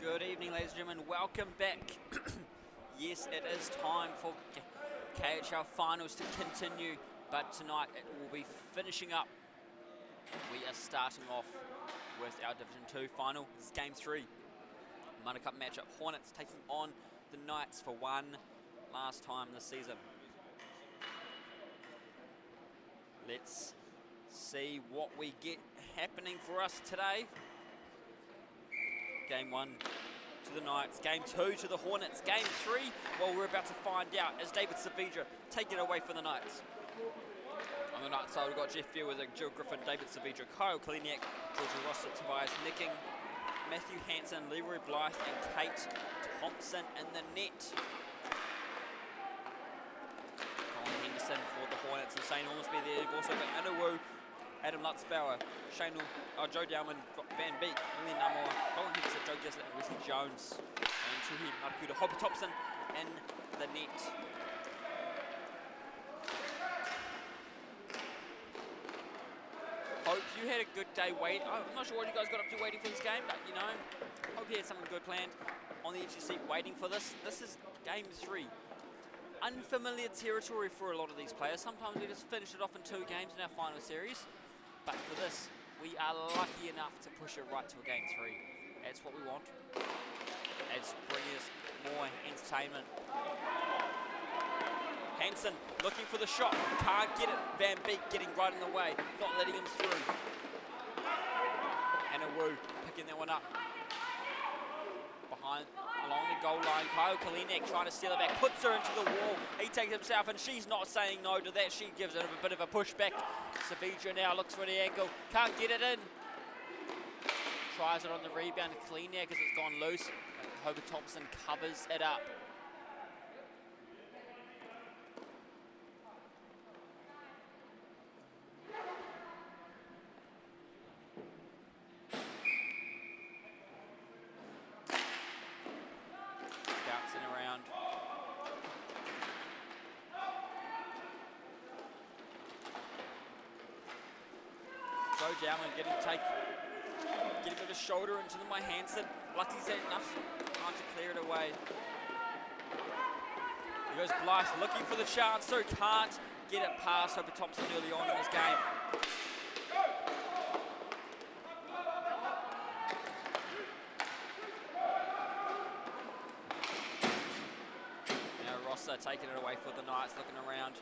Good evening, ladies and gentlemen. Welcome back. Yes, it is time for KHL finals to continue, but tonight it will be finishing up. We are starting off with our Division 2 final. This is Game 3. Mana Cup matchup. Hornets taking on the Knights for one last time this season. Let's see what we get happening for us today. Game 1 to the Knights, Game 2 to the Hornets, Game 3, well, we're about to find out as David Savidra taking it away for the Knights. On the Knights side, we've got Jeff Fielding, Jill Griffin, David Savidra, Kyle Kaliniak, Georgia Rossett, Tobias Nicking, Matthew Hansen, Leroy Blythe, and Kate Thompson in the net. Colin Henderson for the Hornets and Shane Ormsby there. You've also got Anawu, Adam Lutzbauer, Joe Dowman, Van Beek, William Namor, Colin Hicks, Joe Gislett, and Wesley Jones. And Tuhi Marakuta, Hopper Thompson in the net. Hope you had a good day waiting. I'm not sure what you guys got up to waiting for this game, but you know, hope you had something good planned on the edge of your seat waiting for this. This is game 3. Unfamiliar territory for a lot of these players. Sometimes we just finish it off in 2 games in our final series, but for this, we are lucky enough to push it right to a game 3. That's what we want. It's bringing us more entertainment. Hansen looking for the shot, can't get it. Van Beek getting right in the way, not letting him through. And Wu picking that one up. Behind, along the goal line, Kyle Kalinek trying to steal it back, puts her into the wall. He takes it himself, and she's not saying no to that. She gives it a bit of a push back. Savidra now looks for the angle, can't get it in. Tries it on the rebound, Kalinek as it's gone loose. Hope Thompson covers it up. Down and getting a bit of shoulder into my Hansen. Lucky he's had enough time to clear it away. Here goes Blythe looking for the chance, so can't get it past Hope Thompson early on in this game. Now Rosser taking it away for the Knights, looking around.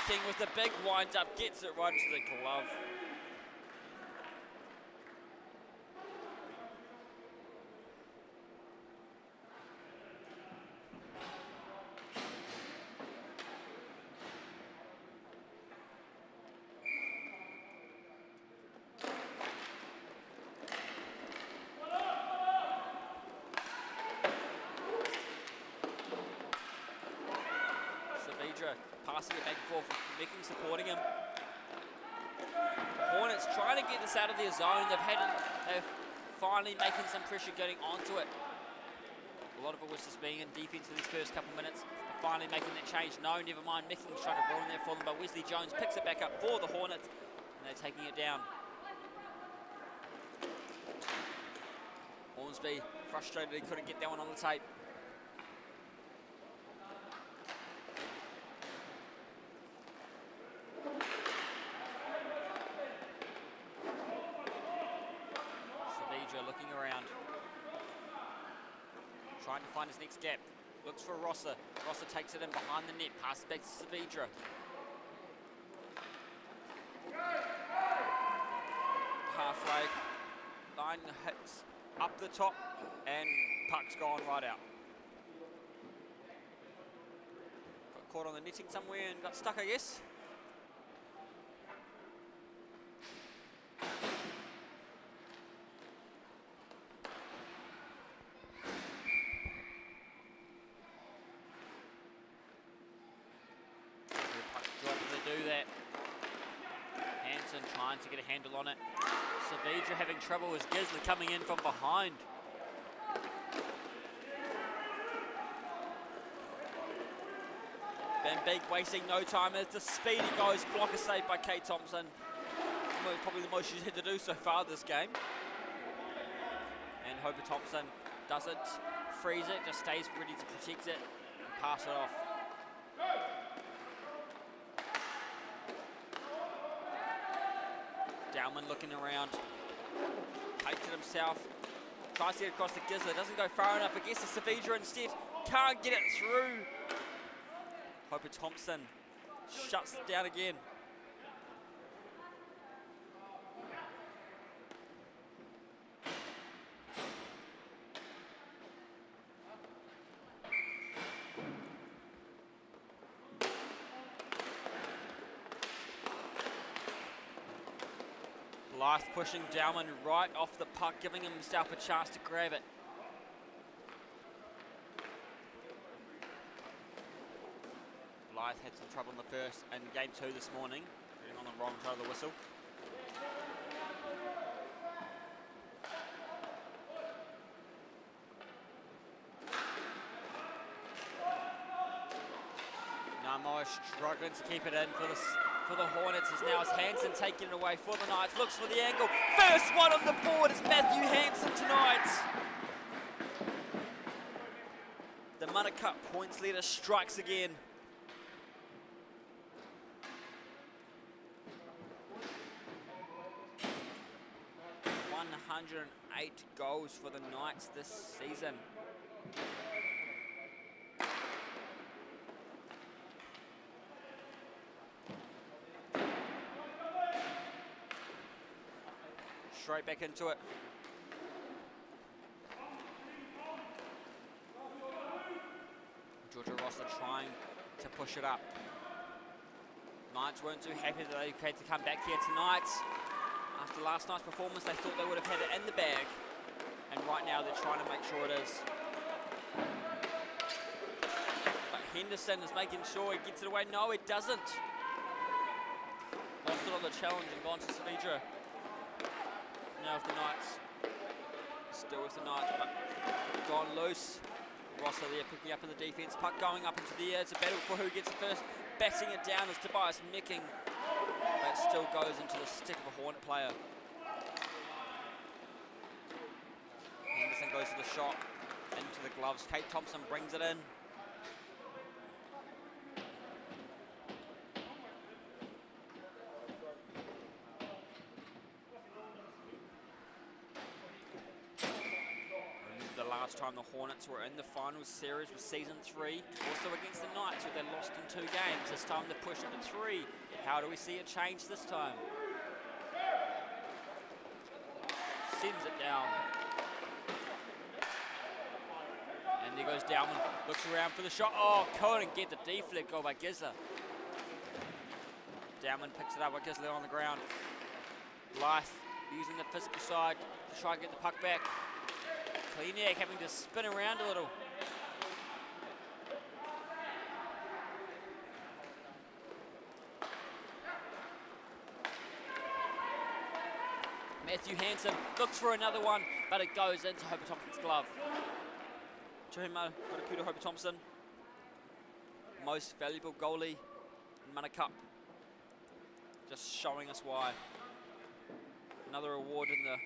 King with the big wind-up, gets it right into the glove. Passing it back and forth, Micking supporting him. Hornets trying to get this out of their zone. They're finally making some pressure getting onto it. A lot of it was just being in defense for these first couple minutes. They're finally making that change. No, never mind. Micking's trying to ruin that for them, but Wesley Jones picks it back up for the Hornets, and they're taking it down. Hornsby frustrated he couldn't get that one on the tape. Looking around, trying to find his next gap, looks for Rosser. Rosser takes it in behind the net, passes back to Savidra. Halfway line hits up the top, and puck's gone right out. Got caught on the netting somewhere and got stuck, I guess. Trying to get a handle on it. Savidra having trouble as Gisley coming in from behind. Van Beek wasting no time as the speed he goes. Blocker saved by Kate Thompson. Probably the most she's had to do so far this game. And Hope Thompson doesn't freeze it, just stays ready to protect it and pass it off. Dowman looking around, takes it himself, tries to get across the Gizzler, doesn't go far enough, it gets to Savidra instead, can't get it through. Hope Thompson shuts it down again. Blythe pushing Dowman right off the puck, giving himself a chance to grab it. Blythe had some trouble in the first and game 2 this morning, getting on the wrong side of the whistle. Samoa struggling to keep it in for the Hornets, as now it's Hansen taking it away for the Knights, looks for the angle. First one on the board is Matthew Hansen tonight. The Manukau points leader strikes again. 108 goals for the Knights this season. Straight back into it. Georgia Rosser trying to push it up. Knights weren't too happy that they had to come back here tonight. After last night's performance, they thought they would have had it in the bag. And right now they're trying to make sure it is. But Henderson is making sure he gets it away. No, it doesn't. Lost it on the challenge and gone to Savidra. Now with the Knights. Still with the Knights, but gone loose. Rosser there picking up in the defense. Puck going up into the air. It's a battle for who gets it first. Batting it down is Tobias Micking. But it still goes into the stick of a Hornet player. Henderson goes to the shot. Into the gloves. Kate Thompson brings it in. Last time the Hornets were in the finals series was season 3, also against the Knights, where they lost in 2 games. This time they pushed it to 3. How do we see it change this time? Sends it down. And there goes Dowman, looks around for the shot. Oh, couldn't get the deflect goal by Gisler. Dowman picks it up with Gisler on the ground. Blythe using the physical side to try and get the puck back. Kleniak having to spin around a little. Matthew Hansen looks for another one, but it goes into Hope Thompson's glove. Tuhima Karakuta Hope Thompson, most valuable goalie in Manukau. Just showing us why. Another award in the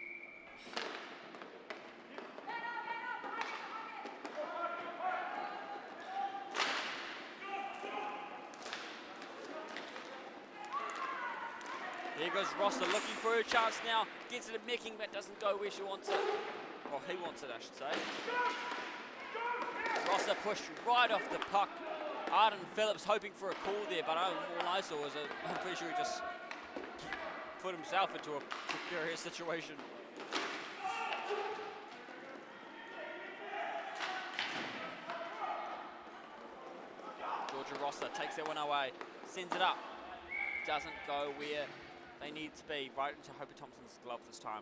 There goes Rosser looking for a chance now. Gets it at Micking, but doesn't go where she wants it. Or he wants it, I should say. Rosser pushed right off the puck. Arden Phillips hoping for a call there, but all I saw was I'm pretty sure he just put himself into a precarious situation. Georgia Rosser takes that one away. Sends it up. Doesn't go where they need to be, right into Hope Thompson's glove this time.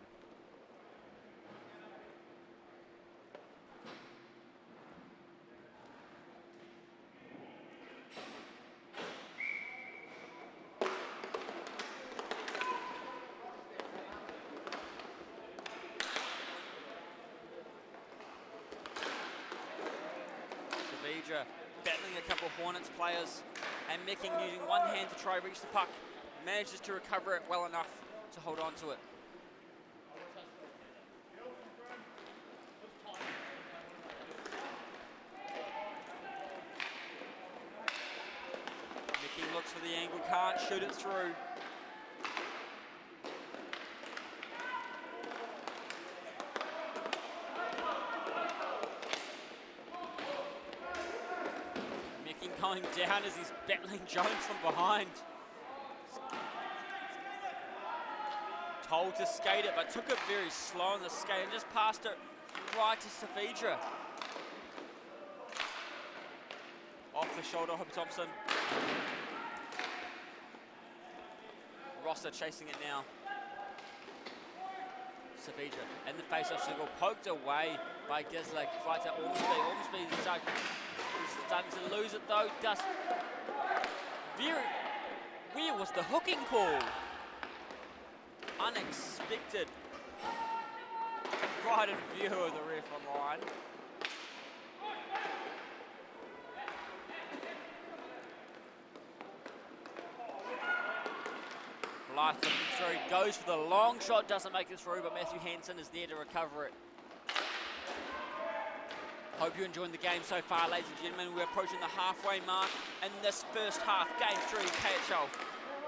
Savidra battling a couple of Hornets players and Micking using one hand to try to reach the puck. Manages to recover it well enough to hold on to it. Micking looks for the angle, can't shoot it through. Micking going down as he's battling Jones from behind. Told to skate it, but took it very slow on the skate and just passed it right to Savidra. Off the shoulder, Hope Thompson. Rosser chasing it now. Savidra in the face-off circle, poked away by Gisler. Right to Ormsby. Ormsby is starting to lose it though. Just very. Where was the hooking call? Unexpected. Right in view of the ref on the line. Blythe looking through, goes for the long shot, doesn't make it through, but Matthew Hansen is there to recover it. Hope you're enjoying the game so far, ladies and gentlemen. We're approaching the halfway mark in this first half. Game 3, KHL.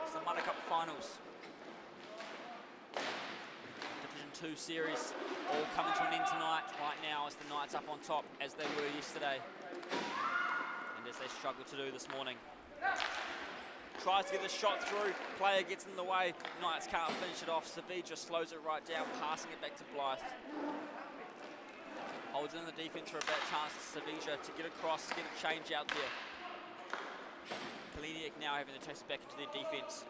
It's the Mana Cup Finals. Division 2 series all coming to an end tonight. Right now, as the Knights up on top, as they were yesterday. And as they struggled to do this morning. Tries to get the shot through, player gets in the way, Knights can't finish it off. Savija slows it right down, passing it back to Blythe. Holds in the defence for a better chance to Savija to get across, get a change out there. Kaliniak now having to chase it back into their defence.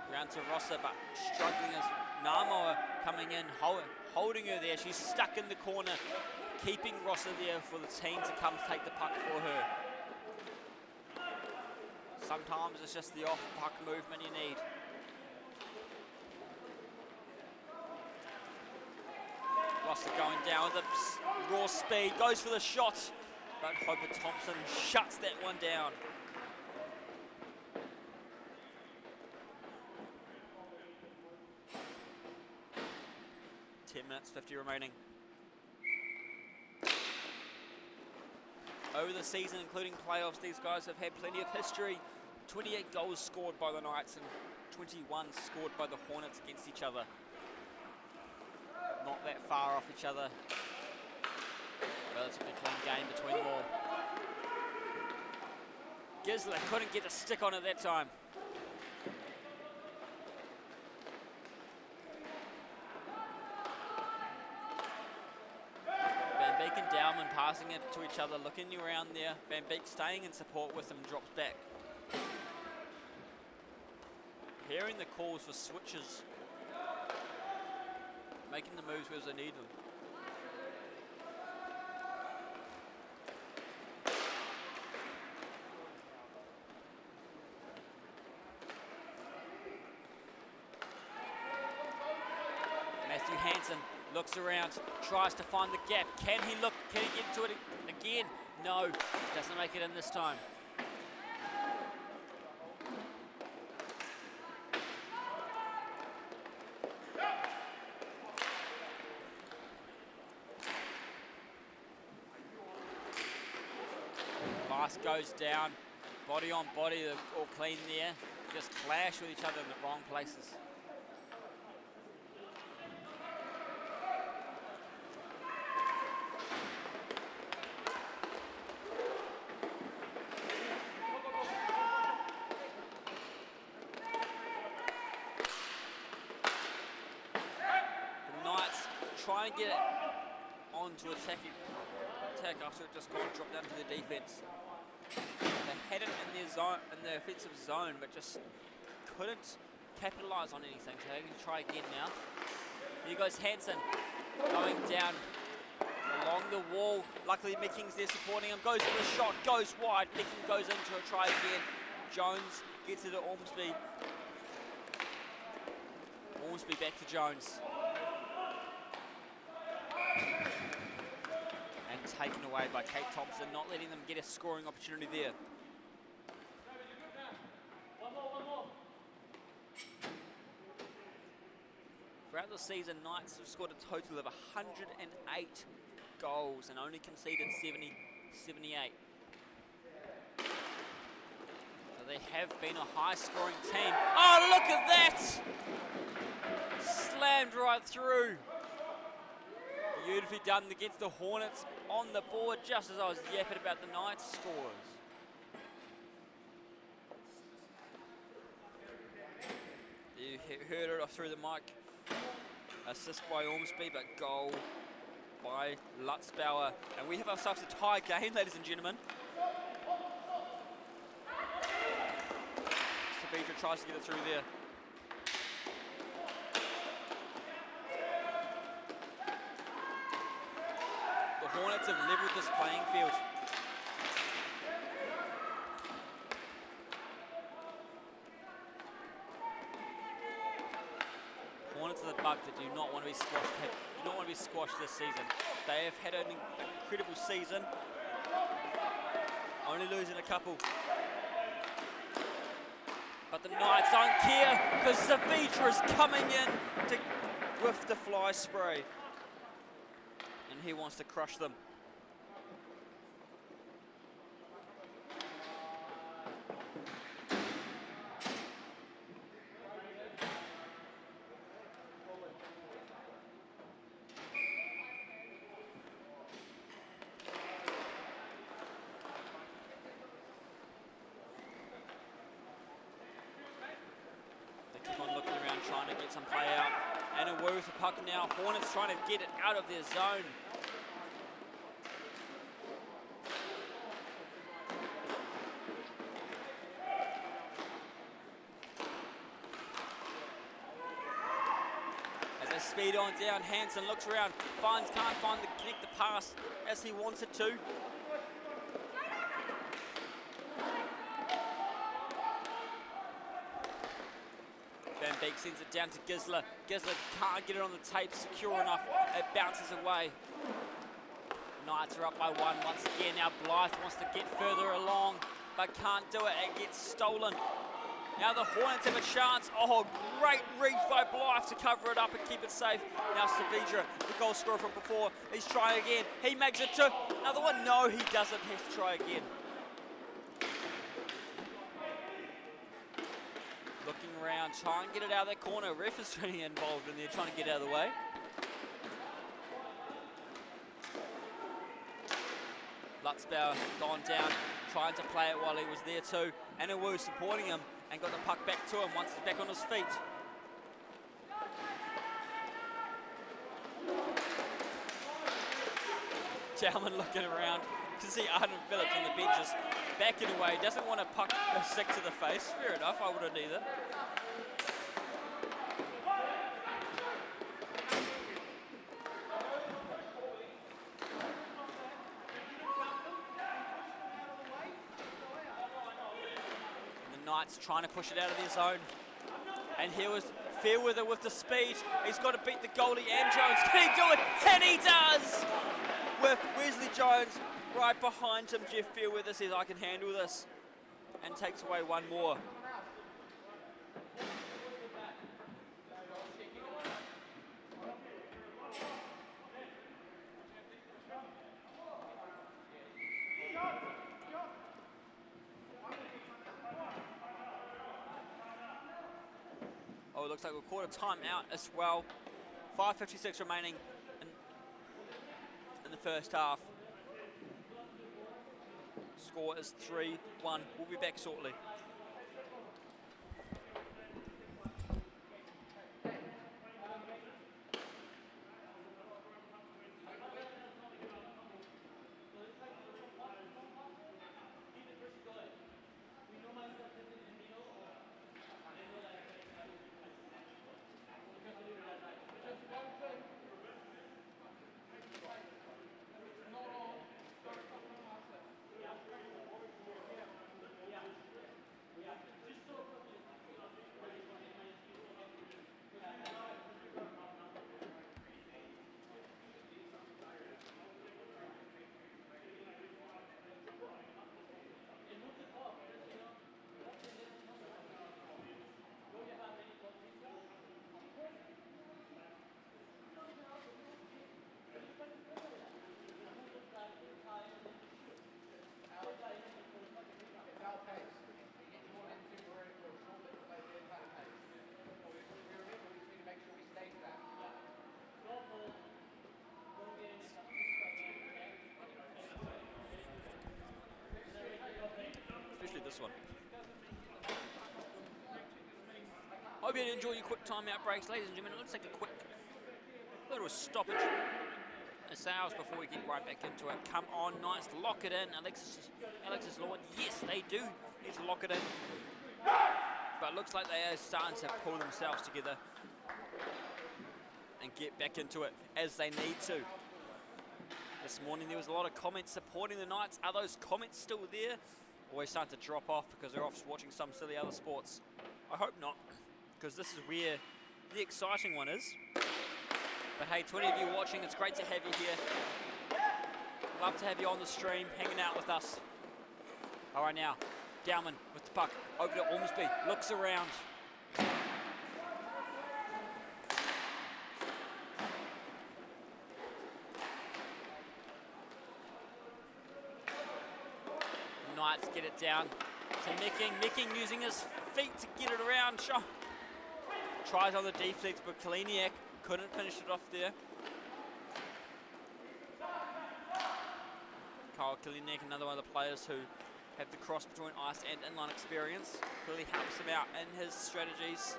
Round to Rossa, but struggling as Namoa coming in, holding her there. She's stuck in the corner, keeping Rossa there for the team to come take the puck for her. Sometimes it's just the off-puck movement you need. Rossa going down with the raw speed, goes for the shot, but Hopper Thompson shuts that one down. Minutes 50 remaining. Over the season, including playoffs, these guys have had plenty of history. 28 goals scored by the Knights and 21 scored by the Hornets against each other. Not that far off each other. Relatively clean game between them all. Gisler couldn't get a stick on it that time. Van Beek and Dowman passing it to each other, looking around there. Van Beek staying in support with him, drops back. Hearing the calls for switches. Making the moves where they need them. Matthew Hansen looks around, tries to find the gap. Can he get to it again? No, doesn't make it in this time. Goes down, body on body, they're all clean there. Just clash with each other in the wrong places. The Knights try and get it onto attack after it just got dropped down to the defense. They had it in their zone, in their offensive zone, but just couldn't capitalize on anything. So they can try again now. Here goes Hansen going down along the wall. Luckily Meeking's there supporting him. Goes for the shot, goes wide. Meeking goes into a try again. Jones gets it to Ormsby. Ormsby back to Jones. Taken away by Kate Thompson, not letting them get a scoring opportunity there. Throughout the season, Knights have scored a total of 108 goals and only conceded 78. So they have been a high-scoring team. Oh, look at that! Slammed right through. Beautifully done against the Hornets on the board, just as I was yapping about the Knights scores. You heard it through the mic. Assist by Ormsby, but goal by Lutzbauer. And we have ourselves a tie game, ladies and gentlemen. Savija tries to get it through there. Hornets have levelled this playing field. Hornets are the bug that do not want to be squashed. This season. They have had an incredible season, only losing a couple. But the Knights don't care because Savitra is coming in with the fly spray. And he wants to crush them. Keep on looking around, trying to get some play out. And a woo with the puck now. Hornets trying to get it out of their zone. As they speed on down, Hansen looks around, can't find the connect the pass as he wants it to. Van Beek sends it down to Gisler. Gisler can't get it on the tape secure enough. It bounces away. Knights are up by one once again. Now Blythe wants to get further along, but can't do it. It gets stolen. Now the Hornets have a chance. Oh, great reach by Blythe to cover it up and keep it safe. Now Savitra, the goal scorer from before, he's trying again. He makes it to another one. No, he doesn't. He has to try again. Looking around, trying to get it out of that corner. Ref is getting involved in there, trying to get out of the way. Lutzbauer gone down, trying to play it while he was there too. And Awu supporting him and got the puck back to him once he's back on his feet. Chalman looking around. You can see Arden Phillips on the benches, backing away, doesn't want a puck stick to the face. Fair enough, I wouldn't either. And the Knights trying to push it out of their zone. And here was Fairweather with the speed. He's got to beat the goalie and Jones. Can he do it? And he does! With Wesley Jones right behind him, Jeff Fairweather says, I can handle this, and takes away one more. Oh, it looks like we'll call a timeout as well. 5:56 remaining in the first half. Score is 3-1. We'll be back shortly. This one. Hope you enjoy your quick timeout breaks, ladies and gentlemen. Let's take a quick little stoppage. A sales before we get right back into it. Come on, Knights, lock it in. Alexis Lord, yes, they do need to lock it in. But it looks like they are starting to pull themselves together and get back into it as they need to. This morning there was a lot of comments supporting the Knights. Are those comments still there? Always starting to drop off because they're off watching some silly other sports. I hope not, because this is where the exciting one is. But hey, 20 of you watching, it's great to have you here. Love to have you on the stream, hanging out with us. All right, now, Dowman with the puck, over to Ormsby, looks around. Knights get it down to Mecking. Mecking using his feet to get it around. Tries on the deflex, but Kaliniak couldn't finish it off there. Kyle Kaliniak, another one of the players who have the cross between ice and inline experience. Really helps him out in his strategies.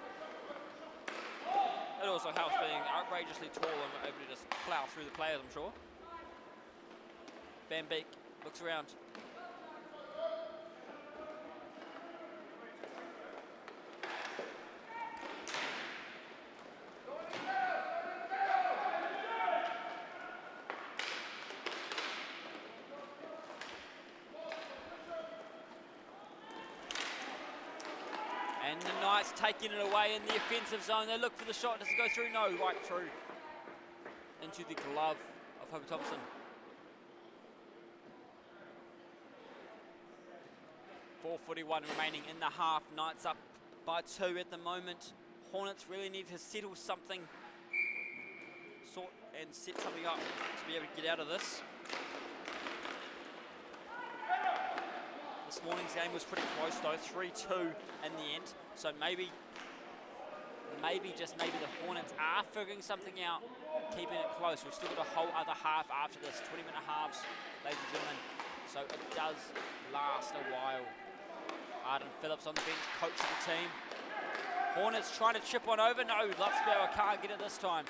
It also helps being outrageously tall and able to just plough through the players, I'm sure. Van Beek looks around. And the Knights taking it away in the offensive zone. They look for the shot. Does it go through? No, right through. Into the glove of Hope Thompson. .4:41 remaining in the half. Knights up by 2 at the moment. Hornets really need to settle something, sort and set something up to be able to get out of this. This morning's game was pretty close though, 3-2 in the end. So maybe the Hornets are figuring something out, keeping it close. We've still got a whole other half after this, 20-minute halves, ladies and gentlemen. So it does last a while. Arden Phillips on the bench, coach of the team. Hornets trying to chip one over. No, Lutzbauer can't get it this time.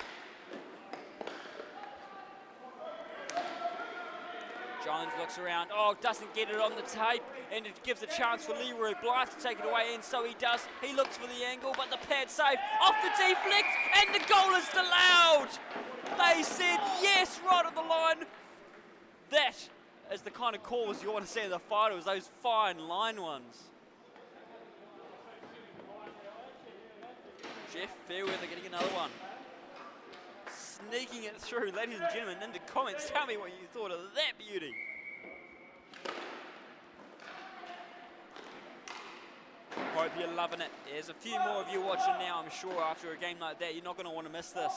Jones looks around, doesn't get it on the tape, and it gives a chance for Leroy Blythe to take it away, and so he does. He looks for the angle, but the pad save off the deflect, and the goal is allowed. They said yes right on the line. That is the kind of calls you want to see in the finals, those fine line ones. Jeff Fairweather getting another one. Sneaking it through, ladies and gentlemen, in the comments, tell me what you thought of that beauty. Hope you're loving it. There's a few more of you watching now, I'm sure, after a game like that. You're not going to want to miss this.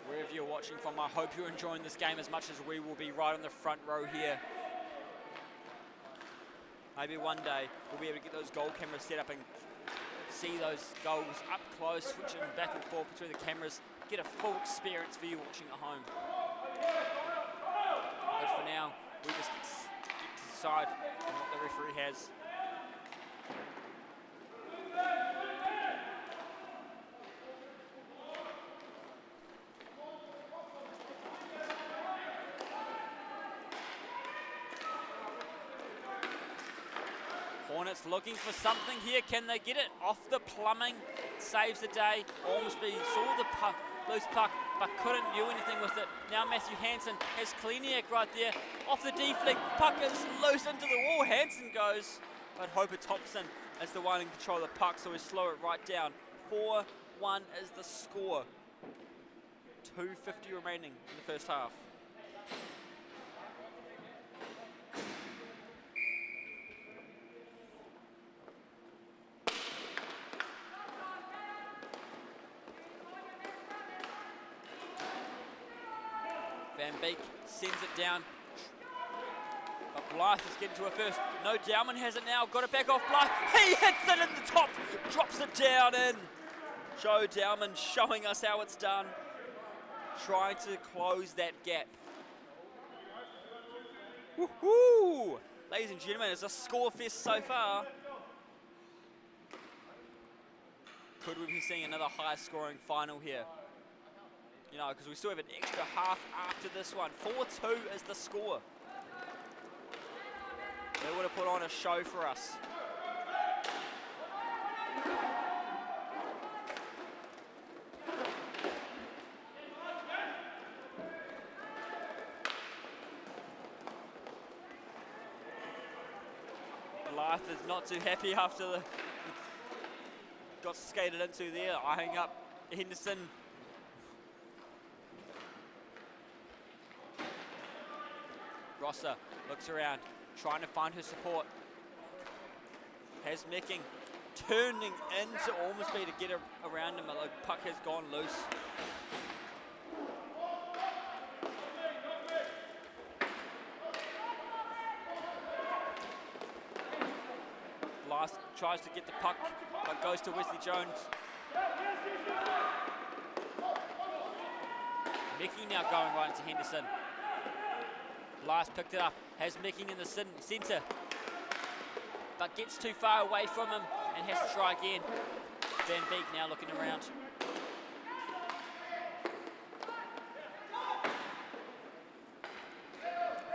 Wherever you're watching from, I hope you're enjoying this game as much as we will be right on the front row here. Maybe one day we'll be able to get those goal cameras set up and see those goals up close, switching back and forth between the cameras, get a full experience for you watching at home. But for now, we just get to decide on what the referee has. Hornets looking for something here. Can they get it? Off the plumbing. Saves the day. Ormsby saw the puck, loose puck, but couldn't do anything with it. Now Matthew Hansen has Kaliniak right there. Off the deflect. Puck is loose into the wall. Hansen goes. But Hope Thompson is the one in control of the puck, so we slow it right down. 4-1 is the score. 2:50 remaining in the first half. Van Beek sends it down, but Blythe is getting to it first. No, Dowman has it now, got it back off Blythe. He hits it in the top, drops it down in. Joe Dowman showing us how it's done, trying to close that gap. Woohoo! Ladies and gentlemen, it's a score fest so far. Could we be seeing another high scoring final here? You know, because we still have an extra half after this one. 4-2 is the score. They would have put on a show for us. Blythe is not too happy after the got skated into there. Eyeing up Henderson. crosser, looks around, trying to find her support. Has Mecking turning into Ormsby to get around him, but the puck has gone loose. Last tries to get the puck, but goes to Wesley Jones. Mecking now going right into Henderson. Last picked it up, has Mecking in the centre, but gets too far away from him and has to try again. Van Beek now looking around.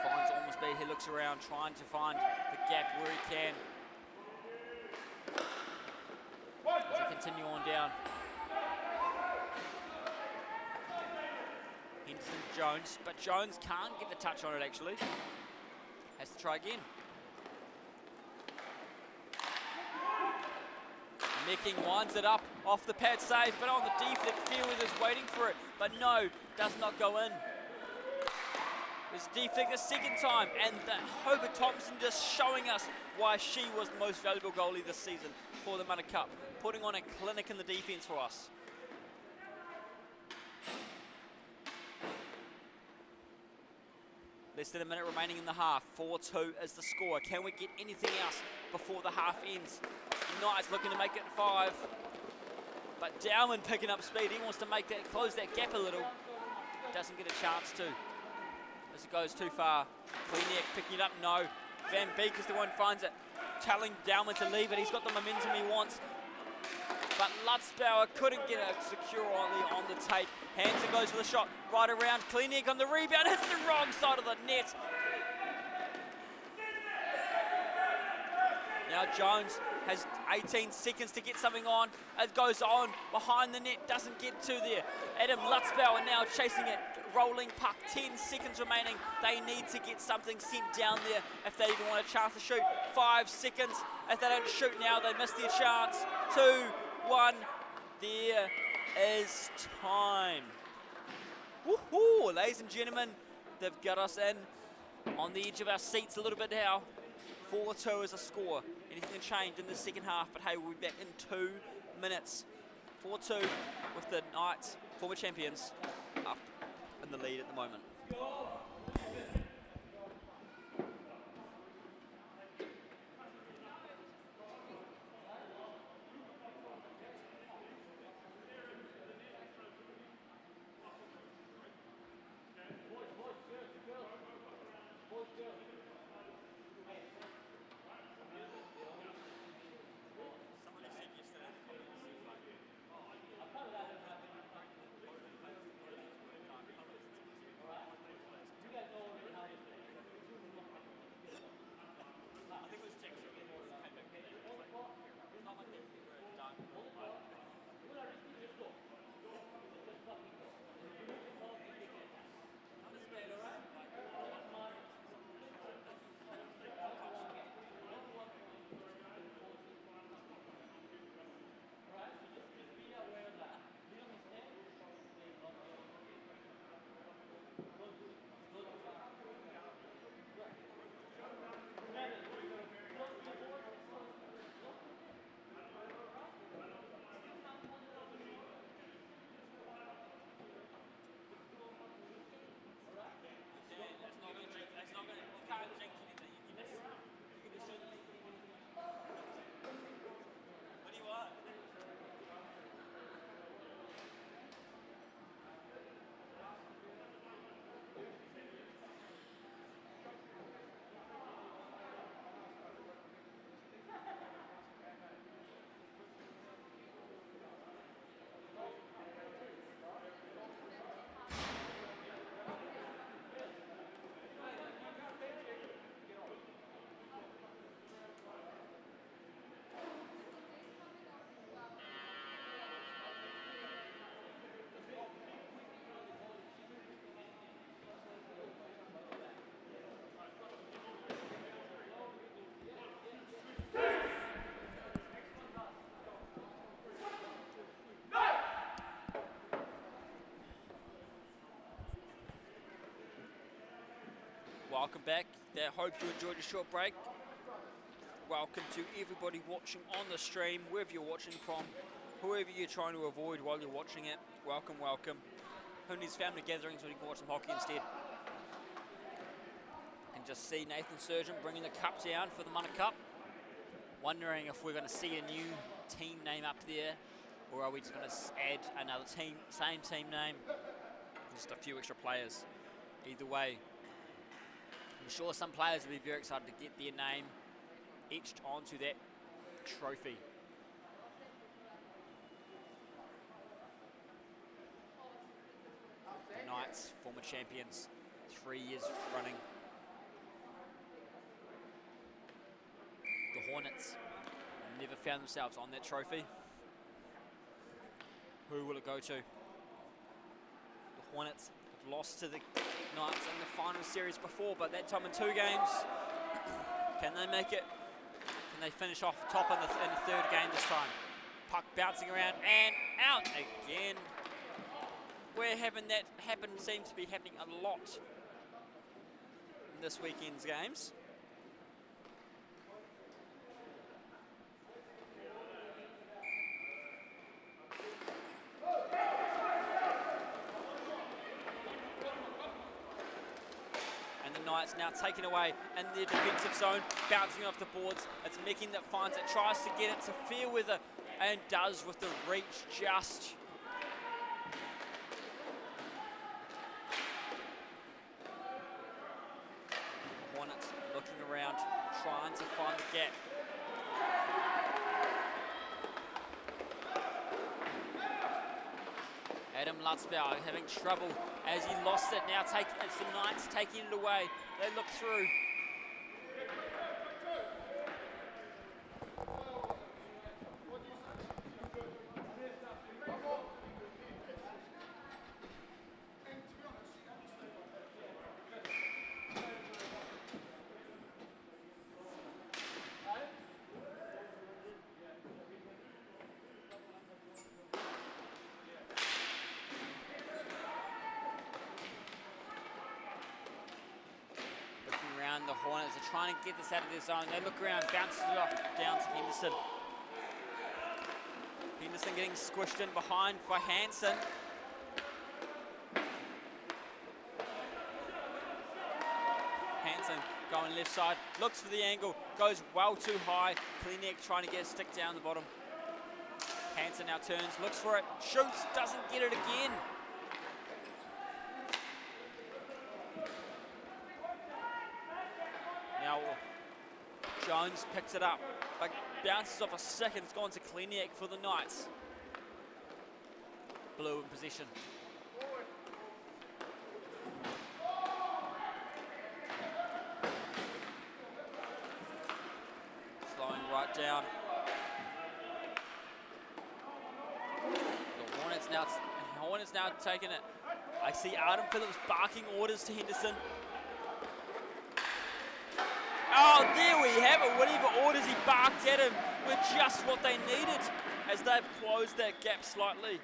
Finds Ormsby, he looks around, trying to find the gap where he can. As they continue on down. Henderson, Jones, but Jones can't get the touch on it actually. Has to try again. Mecking winds it up off the pad save, but on the deflect, field is waiting for it, but no, does not go in. There's deflect the second time, and Hobart Thompson just showing us why she was the most valuable goalie this season for the Mana Cup, putting on a clinic in the defense for us. Less than a minute remaining in the half. 4-2 is the score. Can we get anything else before the half ends? Knights looking to make it 5. But Dowman picking up speed. He wants to make that, close that gap a little. Doesn't get a chance to. As it goes too far. Kleniak picking it up. No. Van Beek is the one who finds it. Telling Dowman to leave it. He's got the momentum he wants. But Lutzbauer couldn't get it secure on the tape. Hansen goes for the shot. Right around. Kleniak on the rebound. Hits the wrong side of the net. Now Jones has 18 seconds to get something on. It goes on behind the net, doesn't get to there. Adam Lutzbauer now chasing it, rolling puck, 10 seconds remaining. They need to get something sent down there if they even want a chance to shoot. 5 seconds. If they don't shoot now, they miss their chance. 2, 1. There is time. Woohoo! Ladies and gentlemen, they've got us in on the edge of our seats a little bit now. 4-2 is a score. Anything can change in the second half, but hey, we'll be back in 2 minutes. 4-2 with the Knights, former champions, up in the lead at the moment. Welcome back. I hope you enjoyed your short break. Welcome to everybody watching on the stream, wherever you're watching from, whoever you're trying to avoid while you're watching it. Welcome, welcome. Who needs family gatherings when you can watch some hockey instead? You can just see Nathan Surgeon bringing the cup down for the Mana Cup. Wondering if we're going to see a new team name up there, or are we just going to add another team, same team name, just a few extra players. Either way, I'm sure some players will be very excited to get their name etched onto that trophy. The Knights, former champions, 3 years running. The Hornets never found themselves on that trophy. Who will it go to? The Hornets have lost to the Knights in the final series before, but that time in 2 games. Can they make it? Can they finish off top in the third game this time? Puck bouncing around and out again. We're having that happen, seems to be happening a lot in this weekend's games. Knights now taken away in their defensive zone, bouncing off the boards. It's Mecking that finds it, tries to get it to Fairweather, and does with the reach just. Hornets looking around, trying to find the gap. Adam Lutzbauer having trouble as he lost it. Now it's the Knights taking it away. They look through. The Hornets are trying to get this out of their zone. They look around, bounces it off down to Henderson. Henderson getting squished in behind by Hansen. Hansen going left side, looks for the angle, goes well too high. Kleeneck trying to get a stick down the bottom. Hansen now turns, looks for it, shoots, doesn't get it again. Now Jones picks it up, but bounces off a second. It's gone to Kleniak for the Knights. Blue in position. Slowing right down. The Hornets now taking it. I see Adam Phillips barking orders to Henderson. Oh, there we have it. Whatever orders he barked at him were just what they needed as they've closed that gap slightly.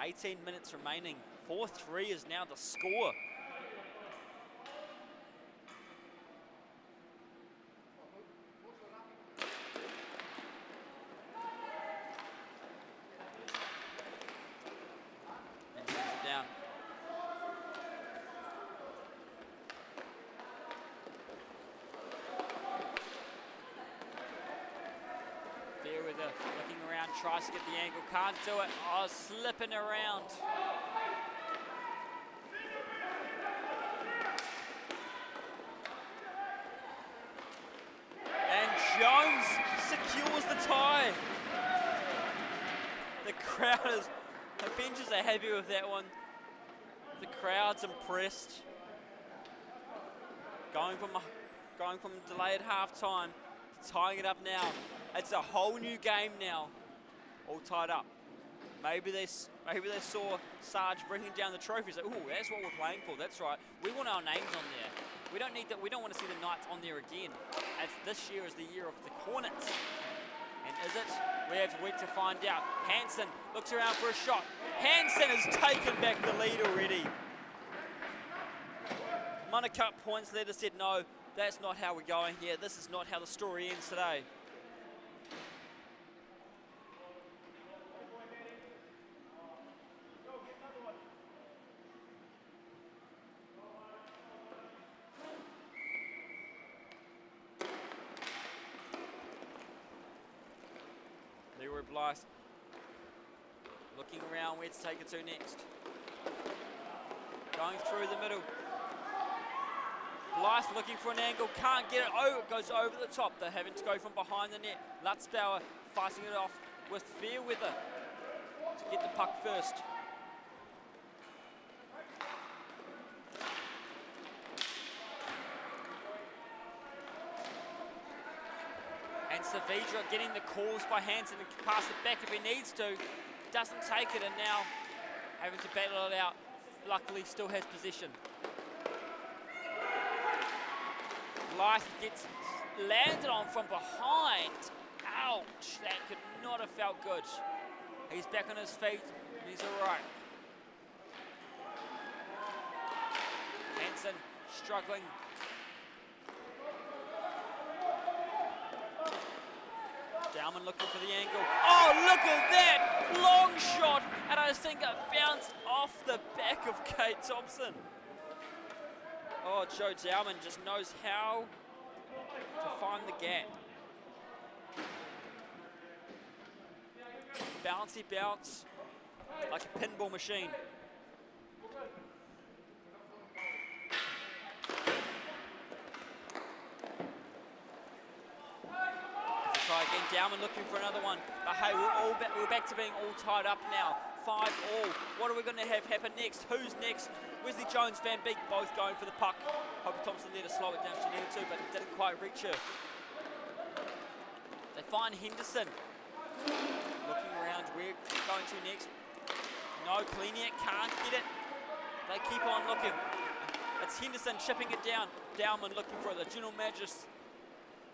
"18 minutes remaining. 4-3 is now the score. Looking around, tries to get the angle, can't do it. Oh, slipping around. And Jones secures the tie. The benches are happy with that one. The crowd's impressed. Going from delay at halftime, tying it up now. It's a whole new game now, all tied up. Maybe they saw Sarge bringing down the trophies. Like, ooh, that's what we're playing for. That's right. We want our names on there. We don't need that. We don't want to see the Knights on there again. As this year is the year of the Hornets. And is it? We have to wait to find out. Hansen looks around for a shot. Hansen has taken back the lead already. Manukau points leader said, no, that's not how we're going here. This is not how the story ends today. Blythe looking around where to take it to next. Going through the middle. Blythe looking for an angle, can't get it. Oh, it goes over the top. They're having to go from behind the net. Lutzbauer fighting it off with Fairweather to get the puck first. And Savidra getting the calls by Hansen to pass it back if he needs to. Doesn't take it, and now having to battle it out. Luckily still has possession. Blythe gets landed on from behind. Ouch, that could not have felt good. He's back on his feet, and he's all right. Hansen struggling. Dowman looking for the angle. Oh, look at that! Long shot, and I think it bounced off the back of Kate Thompson. Oh, Joe Dowman just knows how to find the gap. Bouncy bounce, like a pinball machine. Try again, Dowman looking for another one. But hey, we're back to being all tied up now. 5-5. What are we going to have happen next? Who's next? Wesley Jones, Van Beek, both going for the puck. Hope Thompson there to slow it down if she needed to, but it didn't quite reach her. They find Henderson. Looking around, where going to next? No, Kleniak can't get it. They keep on looking. It's Henderson chipping it down. Dowman looking for the General Magis.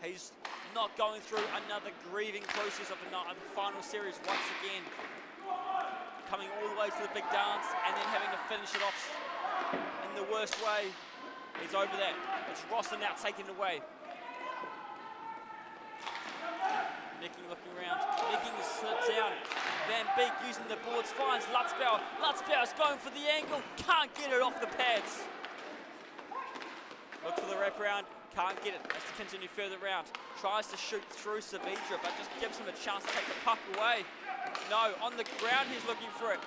He's not going through another grieving process of the final series once again. Coming all the way to the big dance and then having to finish it off in the worst way. He's over that. It's Rosser now taking it away. Necking looking around. Necking slips down. Van Beek using the boards, finds Lutzbauer. Lutzbauer's going for the angle. Can't get it off the pads. Look for the wraparound. Can't get it. Has to continue further round. Tries to shoot through Savidra, but just gives him a chance to take the puck away. No, on the ground he's looking for it.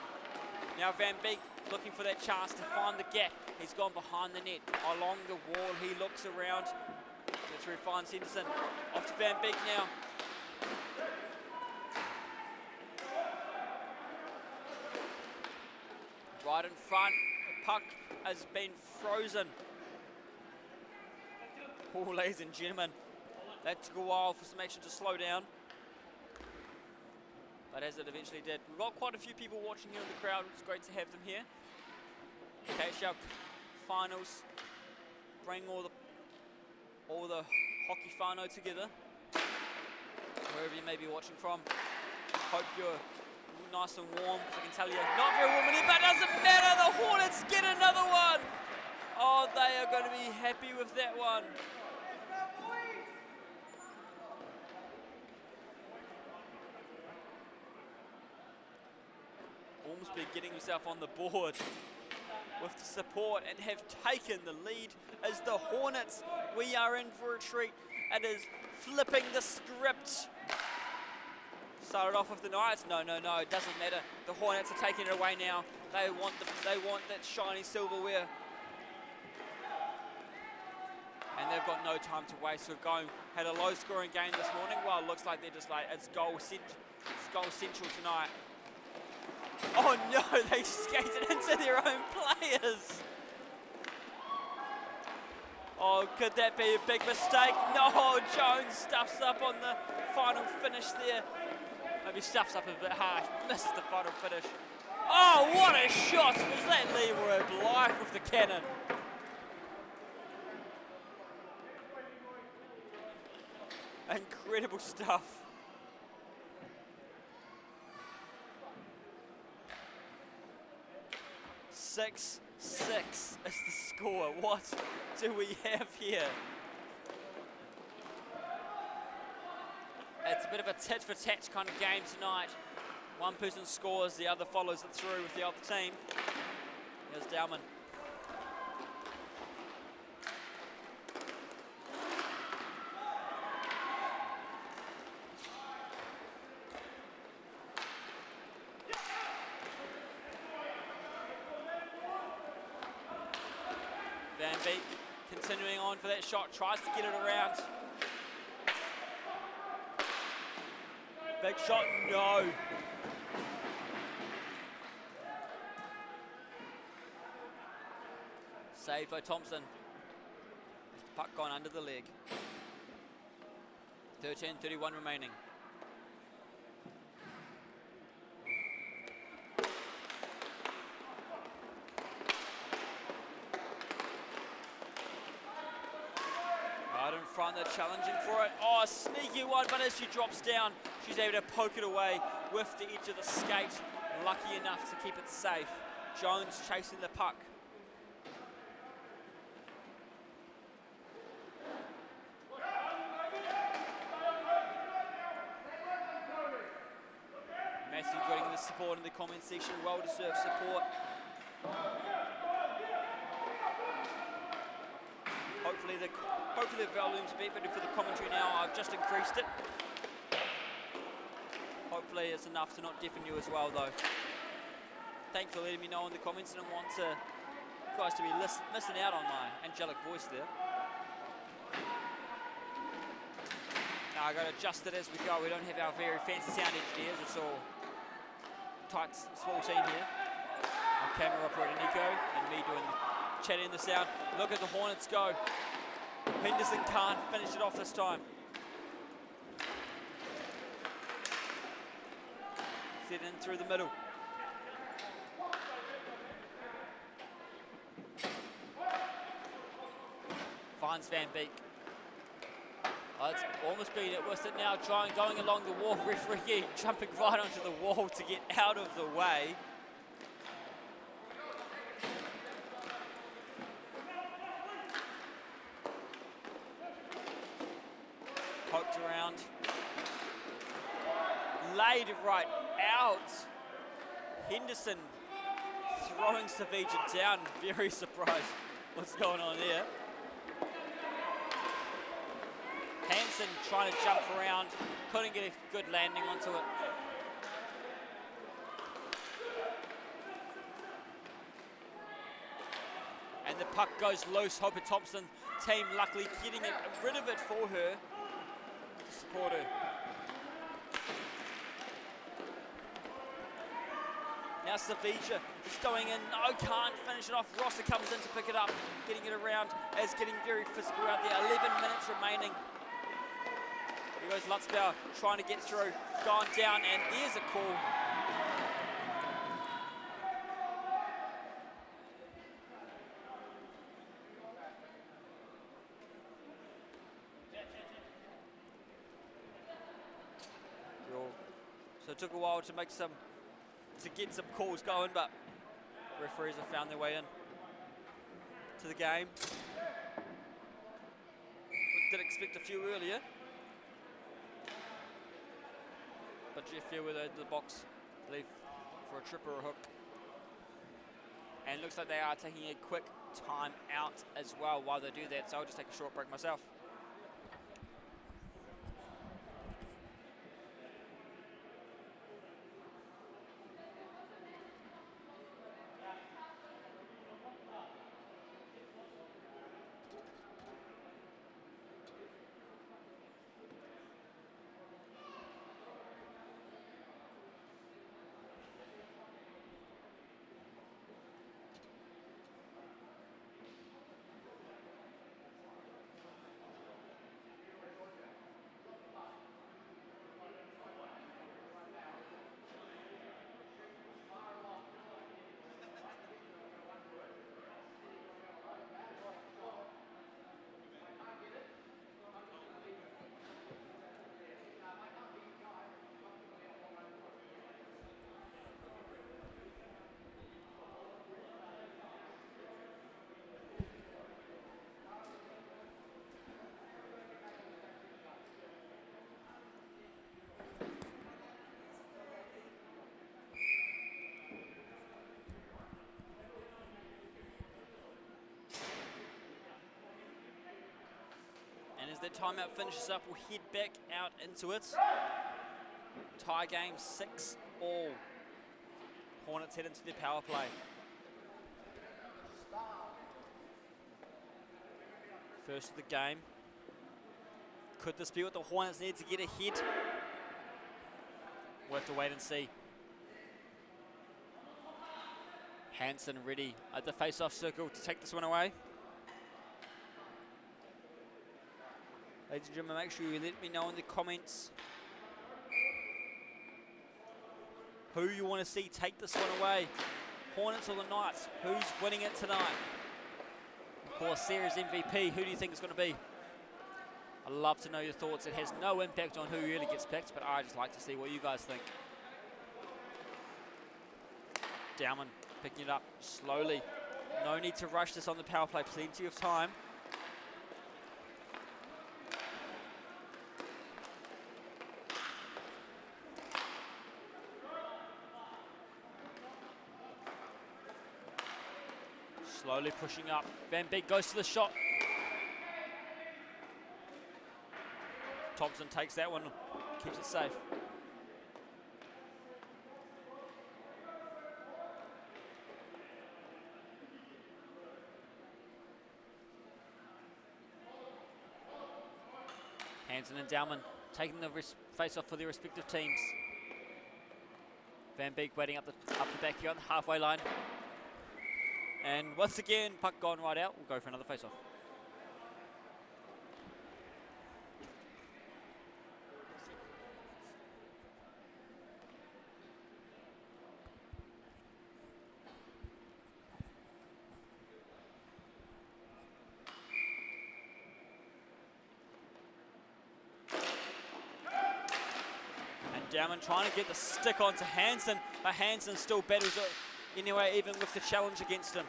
Now Van Beek looking for that chance to find the gap. He's gone behind the net. Along the wall, he looks around. That's where he finds Henderson. Off to Van Beek now. Right in front, the puck has been frozen. Oh, ladies and gentlemen, that took a while for some action to slow down. But as it eventually did, we've got quite a few people watching here in the crowd. It's great to have them here. KIHL finals bring all the hockey whānau together. Wherever you may be watching from. Hope you're nice and warm, because I can tell you not very warm in here, but it doesn't matter. The Hornets get another one. Oh, they are going to be happy with that one. Ormsby getting himself on the board with the support and have taken the lead as the Hornets. We are in for a treat. It is flipping the script. Started off with the Knights. No, it doesn't matter. The Hornets are taking it away now. They want that shiny silverware. And they've got no time to waste. We've had a low-scoring game this morning. Well, it looks like they're just like, it's goal central tonight. Oh no, they skated into their own players. Oh, could that be a big mistake? No, Jones stuffs up on the final finish there. Maybe stuffs up a bit hard, misses the final finish. Oh, what a shot! Was that Leroy Blythe with the cannon? Incredible stuff. 6-6 is the score. What do we have here? It's a bit of a tit-for-tat kind of game tonight. One person scores, the other follows it through with the other team. Here's Dowman. Van Beek continuing on for that shot, tries to get it around. Big shot, no. Saved by Thompson. Puck gone under the leg. 13:31 remaining. Right in front, they're challenging for it. Oh, a sneaky one, but as she drops down, she's able to poke it away with the edge of the skate. Lucky enough to keep it safe. Jones chasing the puck. Matthew getting the support in the comment section, well-deserved support. Hopefully the volume's a bit better for the commentary now. I've just increased it. Hopefully it's enough to not deafen you as well though. Thanks for letting me know in the comments, and I want you guys to be missing out on my angelic voice there. Now I've got to adjust it as we go. We don't have our very fancy sound engineers. It's all tight, small team here. Our camera operator Nico and me doing chatting the sound. Look at the Hornets go. Henderson can't finish it off this time. Set in through the middle. Finds Van Beek. Oh, it's almost been with it now, going along the wall. Referee jumping right onto the wall to get out of the way. Poked around. Laid right out. Henderson throwing Savija down. Very surprised what's going on there. Hansen trying to jump around, couldn't get a good landing onto it. And the puck goes loose. Hope Thompson team luckily getting rid of it for her to support her. Now Savija is going in. No, can't finish it off. Rosser comes in to pick it up, getting it around, as getting very physical out there. 11 minutes remaining. Here goes Lutzbauer trying to get through, gone down, and there's a call. So it took a while to get some calls going, but referees have found their way in to the game. We did expect a few earlier. But Jeff here with the box, I believe, for a trip or a hook. And it looks like they are taking a quick time out as well while they do that, so I'll just take a short break myself. as that timeout finishes up, we'll head back out into it. Tie game 6-all. Hornets head into their power play. First of the game. Could this be what the Hornets need to get ahead? We'll have to wait and see. Hansen ready at the face-off circle to take this one away. Ladies and gentlemen, make sure you let me know in the comments who you want to see take this one away. Hornets or the Knights? Who's winning it tonight? Of course, series MVP, who do you think is going to be? I'd love to know your thoughts. It has no impact on who really gets picked, but I just like to see what you guys think. Dowman picking it up slowly. No need to rush this on the power play, plenty of time. Slowly pushing up. Van Beek goes to the shot. Thompson takes that one, keeps it safe. Hansen and Dowman taking the face-off for their respective teams. Van Beek waiting up the back here on the halfway line. And once again, puck gone right out. We'll go for another face-off. Dowman trying to get the stick onto Hansen, but Hansen still battles it anyway, even with the challenge against him.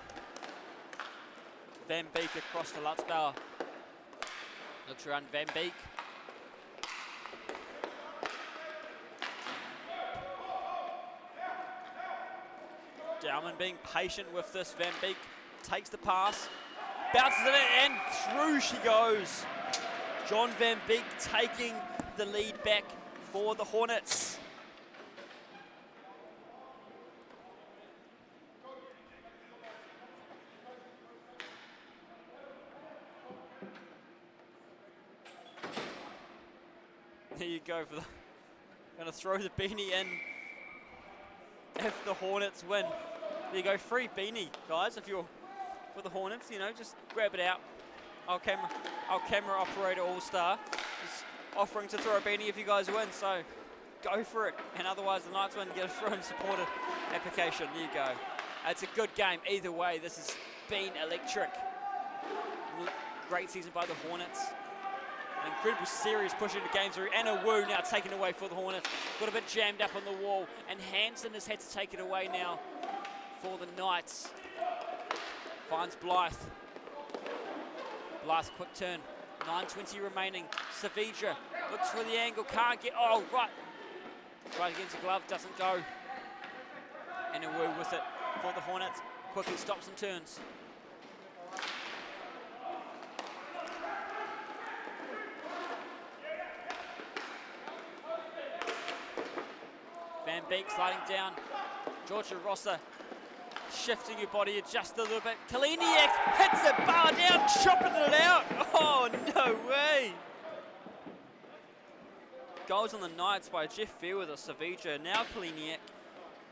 Van Beek across to Lutzbauer. Looks around Van Beek. Dowman being patient with this. Van Beek takes the pass, bounces it in, and through she goes. John Van Beek taking the lead back for the Hornets. There you go for the. Gonna throw the beanie in if the Hornets win. There you go, free beanie, guys. If you're for the Hornets, you know, just grab it out. Our camera operator all-star is offering to throw a beanie if you guys win, so go for it. And otherwise, the Knights win, get a throw-in supporter application. There you go. It's a good game. Either way, this has been electric. Great season by the Hornets. An incredible series pushing the game through. Anna Wu now taken away for the Hornets. Got a bit jammed up on the wall, and Hansen has had to take it away now for the Knights. Finds Blythe. Blythe, quick turn. 9:20 remaining. Savija looks for the angle, can't get, oh, right. Tries against the glove, doesn't go. And a Wu with it for the Hornets. Quickly stops and turns. Van Beek sliding down. Georgia Rossa shifting your body just a little bit. Kaliniak hits it, bar down, chopping it out. Oh, no way. Goals on the Knights by Jeff Fairweather, Savija, now Kaliniak,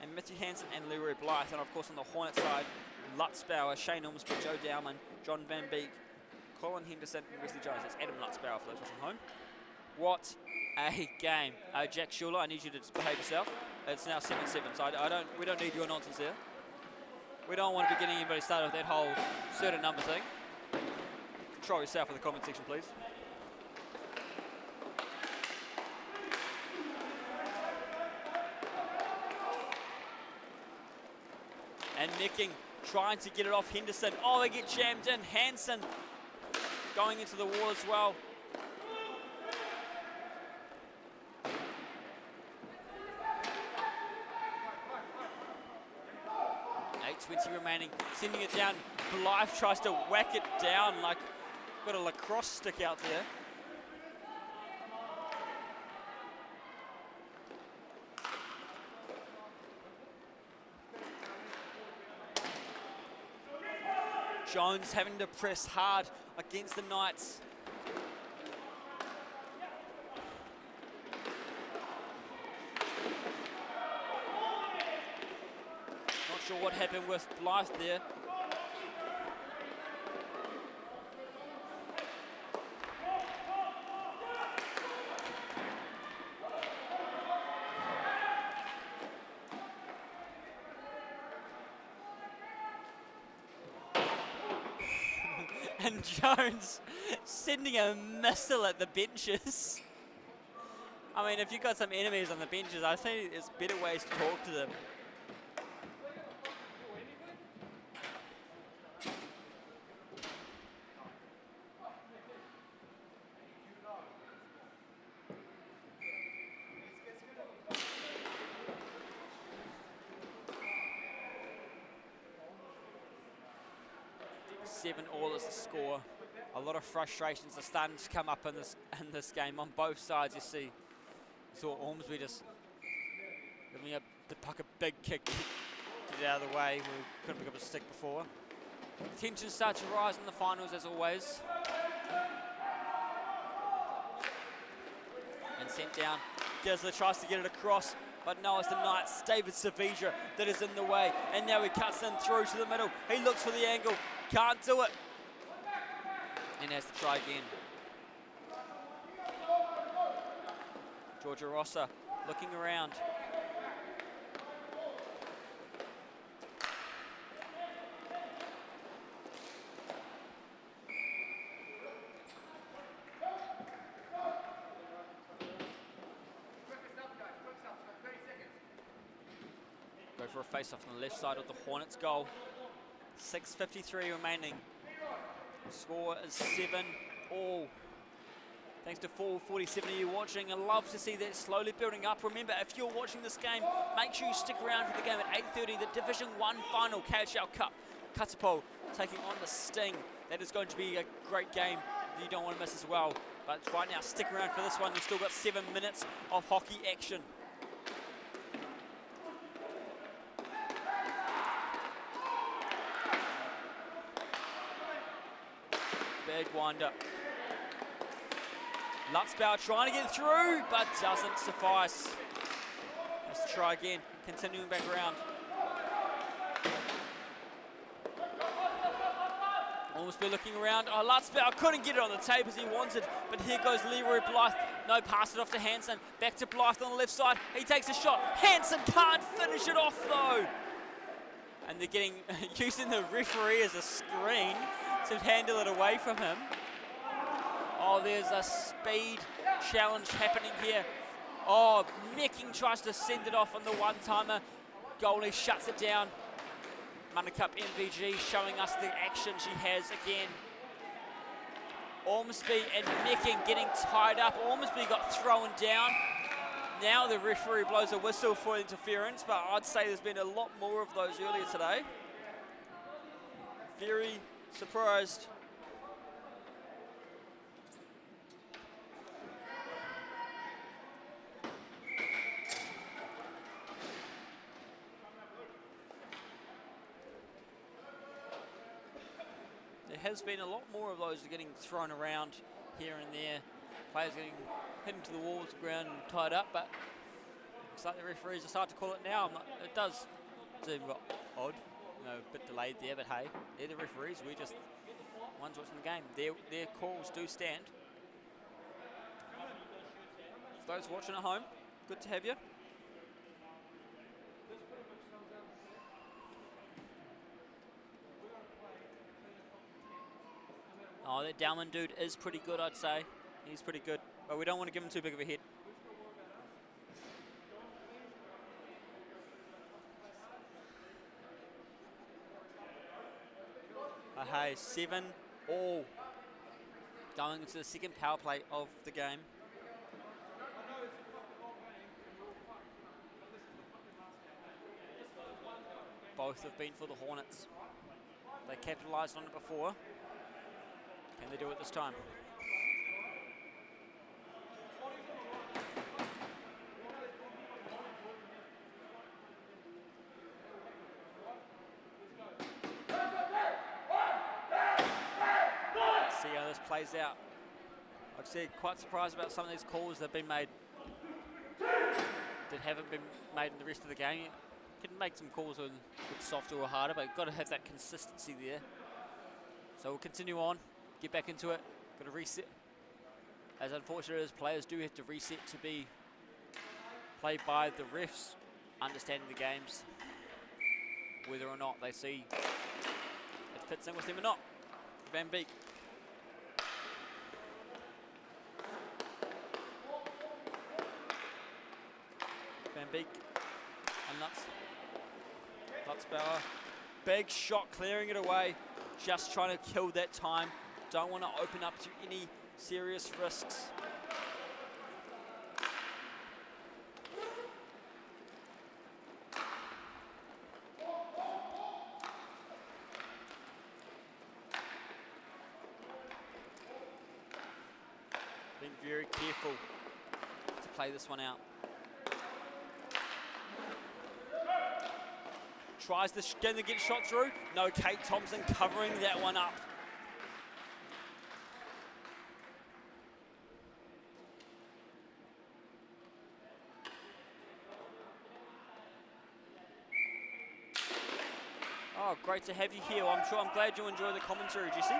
and Matthew Hansen and Leroy Blythe. And of course on the Hornet side, Lutzbauer, Shane Ormsby, Joe Dowman, John Van Beek, Colin Henderson, and Wesley Jones. That's Adam Lutzbauer for those watching home. What a game. Jack Schuler, I need you to behave yourself. It's now 7-7, so we don't need your nonsense there. We don't want to be getting anybody started with that whole certain number thing. Control yourself in the comment section, please. And Necking trying to get it off Henderson. Oh, they get jammed in. Hansen going into the wall as well. 8:20 remaining, sending it down. Blythe tries to whack it down like got a lacrosse stick out there. Jones having to press hard against the Knights. Not sure what happened with Blythe there. And Jones sending a missile at the benches. I mean, if you've got some enemies on the benches, I think there's better ways to talk to them. All is the score. A lot of frustrations are starting to come up in this game on both sides. You saw Ormsby just giving the puck a big kick to get out of the way. We couldn't pick up a stick before. Tensions start to rise in the finals as always. And sent down. Gisler tries to get it across, but no, it's the Knights. David Savija that is in the way. And now he cuts in through to the middle. He looks for the angle. Can't do it. And has to try again. Georgia Rossa looking around. Go for a face-off on the left side of the Hornets goal. 6:53 remaining. Score is 7-all. Thanks to 447 of you watching. I love to see that slowly building up. Remember, if you're watching this game, make sure you stick around for the game at 8:30, the Division 1 final, KHL Cup. Katapult taking on the Sting. That is going to be a great game that you don't want to miss as well. But right now, stick around for this one. You've still got 7 minutes of hockey action. Big wind-up. Lutzbauer trying to get through, but doesn't suffice. Let's try again, continuing back around. Almost be looking around. Oh, Lutzbauer couldn't get it on the tape as he wanted, but here goes Leroy Blythe. No, pass it off to Hansen. Back to Blythe on the left side. He takes a shot. Hansen can't finish it off though. And they're getting using the referee as a screen to handle it away from him. Oh, there's a speed challenge happening here. Oh, Mecking tries to send it off on the one-timer. Goalie shuts it down. Manukaup MVG showing us the action she has again. Ormsby and Mecking getting tied up. Ormsby got thrown down. Now the referee blows a whistle for interference, but I'd say there's been a lot more of those earlier today. Very surprised. There has been a lot more of those getting thrown around here and there. Players getting hit into the walls, ground and tied up, but looks like the referees decide to call it now. It does seem odd, a bit delayed there, but hey, they're the referees. We just ones watching the game. Their calls do stand. For those watching at home, good to have you. Oh, that Dowman dude is pretty good, I'd say. He's pretty good, but we don't want to give him too big of a hit. Hey, 7-all. Going into the second power play of the game. Both have been for the Hornets. They capitalised on it before. Can they do it this time? plays out. Like I said, quite surprised about some of these calls that have been made that haven't been made in the rest of the game. You can make some calls with softer or harder, but you've got to have that consistency there. So we'll continue on, get back into it, got to reset. As unfortunate as players do have to reset to be played by the refs, understanding the games, whether or not they see it fits in with them or not. Van Beek. Van Beek and Lutzbauer. Big shot, clearing it away. Just trying to kill that time. Don't want to open up to any serious risks. Being very careful to play this one out. Tries to get shot through. No, Kate Thompson covering that one up. Oh, great to have you here. I'm glad you enjoy the commentary, Jesse.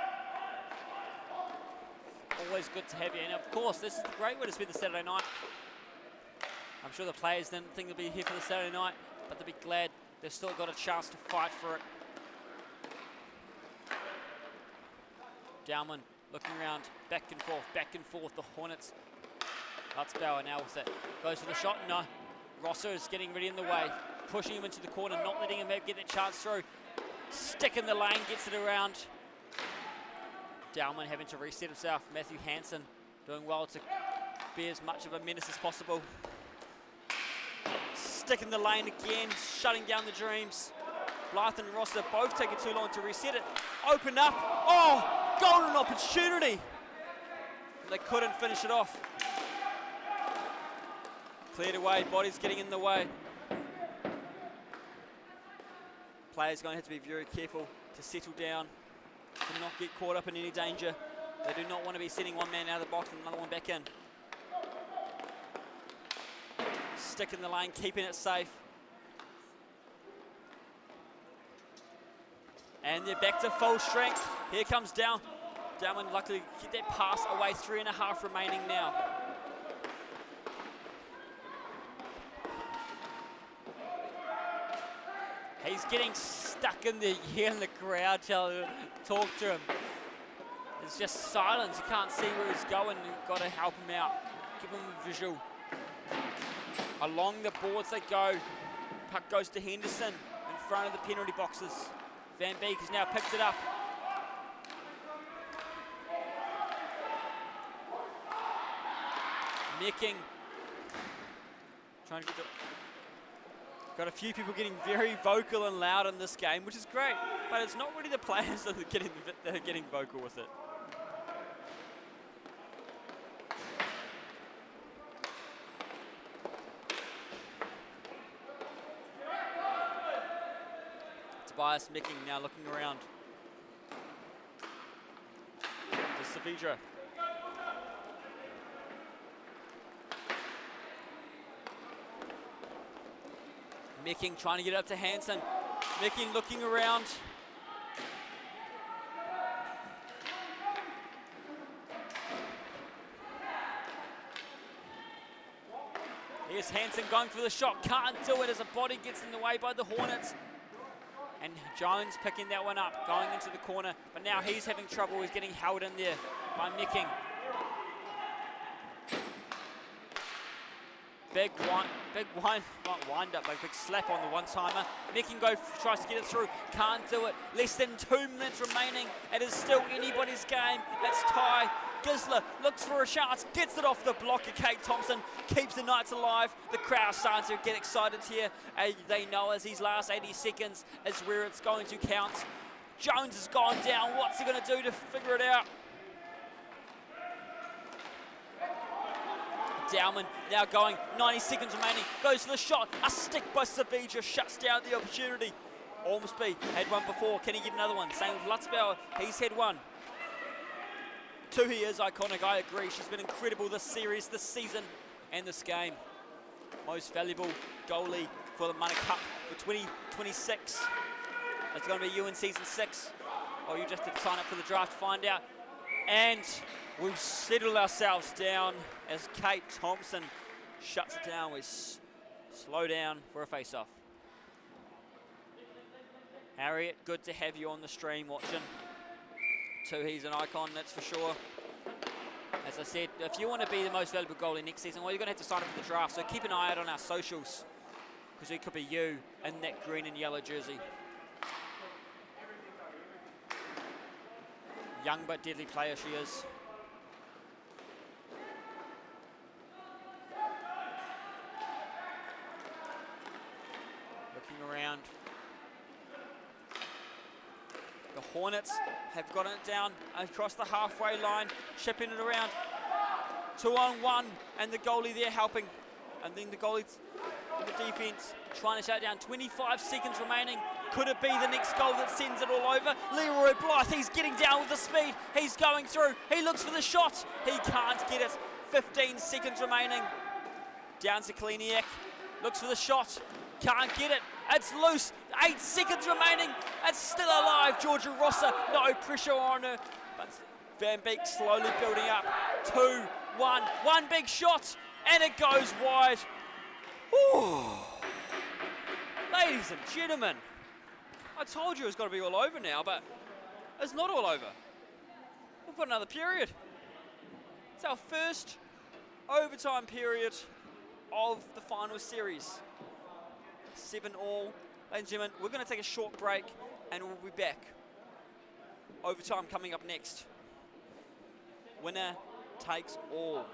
Always good to have you. And of course, this is a great way to spend the Saturday night. I'm sure the players didn't think they'd be here for the Saturday night, but they'll be glad they've still got a chance to fight for it. Dowman looking around, back and forth, the Hornets. Lutzbauer now with it. Goes for the shot, no. Rosser is getting ready in the way. Pushing him into the corner, not letting him get that chance through. Stick in the lane, gets it around. Dowman having to reset himself. Matthew Hansen doing well to be as much of a menace as possible. Stick in the lane again, shutting down the dreams. Blythe and Rosser both taking too long to reset it. Open up. Oh, golden opportunity. They couldn't finish it off. Cleared away, bodies getting in the way. Players going to have to be very careful to settle down, to not get caught up in any danger. They do not want to be sending one man out of the box and another one back in. Stick in the lane, keeping it safe. And they're back to full strength. Here comes Dowman, luckily get that pass away, 3.5 remaining now. He's getting stuck in the crowd, talk to him. There's just silence. You can't see where he's going. You've got to help him out. Give him a visual. Along the boards they go. Puck goes to Henderson in front of the penalty boxes. Van Beek has now picked it up. Mecking. Trying to get the... Got a few people getting very vocal and loud in this game, which is great, but it's not really the players that are getting vocal with it. Tobias Mecking now looking around. To Saavedra. Mecking trying to get up to Hansen. Mecking looking around. Here's Hansen going for the shot. Can't do it as a body gets in the way by the Hornets. And Jones picking that one up, going into the corner. But now he's having trouble. He's getting held in there by Mecking. Big wind up, big slap on the one-timer. Mecking tries to get it through, can't do it. Less than 2 minutes remaining. It is still anybody's game. It's tie. Gisler looks for a chance, gets it off the block of Kate Thompson, keeps the Knights alive. The crowd starting to get excited here. They know as these last 80 seconds is where it's going to count. Jones has gone down. What's he going to do to figure it out? Dowman now going, 90 seconds remaining, goes for the shot. A stick by Saavedra shuts down the opportunity. Ormsby had one before. Can he get another one? Same with Lutzbauer. He's had one. Tuhi is iconic, I agree. She's been incredible this series, this season, and this game. Most valuable goalie for the Mana Cup for 2026. It's going to be you in season 6. Or you just have to sign up for the draft to find out. And we've settled ourselves down as Kate Thompson shuts it down. We slow down for a face-off. Harriet, good to have you on the stream watching. Tuhi's an icon, that's for sure. As I said, if you want to be the most valuable goalie next season, well, you're going to have to sign up for the draft. So keep an eye out on our socials, because it could be you in that green and yellow jersey. Young but deadly player she is. Looking around. The Hornets have gotten it down across the halfway line, chipping it around. 2-on-1, and the goalie there helping. And then the goalie in the defense trying to shut it down. 25 seconds remaining. Could it be the next goal that sends it all over? Leroy Blythe, he's getting down with the speed. He's going through. He looks for the shot. He can't get it. 15 seconds remaining. Down to Kliniak. Looks for the shot. Can't get it. It's loose. 8 seconds remaining. It's still alive. Georgia Rossa, no pressure on her. But Van Beek slowly building up. 2-1. One big shot, and it goes wide. Ooh. Ladies and gentlemen, I told you it's got to be all over now, but it's not all over. We've got another period. It's our first overtime period of the final series. 7-7. Ladies and gentlemen, we're going to take a short break and we'll be back. Overtime coming up next. Winner takes all.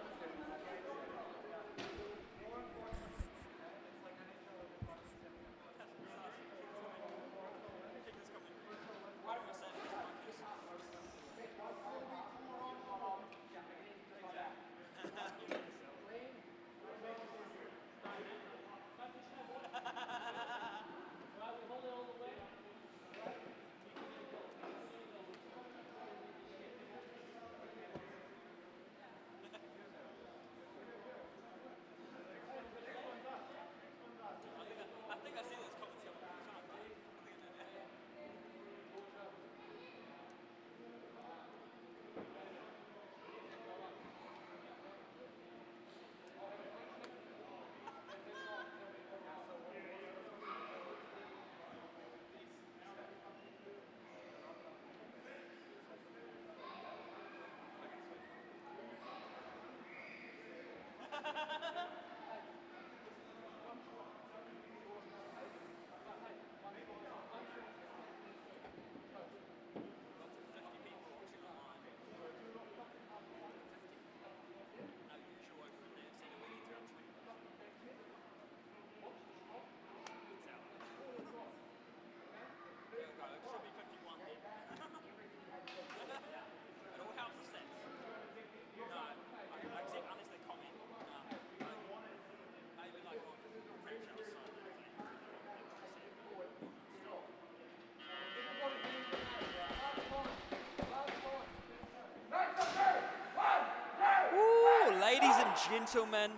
Ladies and gentlemen,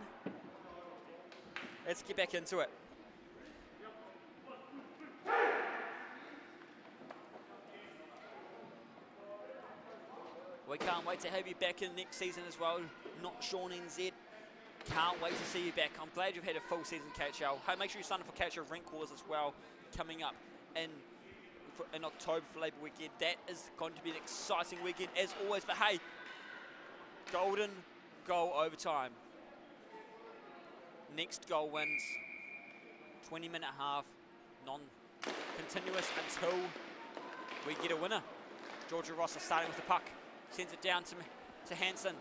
let's get back into it. We can't wait to have you back in next season as well. Not Sean NZ. Can't wait to see you back. I'm glad you've had a full season KHL. Hey, make sure you sign up for KHL Rink Wars as well, coming up in October for Labour Weekend. That is going to be an exciting weekend as always. But hey, golden goal overtime. Next goal wins. 20-minute half, non-continuous until we get a winner. Georgia Rossa starting with the puck. Sends it down to Hansen.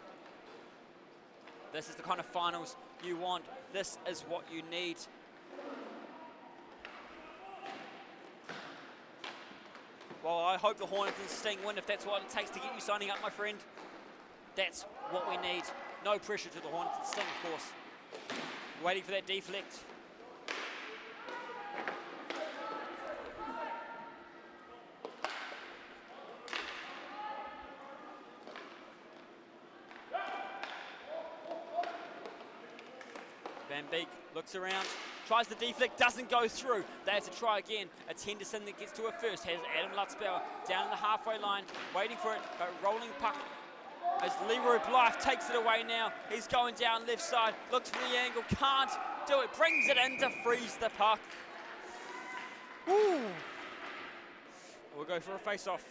This is the kind of finals you want. This is what you need. Well, I hope the Hornets and Sting win if that's what it takes to get you signing up, my friend. That's what we need. No pressure to the Hornets and Sting, of course. Waiting for that deflect. Van Beek looks around, tries the deflect, doesn't go through. They have to try again. It's Henderson that gets to it first. Has Adam Lutzbauer down the halfway line, waiting for it, but rolling puck as Leroy Blythe takes it away now. He's going down left side, looks for the angle, can't do it, brings it in to freeze the puck. Woo. We'll go for a face-off.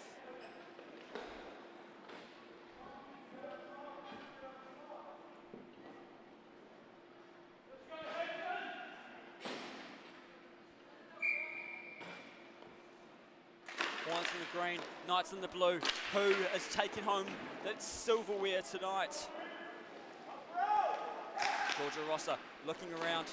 Hornets in the green, Knights in the blue. Who is taking home that silverware tonight? Georgia Rosser looking around.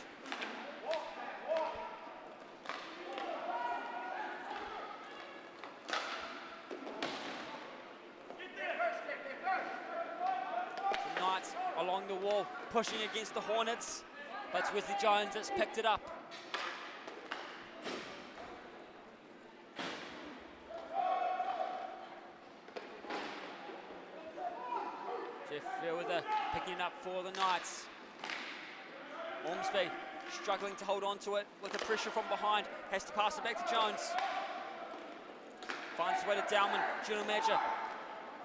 The Knights along the wall, pushing against the Hornets, but it's Wesley Jones that's picked it up. Picking it up for the Knights. Ormsby struggling to hold on to it with the pressure from behind. Has to pass it back to Jones. Finds the way to Dowman. General Manager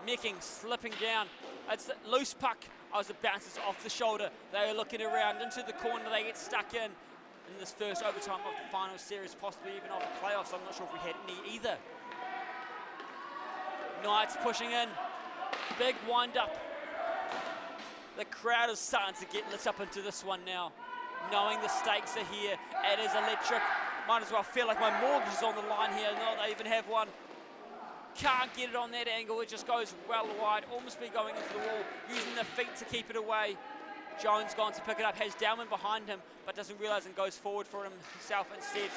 Mecking slipping down. It's a loose puck as it bounces off the shoulder. They are looking around into the corner. They get stuck in this first overtime of the final series, possibly even of the playoffs. I'm not sure if we had any either. Knights pushing in. Big wind up. The crowd is starting to get lit up into this one now, knowing the stakes are here. It is electric. Might as well feel like my mortgage is on the line here. No, they even have one. Can't get it on that angle. It just goes well wide. Ormsby going into the wall, using the feet to keep it away. Jones gone to pick it up, has Dowman behind him, but doesn't realise and goes forward for himself instead.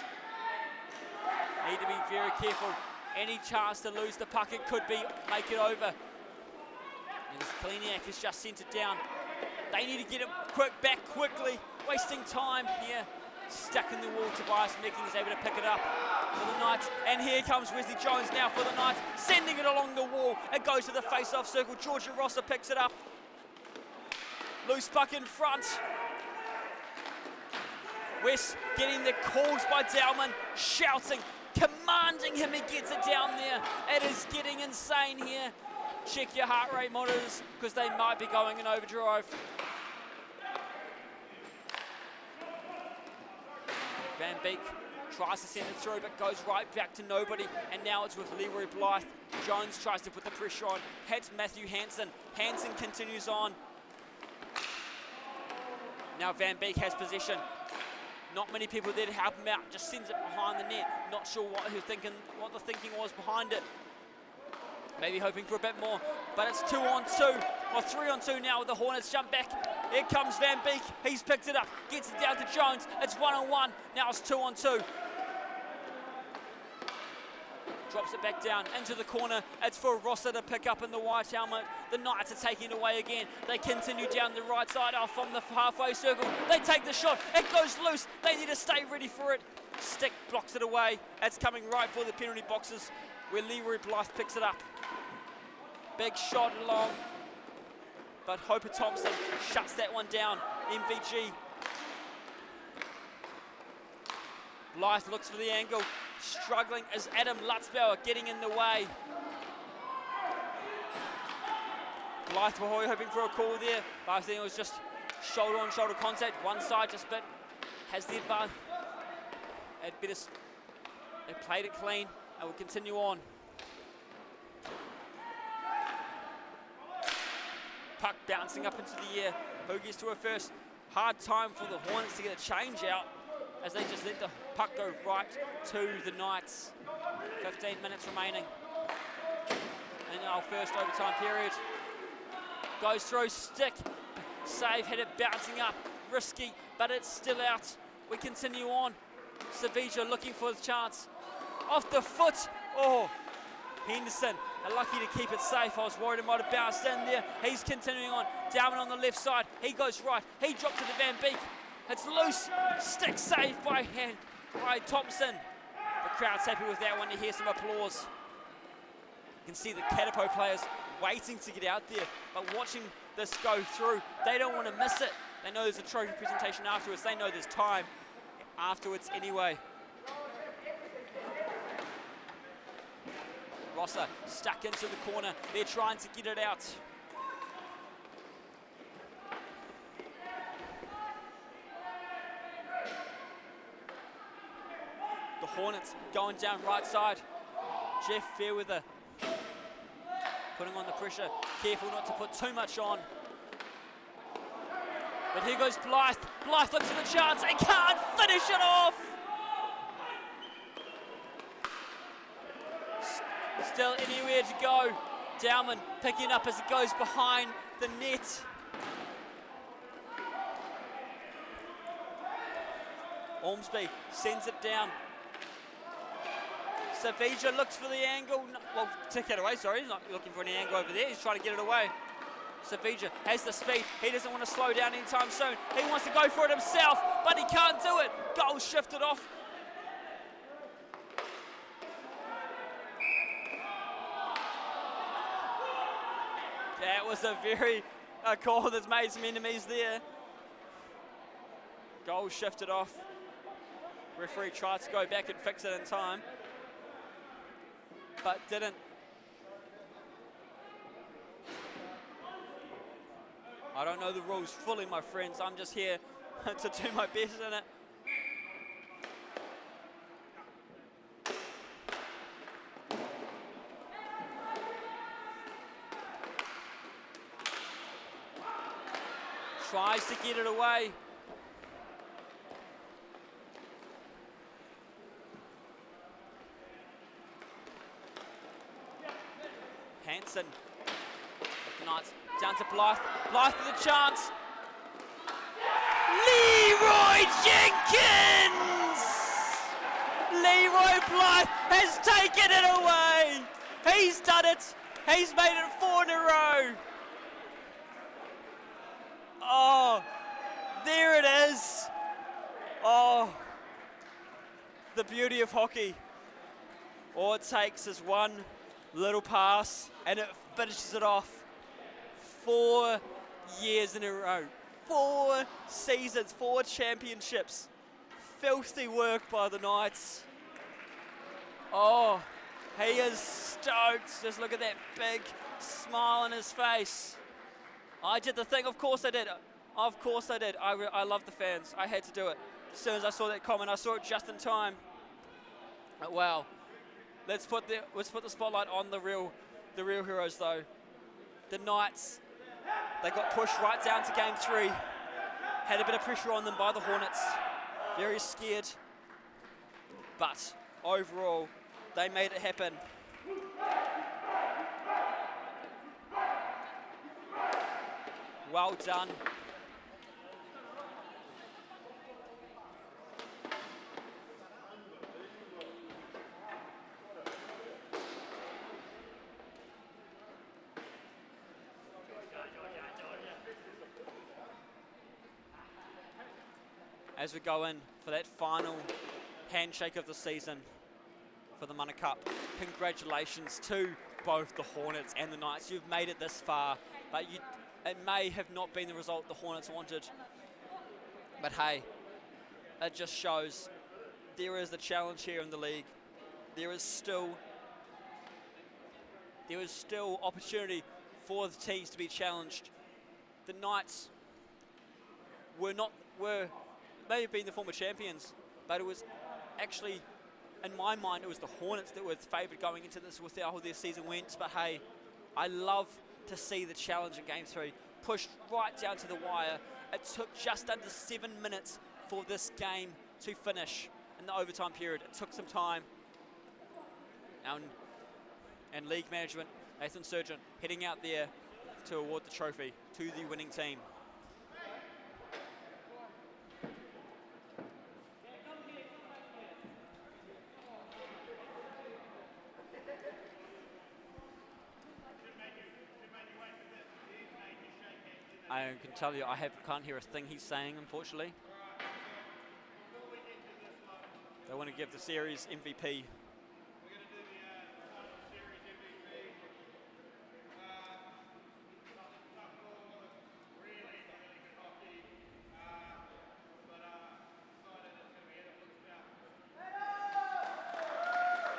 Need to be very careful. Any chance to lose the puck, it could be make it over. And Kleniak is just sent it down. They need to get it back quickly, wasting time here. Stuck in the wall, Tobias Mecking is able to pick it up for the Knights. And here comes Wesley Jones now for the Knights, sending it along the wall. It goes to the face-off circle. Georgia Rosser picks it up. Loose puck in front. West getting the calls by Dowman, shouting, commanding him. He gets it down there. It is getting insane here. Check your heart rate monitors because they might be going in overdrive. Van Beek tries to send it through but goes right back to nobody, and now it's with Leroy Blythe. Jones tries to put the pressure on, hits Matthew Hansen. Hansen continues on. Now Van Beek has possession. Not many people there to help him out, just sends it behind the net. Not sure what the thinking was behind it. Maybe hoping for a bit more, but it's 2-on-2, or 3-on-2 now with the Hornets jump back. Here comes Van Beek, he's picked it up, gets it down to Jones. It's 1-on-1, now it's 2-on-2. Drops it back down into the corner. It's for Rosser to pick up in the white helmet. The Knights are taking it away again. They continue down the right side off from the halfway circle. They take the shot, it goes loose. They need to stay ready for it. Stick blocks it away. It's coming right for the penalty boxes where Leroy Blythe picks it up. Big shot along, but Hoper Thompson shuts that one down. MVG. Blythe looks for the angle. Struggling is Adam Lutzbauer getting in the way. Blythe were hoping for a call there, but I think it was just shoulder-on-shoulder contact. One side just bit has the advantage. They played it clean and will continue on. Puck bouncing up into the air. Who gets to it first? Hard time for the Hornets to get a change out as they just let the puck go right to the Knights. 15 minutes remaining in our first overtime period. Goes through, stick, save, had it bouncing up, risky, but it's still out. We continue on. Savija looking for the chance. Off the foot, oh, Henderson lucky to keep it safe. I was worried it might have bounced in there. He's continuing on. Dowman on the left side. He goes right. He dropped to the Van Beek. It's loose. Stick saved by Thompson. The crowd's happy with that one. You hear some applause. You can see the Katapo players waiting to get out there, but watching this go through, they don't want to miss it. They know there's a trophy presentation afterwards. They know there's time afterwards anyway. Rosser stuck into the corner. They're trying to get it out. The Hornets going down right side. Jeff Fairweather putting on the pressure. Careful not to put too much on. But here goes Blythe. Blythe looks for the chance. He can't finish it off. Still anywhere to go. Dowman picking up as it goes behind the net. Ormsby sends it down. Savija looks for the angle. Well, take it away, sorry. He's not looking for any angle over there. He's trying to get it away. Savija has the speed. He doesn't want to slow down anytime soon. He wants to go for it himself, but he can't do it. Goal shifted off. That was a call that's made some enemies there. Goal shifted off. Referee tried to go back and fix it in time, but didn't. I don't know the rules fully, my friends. I'm just here to do my best in it. Tries to get it away. Hansen. Knights down to Blythe. Blythe with a chance. Leroy Jenkins! Leroy Blythe has taken it away. He's done it. He's made it 4 in a row. Oh, there it is. Oh, the beauty of hockey. All it takes is one little pass and it finishes it off. 4 years in a row. 4 seasons, 4 championships. Filthy work by the Knights. Oh, he is stoked. Just look at that big smile on his face. I did the thing, of course I did. Of course I did. I love the fans. I had to do it. As soon as I saw that comment, I saw it just in time. Wow. Let's put the spotlight on the real heroes though. The Knights, they got pushed right down to game 3. Had a bit of pressure on them by the Hornets. Very scared. But overall, they made it happen. Well done. As we go in for that final handshake of the season for the Mana Cup, congratulations to both the Hornets and the Knights. You've made it this far, but it may have not been the result the Hornets wanted. But hey, it just shows there is a challenge here in the league. There is still opportunity for the teams to be challenged. The Knights may have been the former champions, but it was actually, in my mind, it was the Hornets that were favoured going into this with how their season went. But hey, I love to see the challenge in Game 3 pushed right down to the wire. It took just under 7 minutes for this game to finish in the overtime period. It took some time. And league management, Nathan Surgeon, heading out there to award the trophy to the winning team. I can tell you, can't hear a thing he's saying, unfortunately. They want to give the series MVP.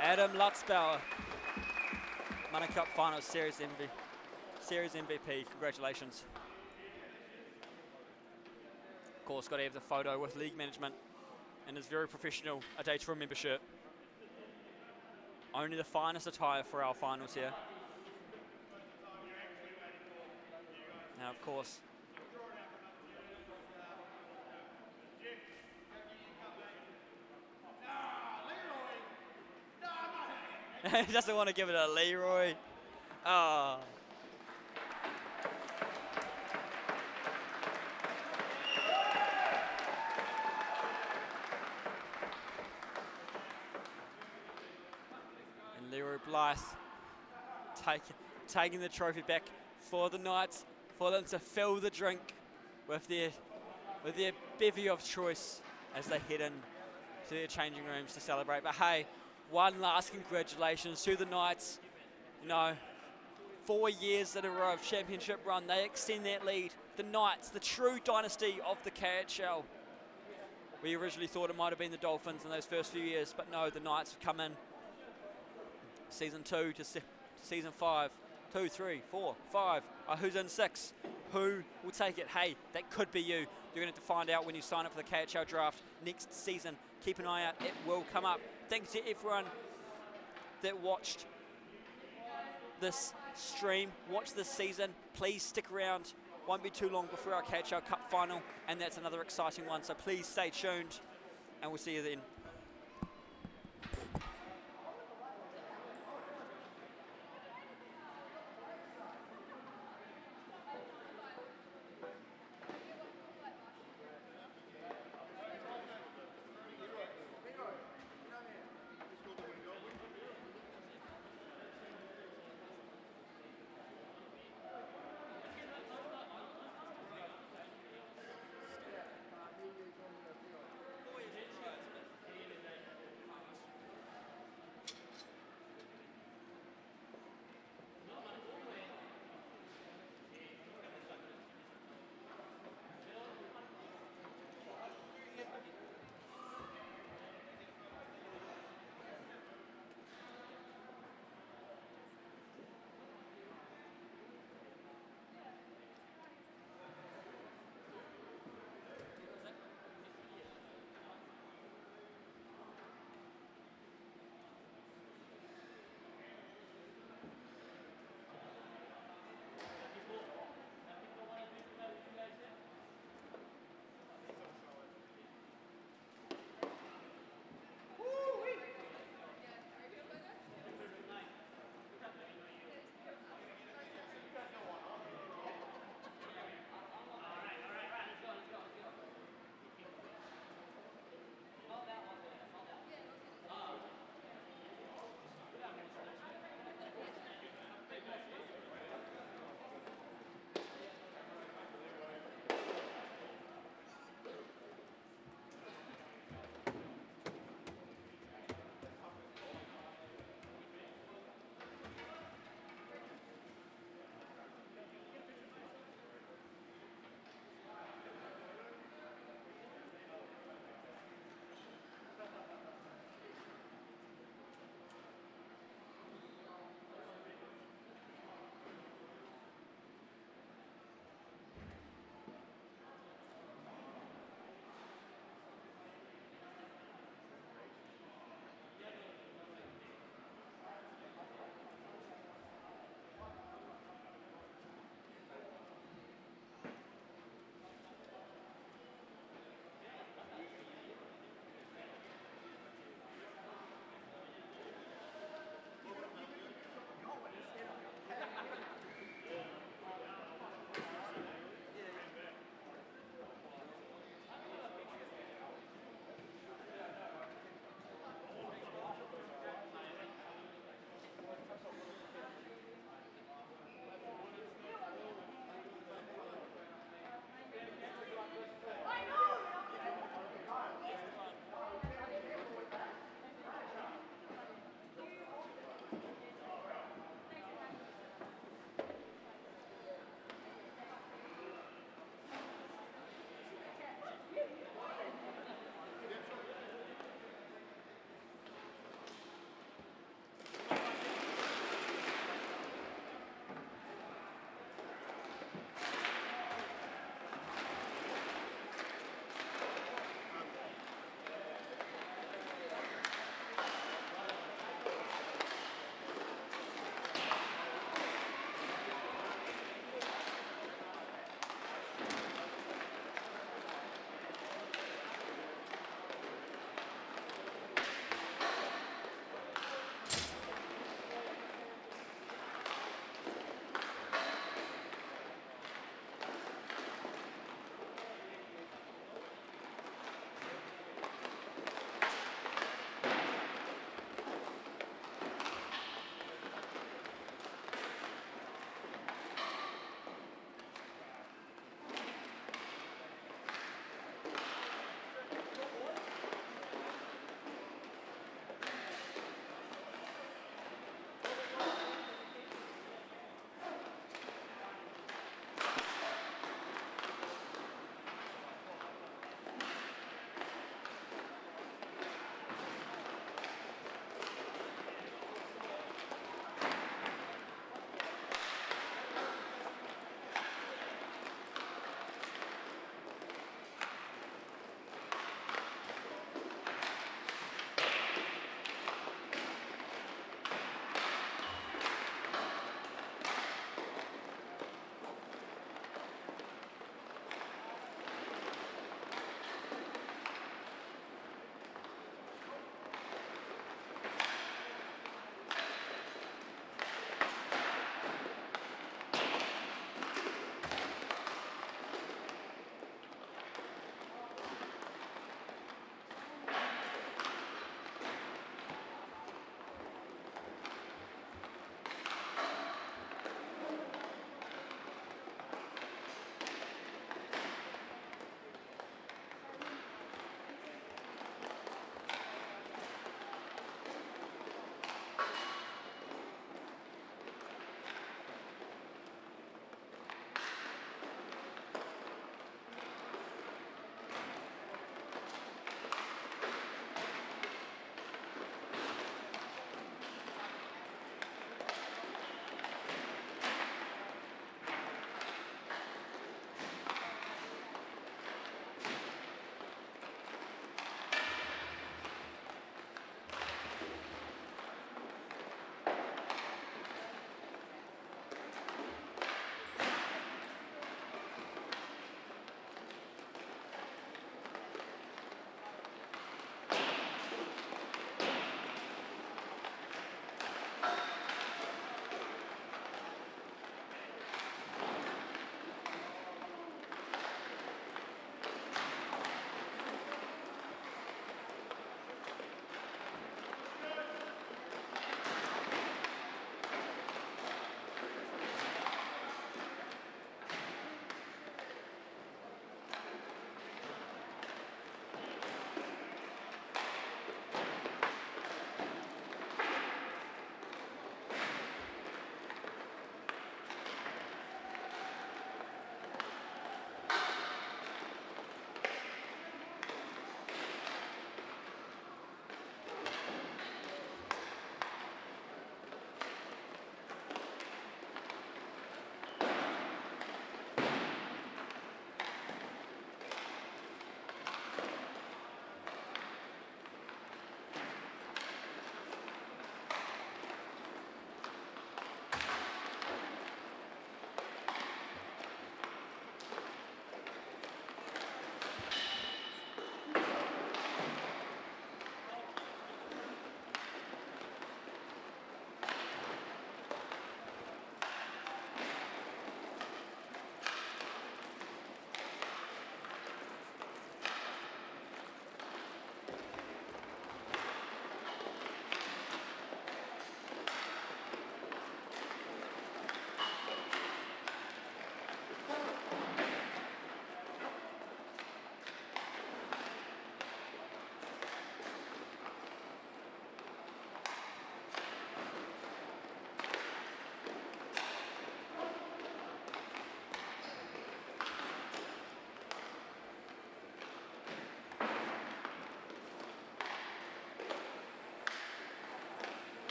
Adam Lutzbauer, Money Cup Finals Series MVP. Congratulations. Of course, got to have the photo with league management in his very professional A Day to Remember shirt. Only the finest attire for our finals here. Now, of course, he doesn't want to give it a Leroy. Oh. And Leroy Blythe taking the trophy back for the Knights, for them to fill the drink with their bevy of choice as they head in to their changing rooms to celebrate. But hey, one last congratulations to the Knights. You know, 4 years in a row of championship run, they extend that lead. The Knights, the true dynasty of the KHL. We originally thought it might have been the Dolphins in those first few years, but no, the Knights have come in. Season 2 to season 5. 2, 3, 4, 5. Who's in 6? Who will take it? Hey, that could be you. You're going to have to find out when you sign up for the KHL draft next season. Keep an eye out. It will come up. Thanks to everyone that watched this stream, watch this season. Please stick around. Won't be too long before our KHL Cup final, and that's another exciting one. So please stay tuned, and we'll see you then.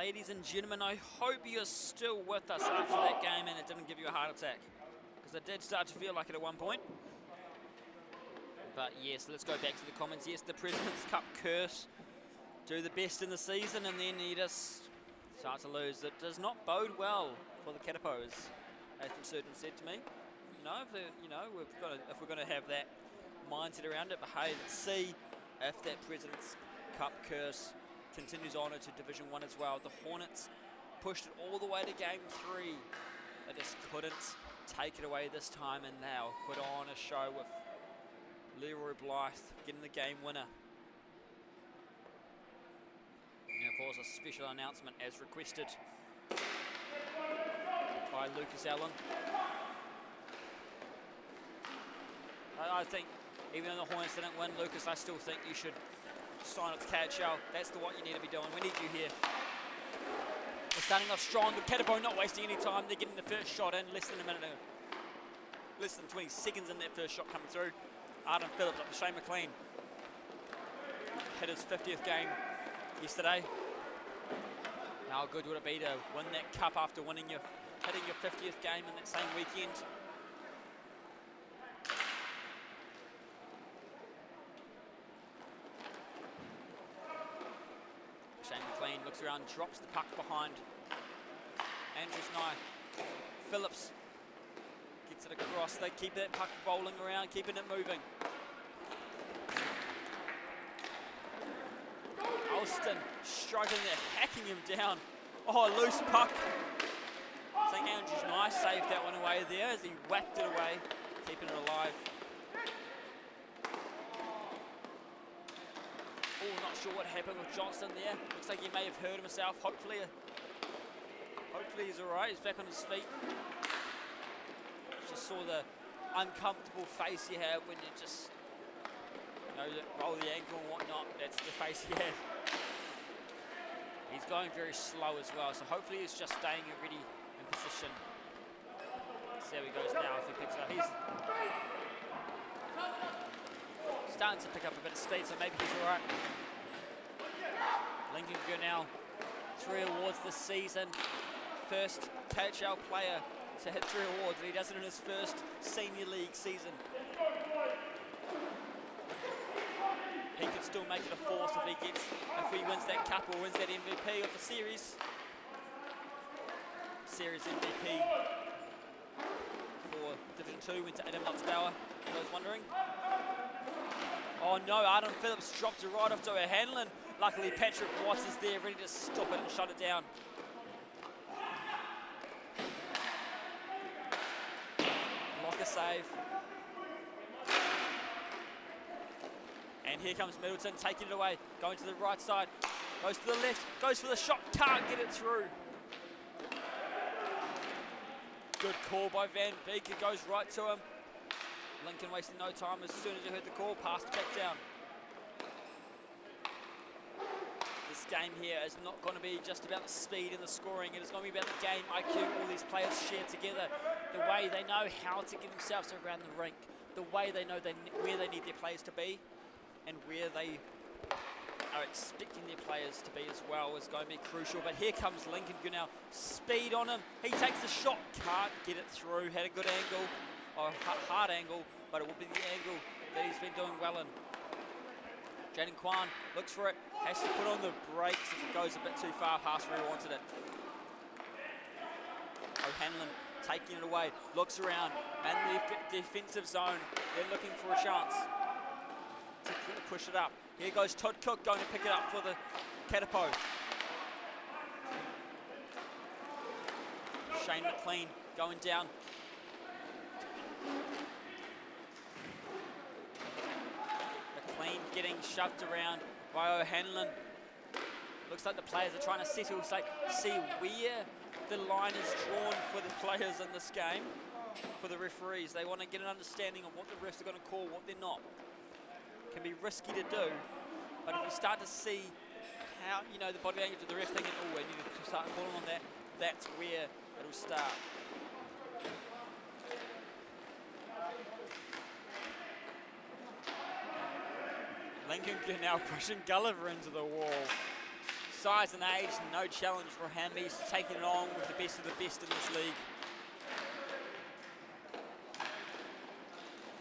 Ladies and gentlemen, I hope you're still with us after that game and it didn't give you a heart attack, because it did start to feel like it at one point. But yes, let's go back to the comments. Yes, the President's Cup curse. Do the best in the season and then you just start to lose. It does not bode well for the Catapos, as Concerton said to me. If we're going to have that mindset around it. But hey, let's see if that President's Cup curse continues on into Division 1 as well. The Hornets pushed it all the way to Game 3. They just couldn't take it away this time, and now put on a show with Leroy Blythe getting the game winner. And of course, a special announcement as requested by Lucas Allen. I think, even though the Hornets didn't win, Lucas, I still think you should sign up to KHL. That's what you need to be doing. We need you here. We're starting off strong, but Catapult not wasting any time. They're getting the first shot in less than a minute, less than 20 seconds in that first shot coming through. Arden Phillips up to Shane McLean. Hit his 50th game yesterday. How good would it be to win that cup after hitting your 50th game in that same weekend? Shane McLean looks around, drops the puck behind Andrews Nye. Phillips gets it across. They keep that puck rolling around, keeping it moving. Alston struggling there, hacking him down. Oh, loose puck. I think Andrews Nye saved that one away there as he whacked it away, keeping it alive. Oh, not sure what happened with Johnston there. Looks like he may have hurt himself. Hopefully he's all right. He's back on his feet. Just saw the uncomfortable face he had when you just, roll the ankle and whatnot. That's the face he had. He's going very slow as well, so hopefully he's just staying already in position. See how he goes now if he picks it up. He's starting to pick up a bit of speed, so maybe he's all right. Lincoln Gurnell, 3 awards this season. First KHL player to hit 3 awards, and he does it in his first senior league season. He could still make it a 4th if he wins that cup or wins that MVP of the series. Series MVP for Division 2 went to Adam Lutzbauer, for those wondering. Oh no, Arden Phillips dropped it right off to O'Hanlon. Luckily Patrick Watts is there, ready to stop it and shut it down. Blocker save. And here comes Middleton taking it away, going to the right side, goes to the left, goes for the shot, can't get it through. Good call by Van Beek, it goes right to him. Lincoln wasting no time as soon as he heard the call, passed back down. This game here is not going to be just about the speed and the scoring, it is going to be about the game IQ all these players share together. The way they know how to get themselves around the rink, the way they know where they need their players to be, and where they are expecting their players to be as well is going to be crucial. But here comes Lincoln Gurnell, speed on him, he takes the shot, can't get it through, had a good angle, or hard angle, but it will be the angle that he's been doing well in. Jaden Kwan looks for it, has to put on the brakes if it goes a bit too far past where he wanted it. O'Hanlon taking it away, looks around, and the defensive zone, they're looking for a chance to push it up. Here goes Todd Cook going to pick it up for the Katapo. Shane McLean going down. McLean getting shoved around by O'Hanlon. Looks like the players are trying to settle, see where the line is drawn for the players in this game, for the referees. They want to get an understanding of what the refs are going to call, what they're not. Can be risky to do, but if you start to see how, the body language of the ref thinking, oh, we need to start calling on that, that's where it'll start. Lincoln now pushing Gulliver into the wall. size and age, no challenge for him. He's taking it on with the best of the best in this league.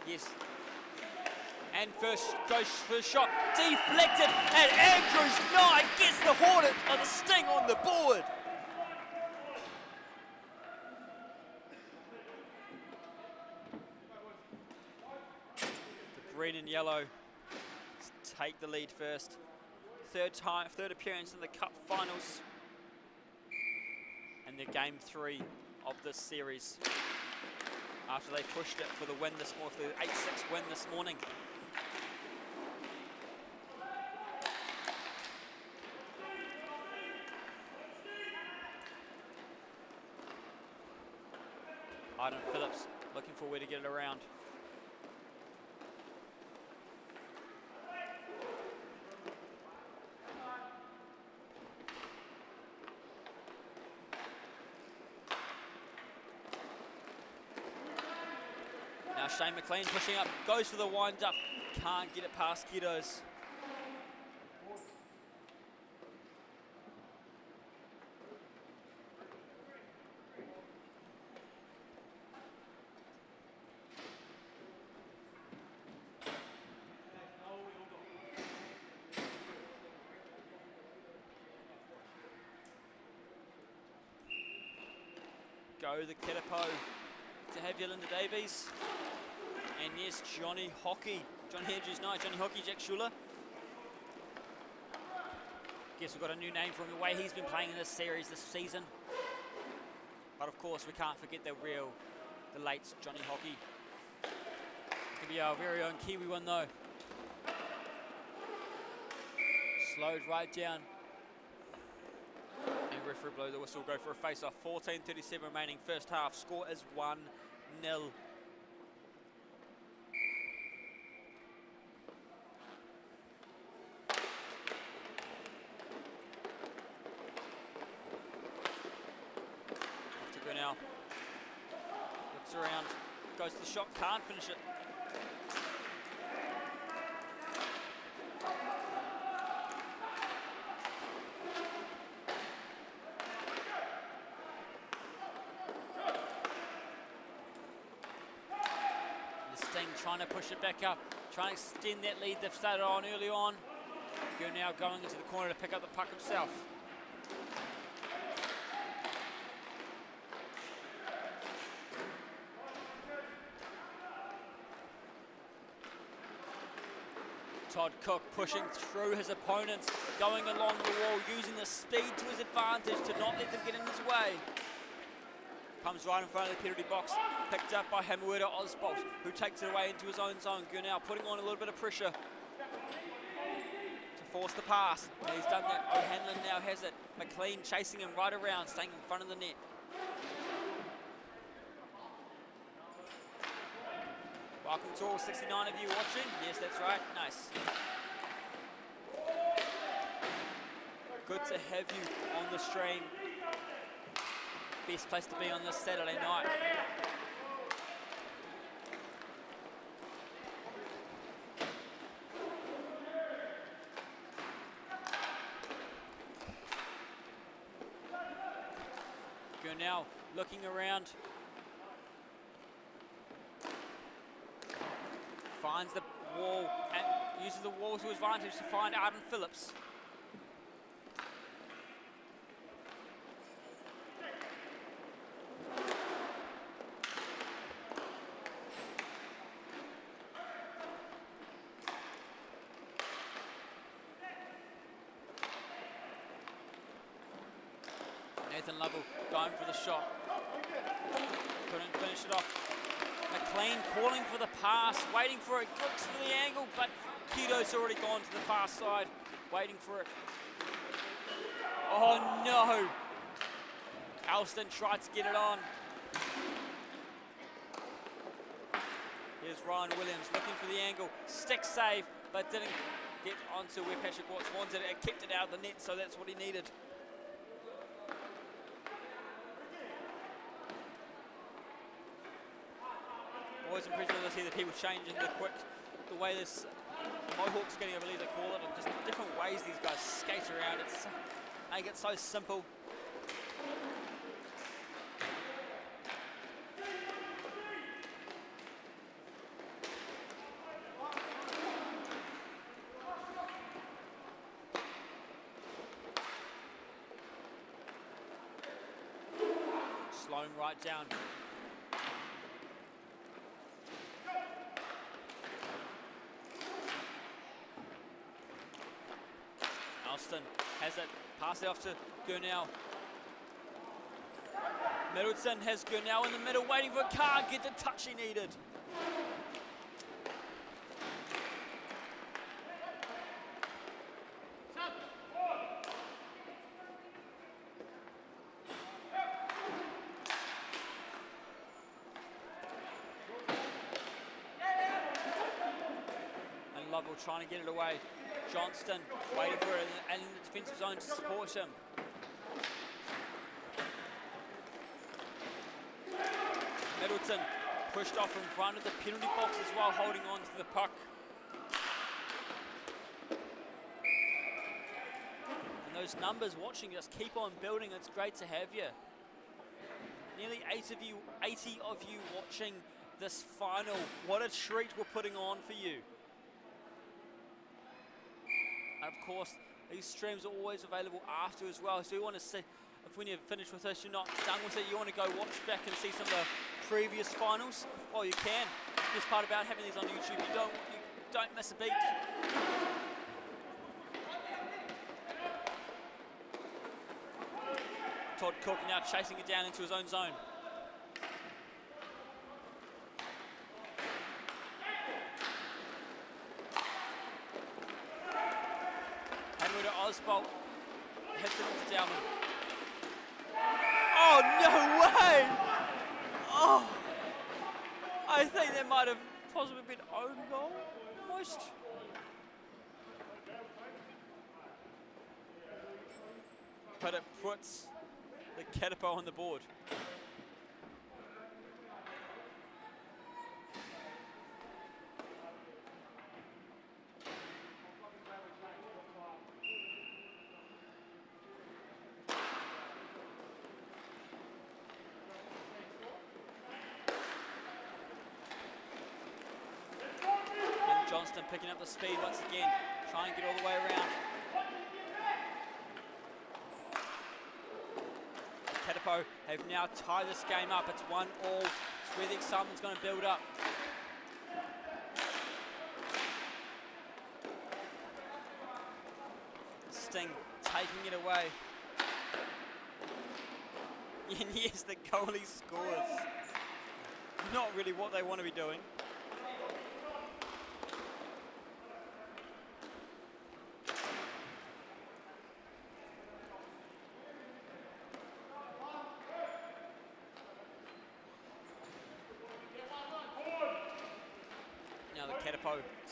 Yes. And first goes for the shot, deflected, and Andrews Knight gets the Hornet of the Sting on the board. The green and yellow take the lead first. Third appearance in the Cup finals. And their game 3 of this series. After they pushed it for the win this morning, for the 8-6 win this morning. Arden Phillips looking for where to get it around. Now Shane McLean pushing up, goes for the wind up, can't get it past Kiddos. Go the Kiddipo to have Yolanda Davies. And yes, Johnny Hockey, Johnny Andrews Knight, Johnny Hockey, Jack Schuler. Guess we've got a new name for him, the way he's been playing in this series this season. But of course, we can't forget the late Johnny Hockey. Could be our very own Kiwi one though. Slowed right down. And referee blows the whistle, go for a face-off. 14:37 remaining, first half. Score is 1-0. Now looks around, goes to the shot, can't finish it. The Sting trying to push it back up, trying to extend that lead they've started on early on. You're now going into the corner to pick up the puck himself. Todd Cook pushing through his opponents, going along the wall, using the speed to his advantage to not let them get in his way. Comes right in front of the penalty box, picked up by Hamueda Osbolt, who takes it away into his own zone. Gurnell putting on a little bit of pressure to force the pass. And he's done that. O'Hanlon now has it. McLean chasing him right around, staying in front of the net. Welcome to all 69 of you watching. Yes, that's right. Nice. Good to have you on the stream. Best place to be on this Saturday night. Gurnell looking around. Finds the wall and uses the wall to his advantage to find Arden Phillips. Nathan Lovell going for the shot. Couldn't finish it off. McLean calling for the pass, waiting for it, looks for the angle, but Kido's already gone to the far side, waiting for it. Oh no! Alston tried to get it on. Here's Ryan Williams looking for the angle, stick save, but didn't get onto where Patrick Watts wanted it and kicked it out of the net, so that's what he needed. Always impressive to see the people changing the way this Mohawks getting, I believe they call it, and just different ways these guys skate around. It's make it so simple. Slowing right down. Alston has it, pass it off to Gurnell. Middleton has Gurnell in the middle, waiting for a car, get the touch he needed. And Lovell trying to get it away. Johnston waiting for it in the defensive zone to support him. Middleton pushed off in front of the penalty box as well, holding on to the puck. And those numbers watching us keep on building. It's great to have you. Nearly 80 of you watching this final. What a treat we're putting on for you. And of course, these streams are always available after as well. So you want to see, if when you've finished with this, you're not done with it, you want to go watch back and see some of the previous finals, well, you can. The best part about having these on YouTube, you don't miss a beat. Todd Cook now chasing it down into his own zone. Henry to Osbolt, hits it into Dowman. Oh, no way! Oh, I think that might have possibly been own goal, almost. But it puts the Katipo on the board. Johnston picking up the speed once again, try and get all the way around. Katipo have now tied this game up. It's 1-1. It's where the excitement's going to build up. Sting taking it away. And yes, the goalie scores. Not really what they want to be doing.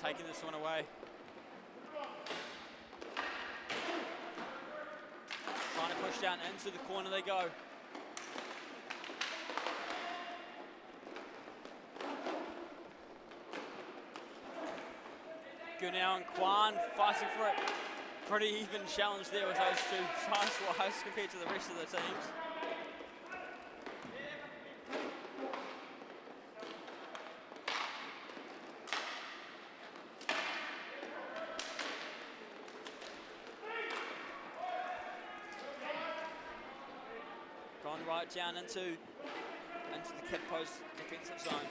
Taking this one away. Trying to push down into the corner they go. Gurnell and Kwan fighting for it. Pretty even challenge there with those two size-wise compared to the rest of the teams. Right down into the Katipo's defensive zone.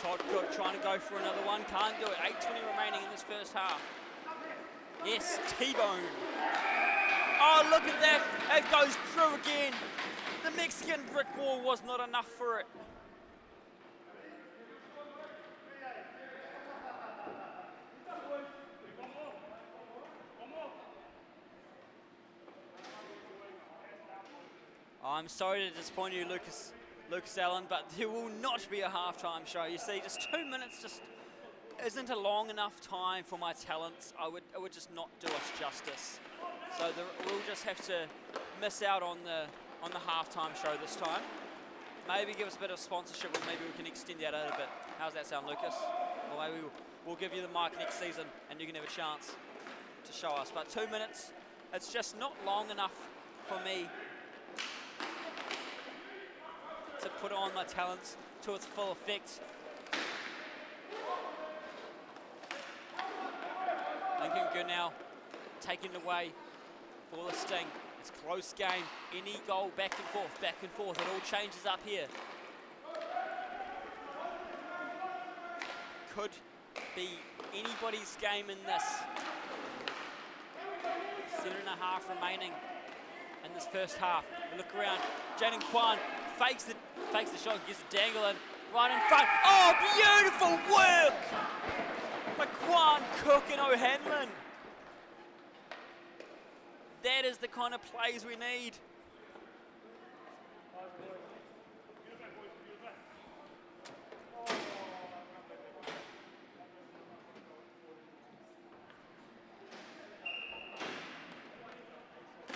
Todd Cook trying to go for another one, can't do it. 8:20 remaining in this first half. Yes, T-bone. Oh, look at that. It goes through again. The Mexican brick wall was not enough for it. I'm sorry to disappoint you, Lucas Allen, but there will not be a halftime show. You see, just 2 minutes just isn't a long enough time for my talents. It would just not do us justice. So we'll just have to miss out on the halftime show this time. maybe give us a bit of sponsorship, and maybe we can extend that out a bit. How's that sound, Lucas? Or maybe we'll give you the mic next season, and you can have a chance to show us. But 2 minutes, it's just not long enough for me to put on my talents to its full effect. Lincoln good now, taking it away for the Sting. It's a close game. Any goal, back and forth. It all changes up here. Could be anybody's game in this. 7.5 remaining in this first half. We look around. Jaden Kwan fakes the shot, gets the dangle in right in front. Oh, beautiful work by Kwan, Cook and O'Hanlon. That is the kind of plays we need.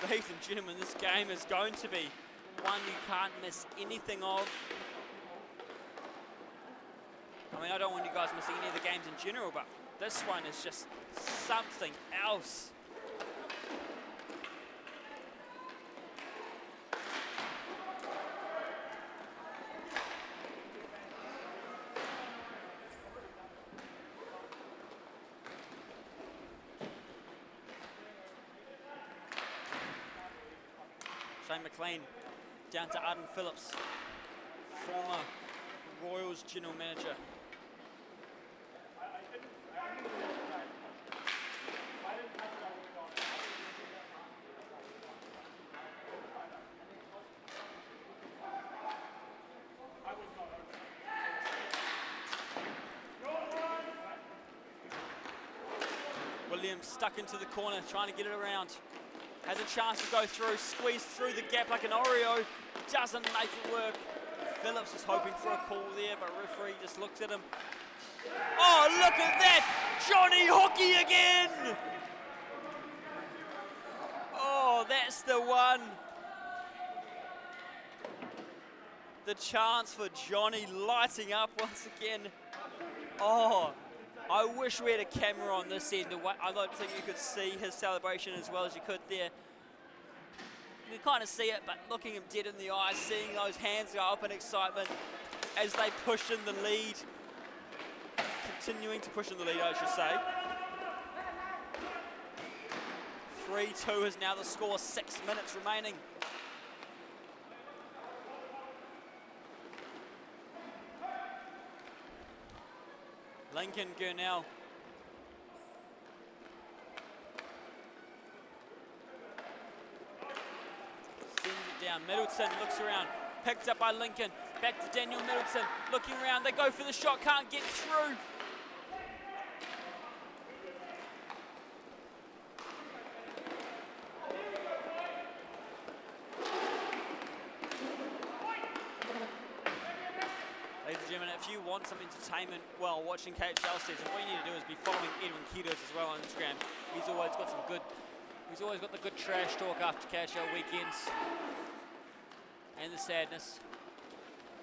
Ladies and gentlemen, this game is going to be one you can't miss anything of. I mean, I don't want you guys missing any of the games in general, but this one is just something else. Shane McLean down to Arden Phillips, former Royals general manager. Williams stuck into the corner, trying to get it around. Has a chance to go through, squeeze through the gap like an Oreo. Doesn't make it work. Phillips was hoping for a call there, but referee just looks at him. Oh, look at that! Johnny Hockey again! Oh, that's the one. The chance for Johnny lighting up once again. Oh, I wish we had a camera on this end. I don't think you could see his celebration as well as you could there. You can kind of see it, but looking him dead in the eyes, seeing those hands go up in excitement as they push in the lead. Continuing to push in the lead, I should say. 3-2 is now the score, 6 minutes remaining. Lincoln Gurnell. Sends it down. Middleton looks around. Picked up by Lincoln. Back to Daniel Middleton. Looking around. They go for the shot. Can't get through. Ladies and gentlemen, if you want some entertainment while watching KHL season, what you need to do is be following Edwin Kitos as well on Instagram. He's always got the good trash talk after KHL weekends. And the sadness.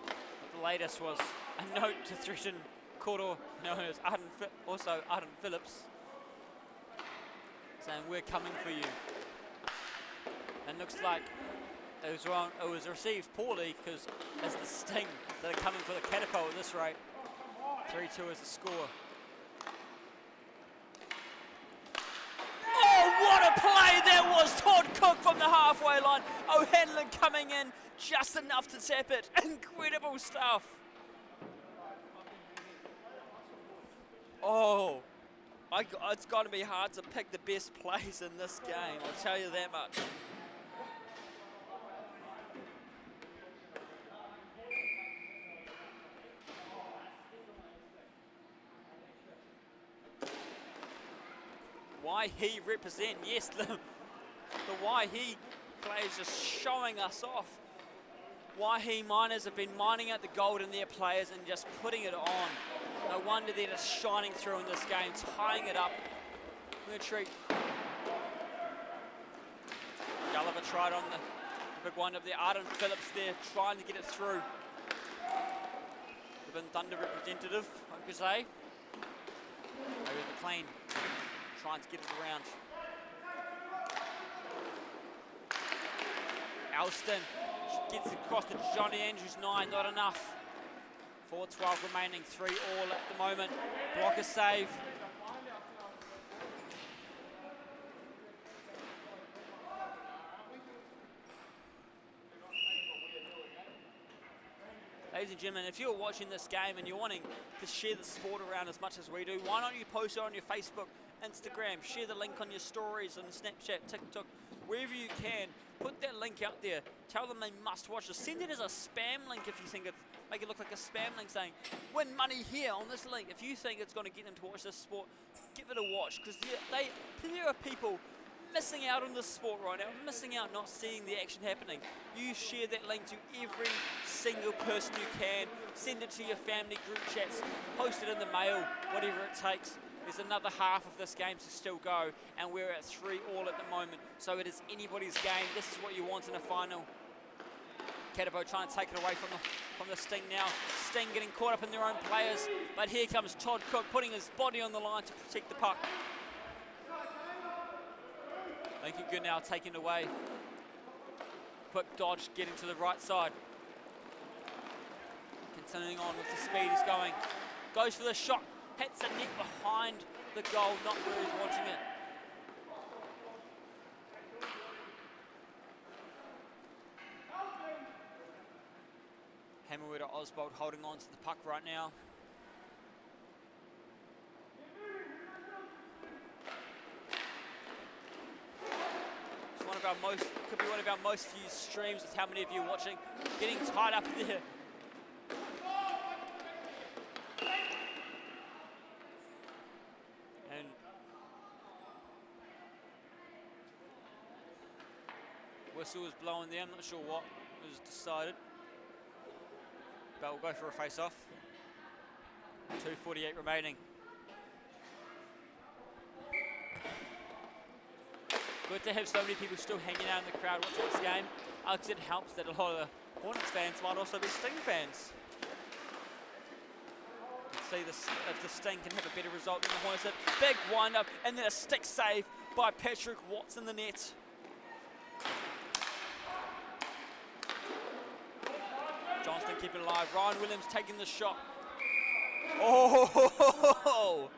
But the latest was a note to threaten Koro, known as Arden Phillips, saying, "We're coming for you." And looks like it was wrong. It was received poorly because it's the Sting that are coming for the catapult at this rate. 3-2 is the score. Oh, what a play that was! Todd Cook from the halfway line. O'Hanlon coming in just enough to tap it. Incredible stuff. Oh, it's got to be hard to pick the best plays in this game, I'll tell you that much. Why he represent, yes, the why he players just showing us off. Why he miners have been mining out the gold in their players and just putting it on. No wonder they're just shining through in this game, tying it up. Retreat. Gulliver tried on the big one up there. Arden Phillips there trying to get it through. Been Thunder representative, I could say. Over McLean, trying to get it around. Alston gets across to Johnny Andrews, 9, not enough. 4:12 remaining, 3 all at the moment. Blocker save. Ladies and gentlemen, if you're watching this game and you're wanting to share the sport around as much as we do, why don't you post it on your Facebook, Instagram, share the link on your stories on Snapchat, TikTok, wherever you can. Put that link out there. Tell them they must watch it. Send it as a spam link if you think it's, make it look like a spam link saying, win money here on this link. If you think it's going to get them to watch this sport, give it a watch, because there are people missing out on this sport right now, missing out not seeing the action happening. You share that link to every single person you can. Send it to your family group chats, post it in the mail, whatever it takes. There's another half of this game to still go, and we're at 3 all at the moment, so it is anybody's game. This is what you want in a final. Catabo trying to take it away from the Sting now. Sting getting caught up in their own players, but here comes Todd Cook putting his body on the line to protect the puck. Lincoln Good now taken away. Quick dodge getting to the right side. Continuing on with the speed he's going. Goes for the shot. Hits the net behind the goal, not where he's wanting it. Hammerwood or Oswald holding on to the puck right now. Could be one of our most viewed streams with how many of you watching. Getting tied up there. And whistle was blowing there. I'm not sure what was decided. But we'll go for a face-off. 2:48 remaining. Good to have so many people still hanging out in the crowd watching this game. Because it helps that a lot of the Hornets fans might also be Sting fans. Let's see if the Sting can have a better result than the Hornets did. Big wind-up and then a stick save by Patrick Watts in the net. Johnston keeping it alive. Ryan Williams taking the shot. Oh!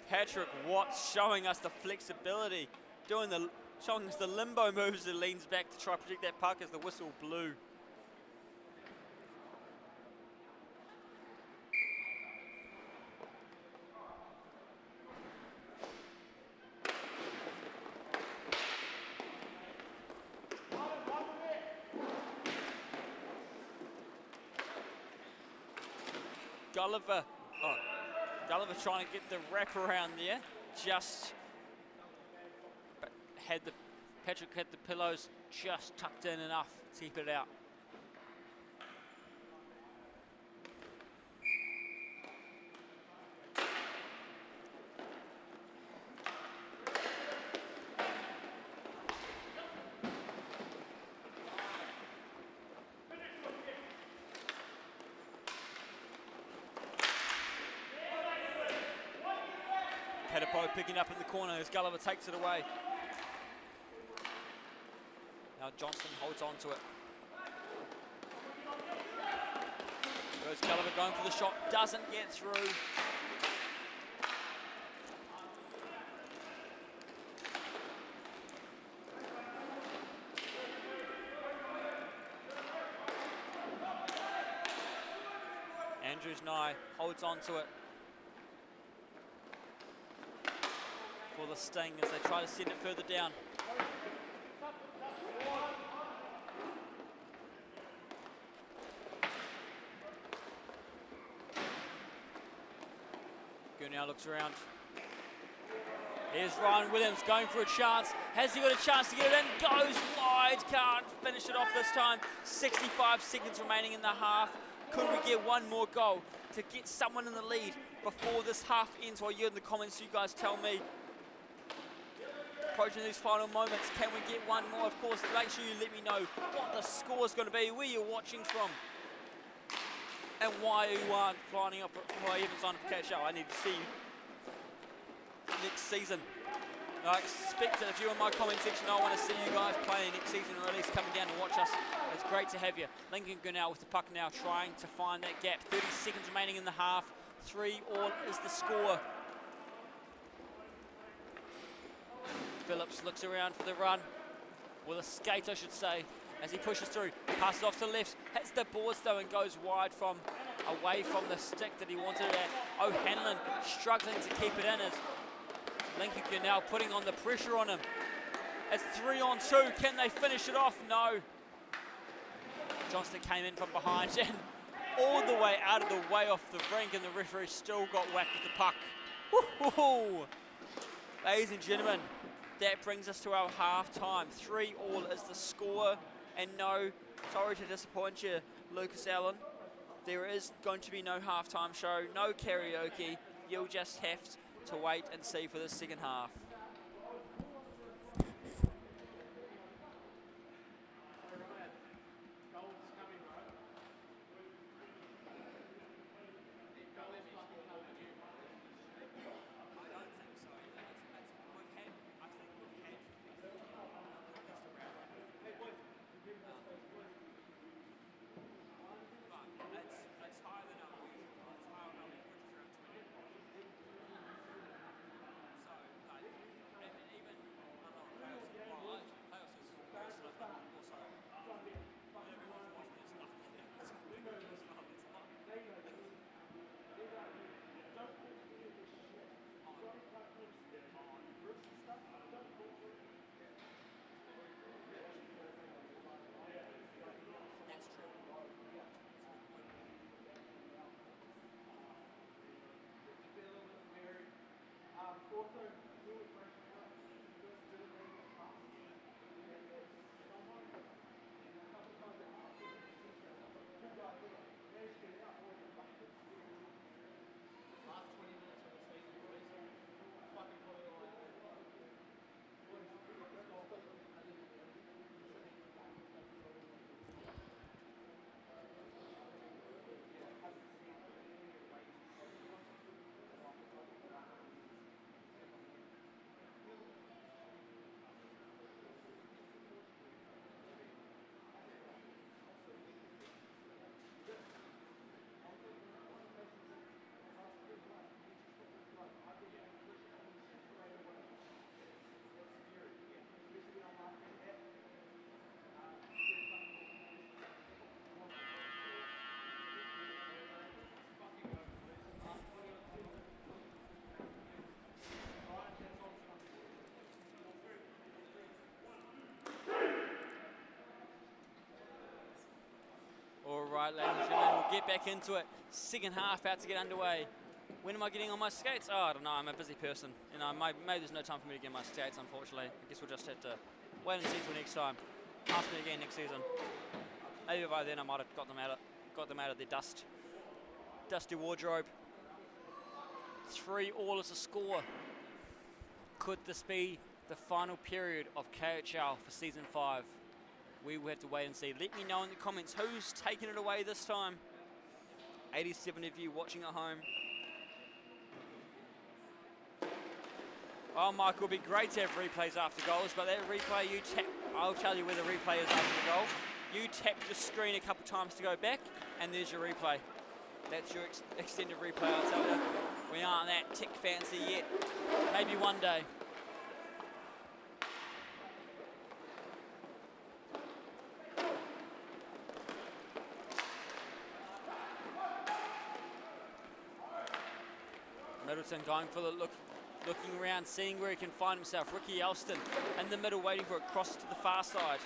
Patrick Watts showing us the flexibility, showing us the limbo moves as he leans back to try to protect that puck as the whistle blew. Gulliver trying to get the wrap around there, but Patrick had the pillows just tucked in enough to keep it out. Katapo picking up in the corner as Gulliver takes it away. Now Johnston holds on to it. Goes Gulliver going for the shot, doesn't get through. Andrews Nye holds on to it. For the Sting as they try to send it further down. Now looks around. Here's Ryan Williams going for a chance. Has he got a chance to get it in? Goes wide, can't finish it off this time. 65 seconds remaining in the half. Could we get one more goal to get someone in the lead before this half ends? While you're in the comments, you guys tell me. Approaching these final moments, can we get one more? Of course, make sure you let me know what the score is going to be, where you're watching from. and why you aren't flying up, why you haven't signed up for KHL. I need to see you next season. I expect that if you're in my comment section, I want to see you guys playing next season, or at least coming down to watch us. It's great to have you. Lincoln Gunnell with the puck now, trying to find that gap. 30 seconds remaining in the half. 3-all is the score. Phillips looks around for the run, or the skate I should say, as he pushes through. Passes off to the left, hits the boards though and goes wide from, away from the stick that he wanted it at. O'Hanlon struggling to keep it in as Lincoln Gunnell putting on the pressure on him. It's 3-on-2, can they finish it off? No. Johnston came in from behind and all the way out of the way off the rink, and the referee still got whacked with the puck. Woo-hoo-hoo. Ladies and gentlemen, that brings us to our half-time. 3-all is the score, and no, sorry to disappoint you, Lucas Allen, there is going to be no half-time show, no karaoke. You'll just have to wait and see for the second half. Right, ladies and gentlemen, we'll get back into it. Second half about to get underway. When am I getting on my skates? Oh, I don't know, I'm a busy person. You know, maybe there's no time for me to get on my skates, unfortunately. I guess we'll just have to wait and see till next time. Ask me again next season. Maybe by then I might have got them out of their dusty wardrobe. 3-all is the score. Could this be the final period of KHL for season 5? We will have to wait and see. Let me know in the comments who's taking it away this time. 87 of you watching at home. Oh, Mike, it would be great to have replays after goals, but that replay you tap, I'll tell you where the replay is after the goal. You tap your screen a couple times to go back, and there's your replay. That's your extended replay, I'll tell you. We aren't that tech fancy yet. Maybe one day. Middleton going for the looking around, seeing where he can find himself. Ricky Elston in the middle, waiting for it, cross to the far side.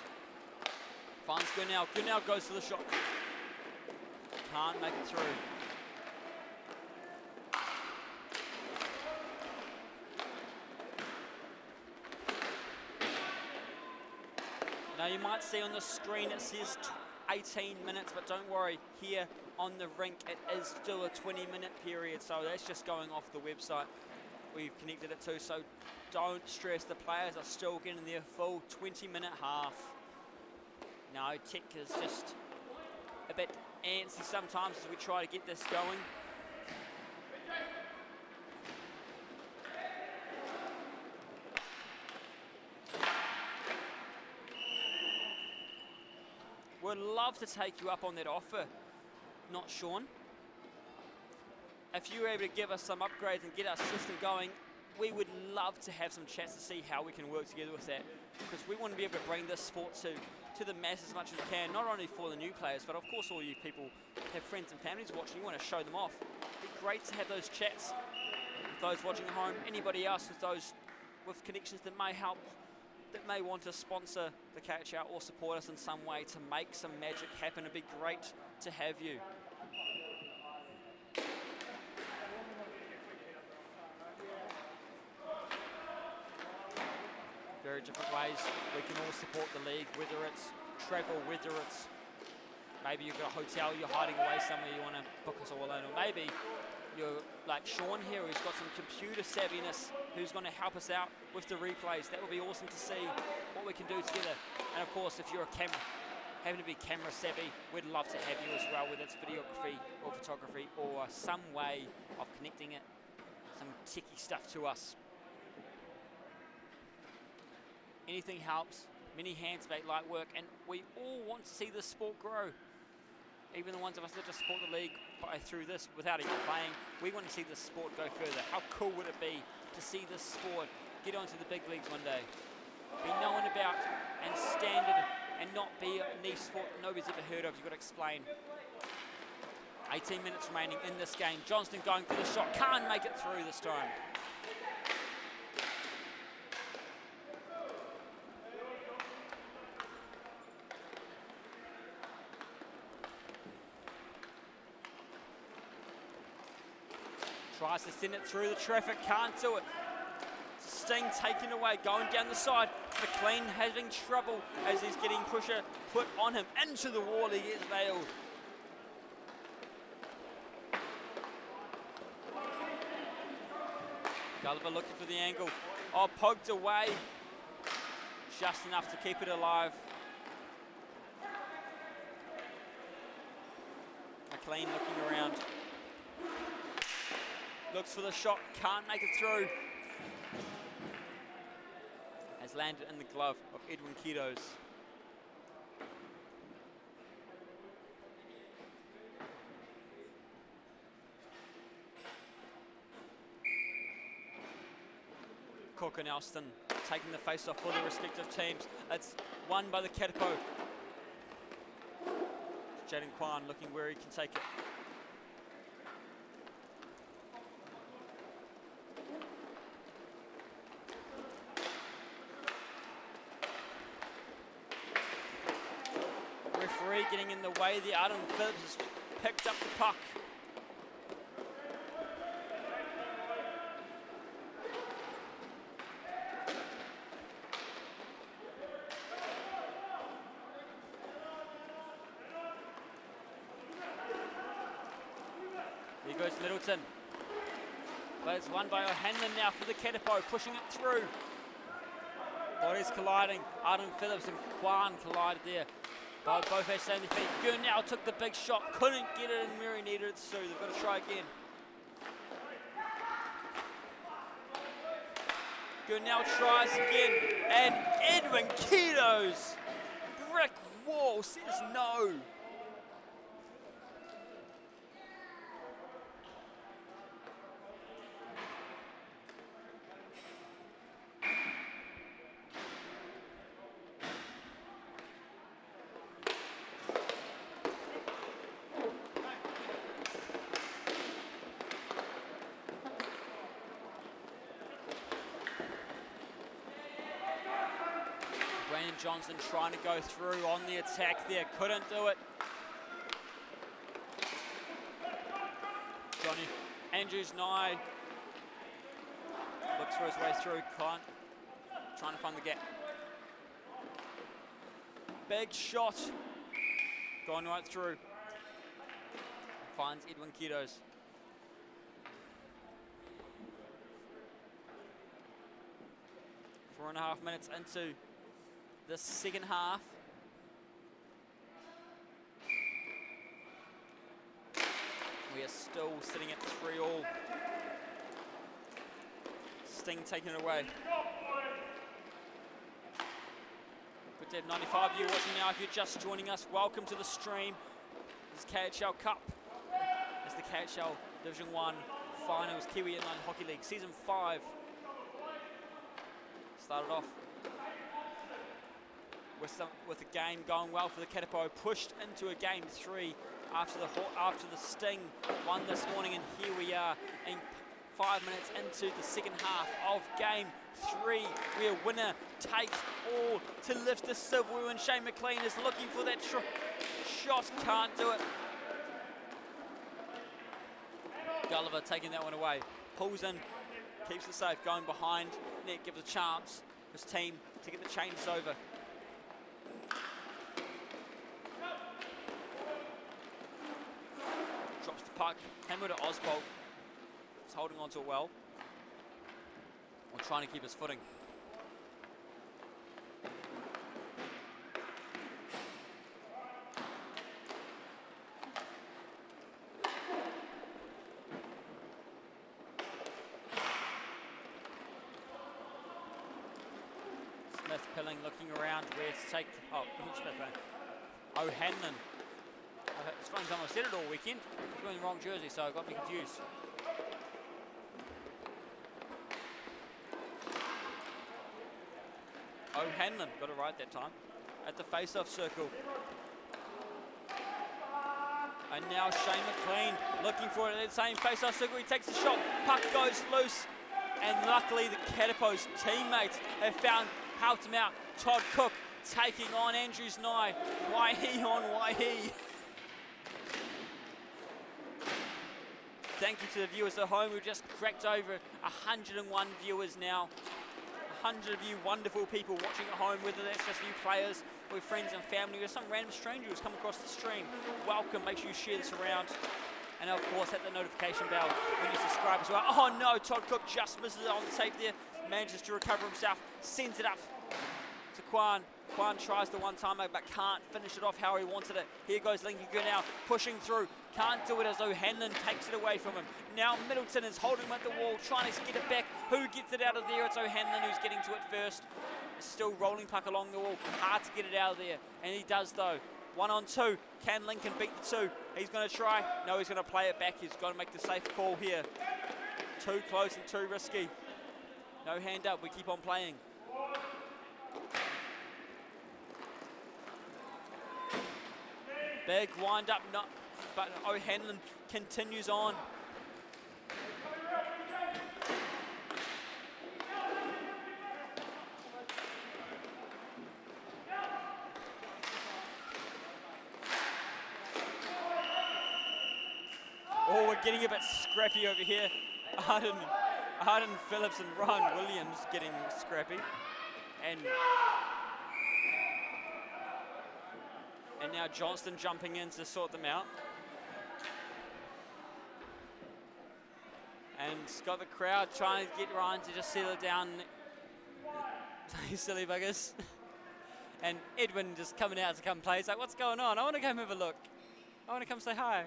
Finds Gunnell. Gunnell goes for the shot. Can't make it through. Now you might see on the screen it says 18 minutes, but don't worry, here on the rink it is still a 20-minute period, so that's just going off the website we've connected it to, so don't stress, the players are still getting their full 20-minute half. No, tech is just a bit antsy sometimes as we try to get this going. Would love to take you up on that offer, not Sean. If you were able to give us some upgrades and get our system going, we would love to have some chats to see how we can work together with that, because we want to be able to bring this sport to the masses as much as we can, not only for the new players, but of course all you people have friends and families watching, you want to show them off. It'd be great to have those chats with those watching at home, anybody else with those with connections that may help, that may want to sponsor the KHL or support us in some way to make some magic happen. It'd be great to have you. Very different ways we can all support the league, whether it's travel, whether it's maybe you've got a hotel, you're hiding away somewhere, you want to book us all in, or maybe you're like Sean here, who's got some computer savviness, who's going to help us out with the replays. That would be awesome to see what we can do together. And of course, if you're having to be camera savvy, we'd love to have you as well, whether it's videography or photography or some way of connecting it, some techie stuff to us. Anything helps. Many hands make light work, and we all want to see this sport grow. Even the ones of us that just support the league through this without even playing, we want to see this sport go further. How cool would it be to see this sport get onto the big leagues one day? Be known about and standard, and not be a niche sport that nobody's ever heard of. You've got to explain. 18 minutes remaining in this game. Johnston going for the shot. Can't make it through this time. Tries to send it through the traffic, can't do it. Sting taken away, going down the side. McLean having trouble as he's getting pressure put on him. Into the wall, he gets nailed. Gulliver looking for the angle. Oh, poked away. Just enough to keep it alive. McLean looking around. Looks for the shot, can't make it through. Has landed in the glove of Edwin Kidos. Cook and Elston taking the face-off for their respective teams. It's won by the Katipo. Jaden Kwan looking where he can take it. Referee getting in the way. The Adam Phillips has picked up the puck. Here goes Middleton. But it's won by O'Hanlon now for the Katipo, pushing it through. Bodies colliding. Adam Phillips and Kwan collided there. Both had 70 feet. Gurnell took the big shot, couldn't get it in where he needed it to. They've got to try again. Gurnell tries again, and Edwin Kidos, brick wall, says no. Johnson trying to go through on the attack there, couldn't do it. Johnny Andrews Nye looks for his way through, can't. Trying to find the gap. Big shot, going right through. Finds Edwin Kidos. Four and a half minutes into the second half. are still sitting at 3-all. Sting taking it away. Good to have 95 of you watching now. If you're just joining us, welcome to the stream. This is KHL Cup. It's the KHL Division 1 Finals KIHL Hockey League Season 5. Started off with the game going well for the Katapo, pushed into a game 3 after the Sting won this morning, and here we are in 5 minutes into the second half of game 3, where winner takes all to lift the silverware, and Shane McLean is looking for that shot, can't do it. Gulliver taking that one away, pulls in, keeps it safe, going behind net, gives a chance for his team to get the chains over. Drops the puck, hammer to Oswald. He's holding on to it well, or trying to keep his footing. Smith Pilling looking around where to take. Oh, Smith Pilling. O'Hanlon. It's funny, someone said it all weekend. He's wearing the wrong jersey, so it got me confused. O'Hanlon got it right that time at the face-off circle. And now Shane McLean looking for it at the same face-off circle. He takes the shot, puck goes loose, and luckily the Katapo's teammates have found helped him out. Todd Cook taking on Andrews Nye. Waihi on Waihi. Thank you to the viewers at home. We've just cracked over 101 viewers now. 100 of you wonderful people watching at home, whether that's just you players, or friends and family, or some random stranger who's come across the stream. Welcome, make sure you share this around. And of course, hit the notification bell when you subscribe as well. Oh no, Todd Cook just misses it on the tape there. Manages to recover himself, sends it up to Quan. Quan tries the one-timer, but can't finish it off how he wanted it. Here goes Lincoln now, pushing through. Can't do it as O'Hanlon takes it away from him. Now Middleton is holding him at the wall, trying to get it back. Who gets it out of there? It's O'Hanlon who's getting to it first. Still rolling puck along the wall. Hard to get it out of there. And he does though. 1-on-2. Can Lincoln beat the 2? He's going to try. No, he's going to play it back. He's got to make the safe call here. Too close and too risky. No hand up. We keep on playing. Big wind up, but O'Hanlon continues on. Oh, we're getting a bit scrappy over here. Arden Phillips and Ron Williams getting scrappy. And now Johnston jumping in to sort them out. And it's got the crowd trying to get Ryan to just settle down. You silly buggers. And Edwin just coming out to come play. He's like, what's going on? I want to come have a look. I want to come say hi.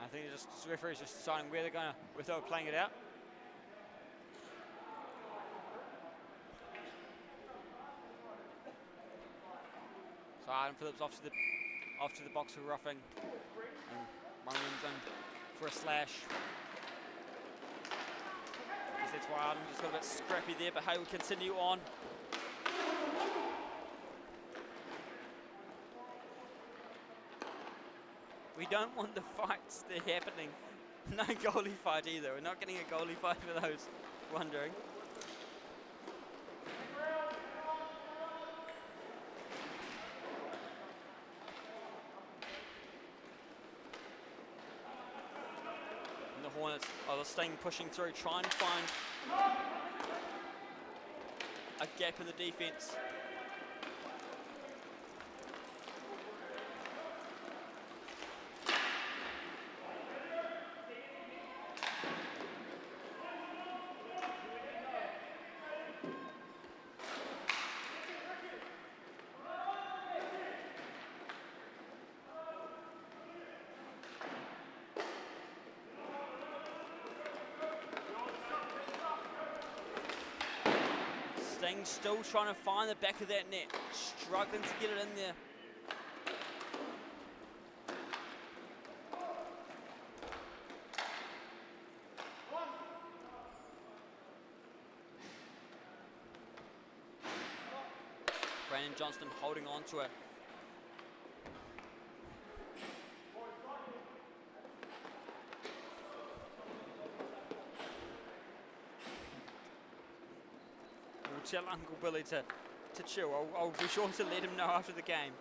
I think the referee's just deciding where they're going to, where they're playing it out. So Arden Phillips off to the box for roughing. And Williams in for a slash. I guess that's why Arden just got a bit scrappy there, but hey, we continue on. We don't want the fights that are happening. No goalie fight either. We're not getting a goalie fight for those wondering. And the Hornets are staying pushing through, trying to find a gap in the defence. Sting still trying to find the back of that net, struggling to get it in there. Brandon Johnston holding on to it. We'll tell Uncle Billy to chill. I'll be sure to let him know after the game.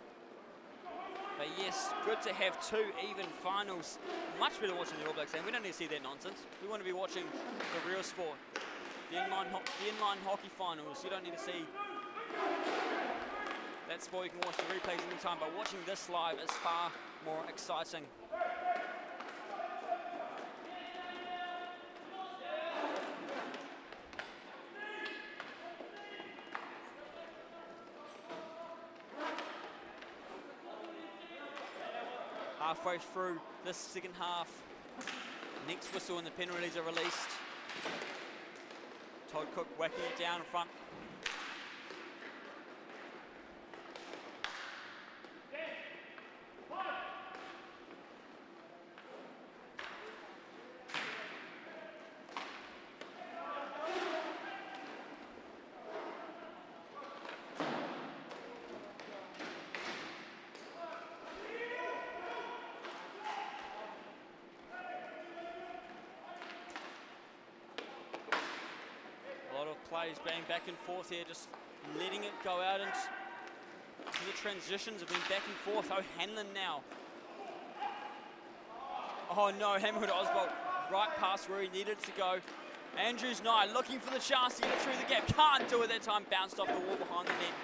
But yes, good to have two even finals. Much better watching the All Blacks game. We don't need to see that nonsense. We want to be watching the real sport. The inline hockey finals. You don't need to see that sport. You can watch the replays anytime, but watching this live is far more exciting. Halfway through this second half. Next whistle and the penalties are released. Todd Cook whacking it down in front. Plays being back and forth here, just letting it go out into the transitions have been back and forth. O'Hanlon now. Oh no, Hamilton Oswald right past where he needed to go. Andrews Nye looking for the chance to get it through the gap. Can't do it that time, bounced off the wall behind the net.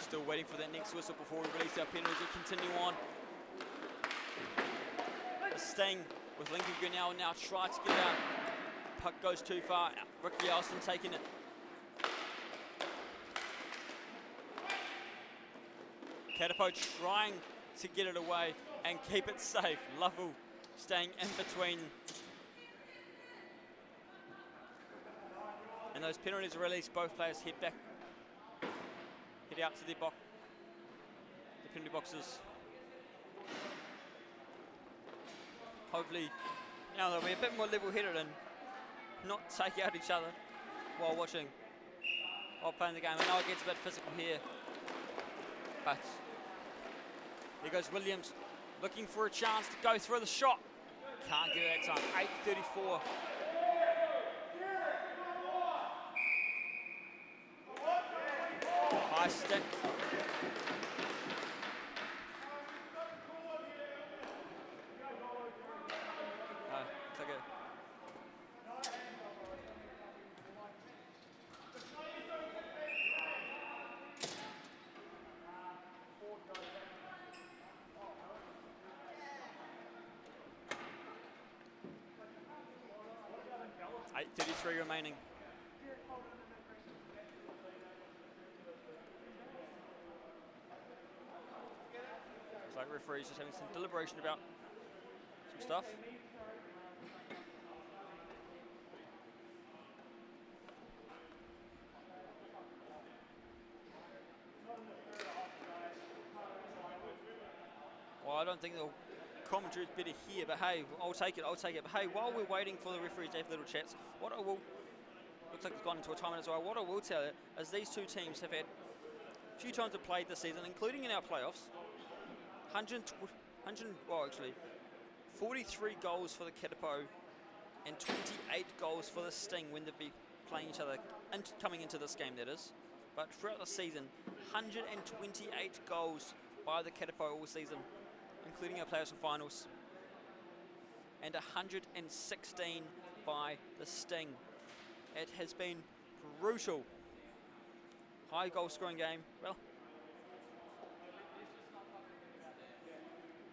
Still waiting for that next whistle before we release our penalties. We continue on. Sting with Lincoln Grinnell now tries to get out. Puck goes too far. Ricky Alston taking it. Katapo trying to get it away and keep it safe. Lovell staying in between. And those penalties are released. Both players head back. Head out to the penalty boxes. Hopefully now they'll be a bit more level-headed and not take out each other while playing the game. I know it gets a bit physical here, but here goes Williams looking for a chance to go through the shot. Can't get it that time. 8:34. High stick. It's okay. .8:33 remaining. Like referees just having some deliberation about some stuff. Well, I don't think the commentary is better here, but hey, I'll take it. But hey, while we're waiting for the referees to have little chats, what I will, looks like it's gone into a time as well, what I will tell you is these two teams have had a few times to play this season, including in our playoffs. 43 goals for the Katapo and 28 goals for the Sting when they've been playing each other and coming into this game, that is. but throughout the season, 128 goals by the Katapo all season, including our playoffs and finals, and 116 by the Sting. It has been brutal. High goal scoring game. Well,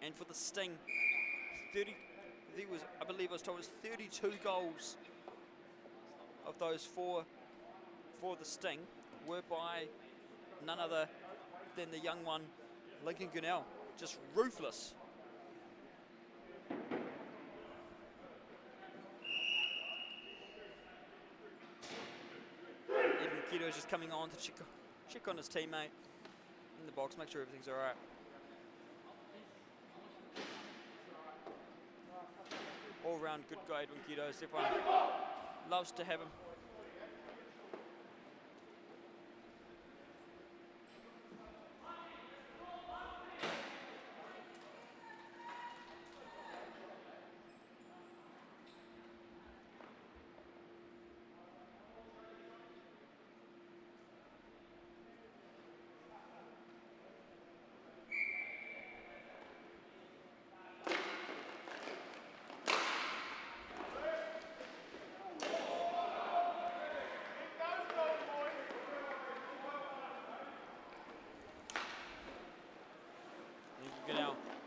and for the Sting, I believe I was told it was 32 goals of those for the Sting were by none other than the young one, Lincoln Gunnell. Just ruthless. Edwin Keto is just coming on to check on his teammate in the box, make sure everything's all right. All round good guy, Edwin Keto. Everyone loves to have him.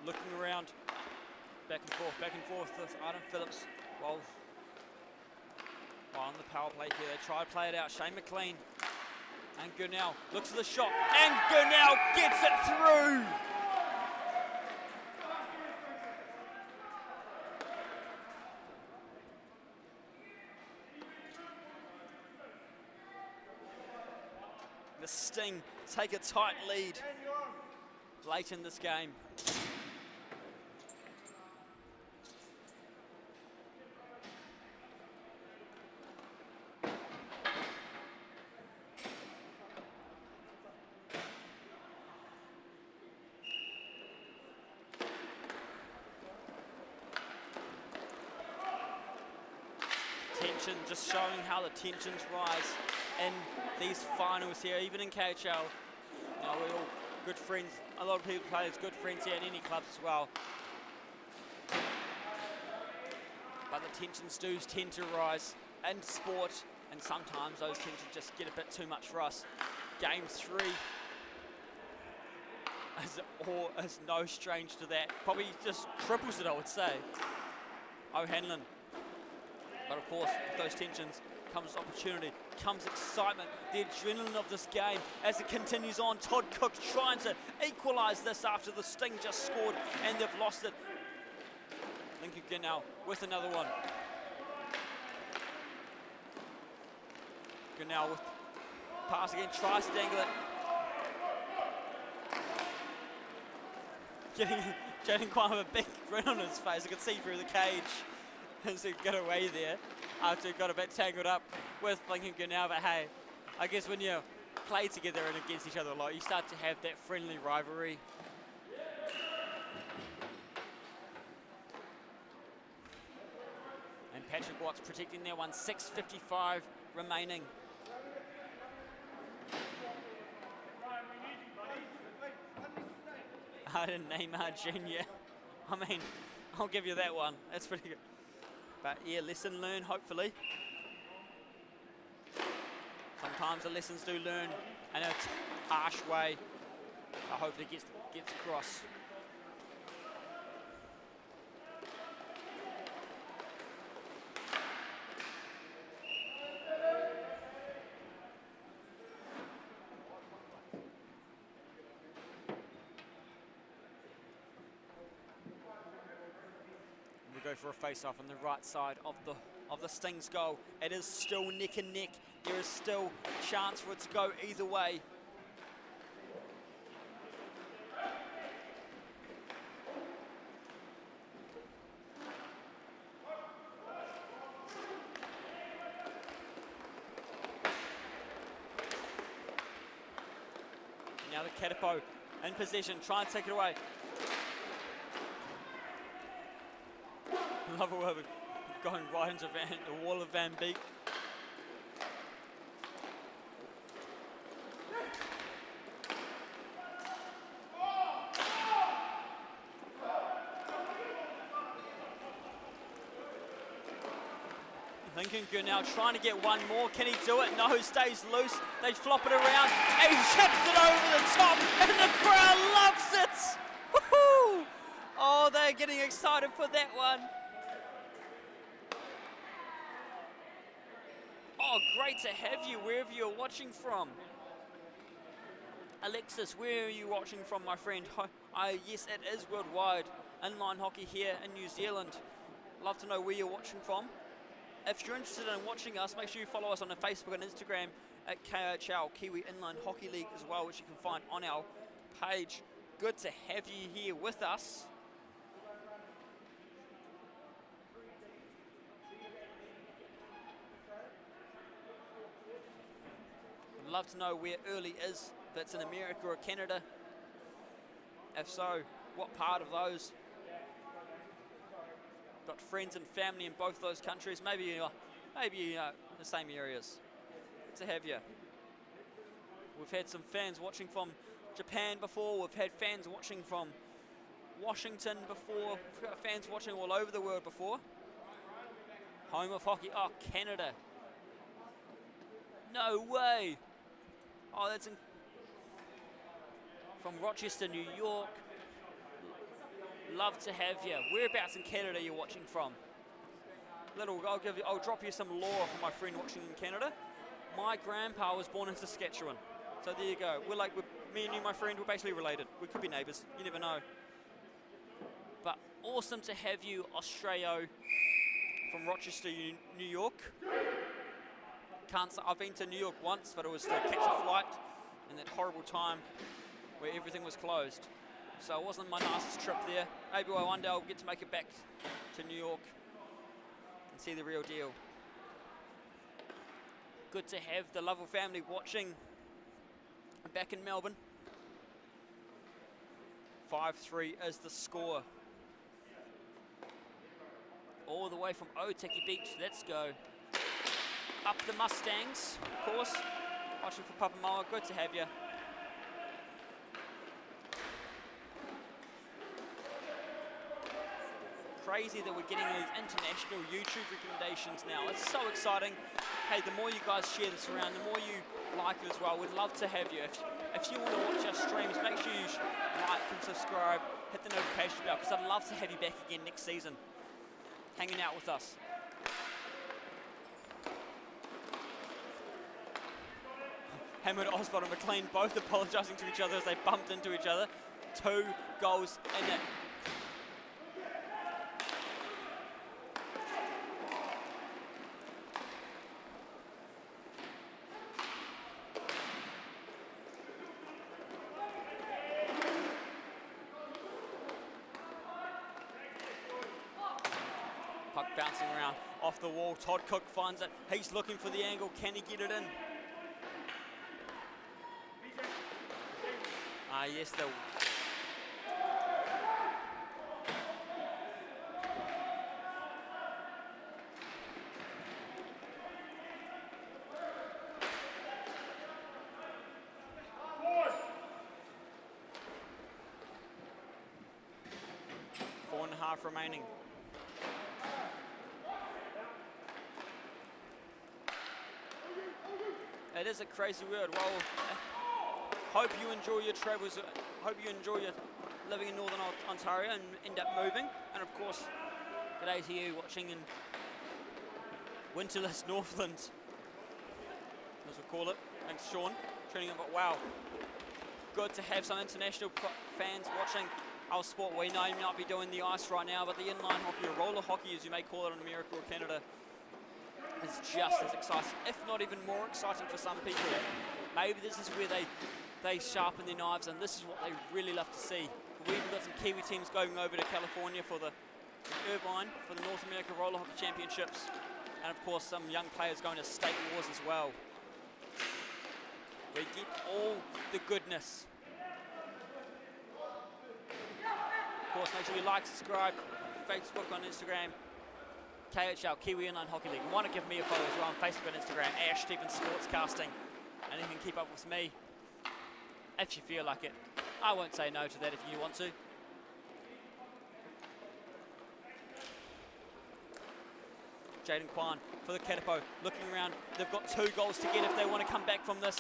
Looking around, back and forth with Adam Phillips. While on the power play here, they try to play it out. Shane McLean and Gunnell looks for the shot, and Gunnell gets it through. The Sting take a tight lead late in this game. Tension, just showing how the tensions rise in these finals here, even in KHL. You know, we're all good friends. A lot of people play as good friends here in any clubs as well. But the tensions do tend to rise in sport, and sometimes those tensions just get a bit too much for us. Game 3 is no strange to that. Probably just triples it, I would say. O'Hanlon. But of course, with those tensions comes opportunity, comes excitement, the adrenaline of this game as it continues on. Todd Cook trying to equalise this after the Sting just scored and they've lost it. Lincoln Gunnell with another one. Gunnell with pass again, tries to dangle it. Getting quite a big grin on his face. I could see through the cage as he got away there after he got a bit tangled up with Lincoln Gunnell. But hey, I guess when you play together and against each other a lot, you start to have that friendly rivalry. And Patrick Watts protecting that one, 6:55 remaining. Arden Neymar Jr. I mean, I'll give you that one. That's pretty good. But yeah, lesson learned, hopefully. Sometimes the lessons do learn in a harsh way. But hopefully it gets across. Go for a face-off on the right side of the Sting's goal. It is still neck and neck. There is still a chance for it to go either way. Now the Katapo in possession, try and take it away. Love it, going right into the wall of Van Beek. Lincoln now trying to get one more. Can he do it? No, stays loose. They flop it around. He chips it over the top, and the crowd loves it. Woohoo! Oh, they're getting excited for that one. Oh, great to have you wherever you're watching from. Alexis, where are you watching from, my friend? Yes, it is worldwide. Inline hockey here in New Zealand. Love to know where you're watching from. If you're interested in watching us, make sure you follow us on Facebook and Instagram at KIHL, Kiwi Inline Hockey League as well, which you can find on our page. Good to have you here with us. I'd love to know where early is, if it's in America or Canada. If so, what part of those? Got friends and family in both those countries, maybe the same areas. Good to have you. We've had some fans watching from Japan before. We've had fans watching from Washington before. We've got fans watching all over the world before. Home of hockey. Oh, Canada. No way. Oh, that's from Rochester, New York. Love to have you. Whereabouts in Canada are you watching from? I'll drop you some lore from my friend watching in Canada. My grandpa was born in Saskatchewan. So there you go. Me and you, my friend, we're basically related. We could be neighbours. You never know. But awesome to have you, Australia, from Rochester, New York. I've been to New York once, but it was to catch a flight in that horrible time where everything was closed. So it wasn't my nicest trip there. Maybe one day I'll get to make it back to New York and see the real deal. Good to have the Lovell family watching back in Melbourne. 5-3 is the score. All the way from Otaki Beach, let's go. Up the Mustangs, of course. Watching for Papamoa, good to have you. Crazy that we're getting these international YouTube recommendations now. It's so exciting. Hey, the more you guys share this around, the more you like it as well. We'd love to have you. If you want to watch our streams, make sure you like and subscribe, hit the notification bell, because I'd love to have you back again next season, hanging out with us. Hammond, Oswald and McLean both apologising to each other as they bumped into each other. 2 goals in it. Puck bouncing around off the wall. Todd Cook finds it. He's looking for the angle. Can he get it in? Yes, they'll. Four and a half remaining. It is a crazy world. Well, hope you enjoy your travels. Hope you enjoy your living in Northern Ontario and end up moving. And of course, g'day to you watching in winterless Northland, as we call it. Thanks, Sean. Tuning in, but wow, good to have some international fans watching our sport. We know you might be doing the ice right now, but the inline hockey, or roller hockey as you may call it in America or Canada, is just as exciting, if not even more exciting for some people. Maybe this is where they sharpen their knives, and this is what they really love to see. We've got some Kiwi teams going over to California for the Irvine, for the North America Roller Hockey Championships, and of course some young players going to state wars as well. We get all the goodness. Of course, make sure you like, subscribe, Facebook, on Instagram, KHL, Kiwi Inline Hockey League. You want to give me a follow as well on Facebook and Instagram, Ash Stevens Sportscasting, and you can keep up with me if you feel like it. I won't say no to that if you want to. Jaden Kwan for the Katapo, looking around. They've got 2 goals to get if they want to come back from this.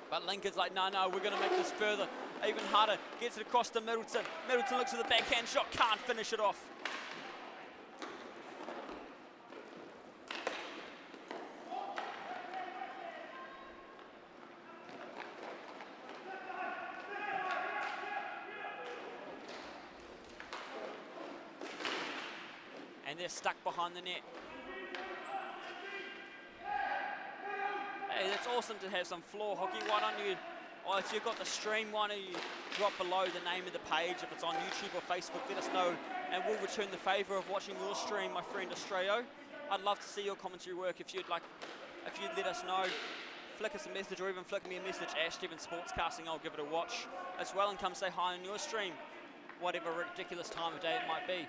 But Lincoln's like, no, we're going to make this further, even harder. Gets it across to Middleton. Middleton looks at the backhand shot, can't finish it off. And they're stuck behind the net. Hey, that's awesome to have some floor hockey. Why don't you, or if you've got the stream, why don't you drop below the name of the page? If it's on YouTube or Facebook, let us know, and we'll return the favour of watching your stream, my friend Australia. I'd love to see your commentary work. If you'd let us know, flick us a message, or even flick me a message, @Steven Sportscasting. I'll give it a watch as well, and come say hi on your stream, whatever ridiculous time of day it might be.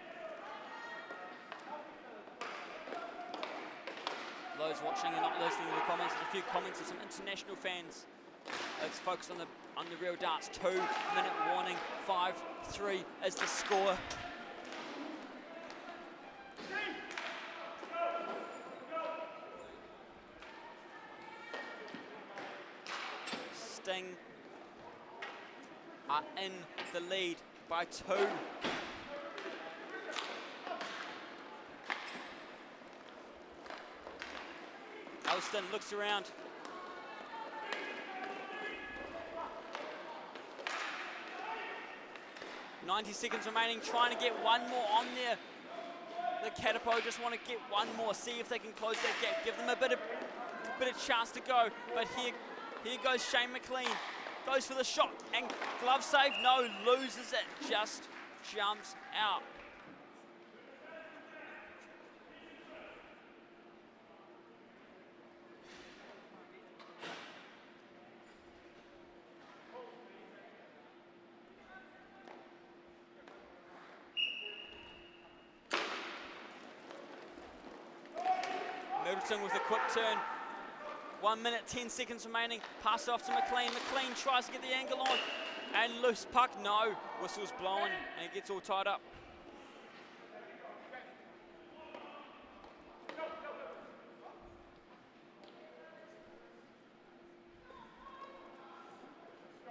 Those watching and not listening to the comments, there's a few comments of some international fans. Let's focus on the real dance. 2-minute warning. 5-3 is the score. Sting are in the lead by 2. Elston looks around. .90 seconds remaining, trying to get one more on there. The Katapo just want to get one more, see if they can close that gap, give them a bit of chance to go. But here goes Shane McLean, goes for the shot, and glove save, no, loses it, just jumps out. Middleton with a quick turn. 1 minute, 10 seconds remaining. Pass it off to McLean. McLean tries to get the angle on. And loose puck, no. Whistle's blowing and it gets all tied up.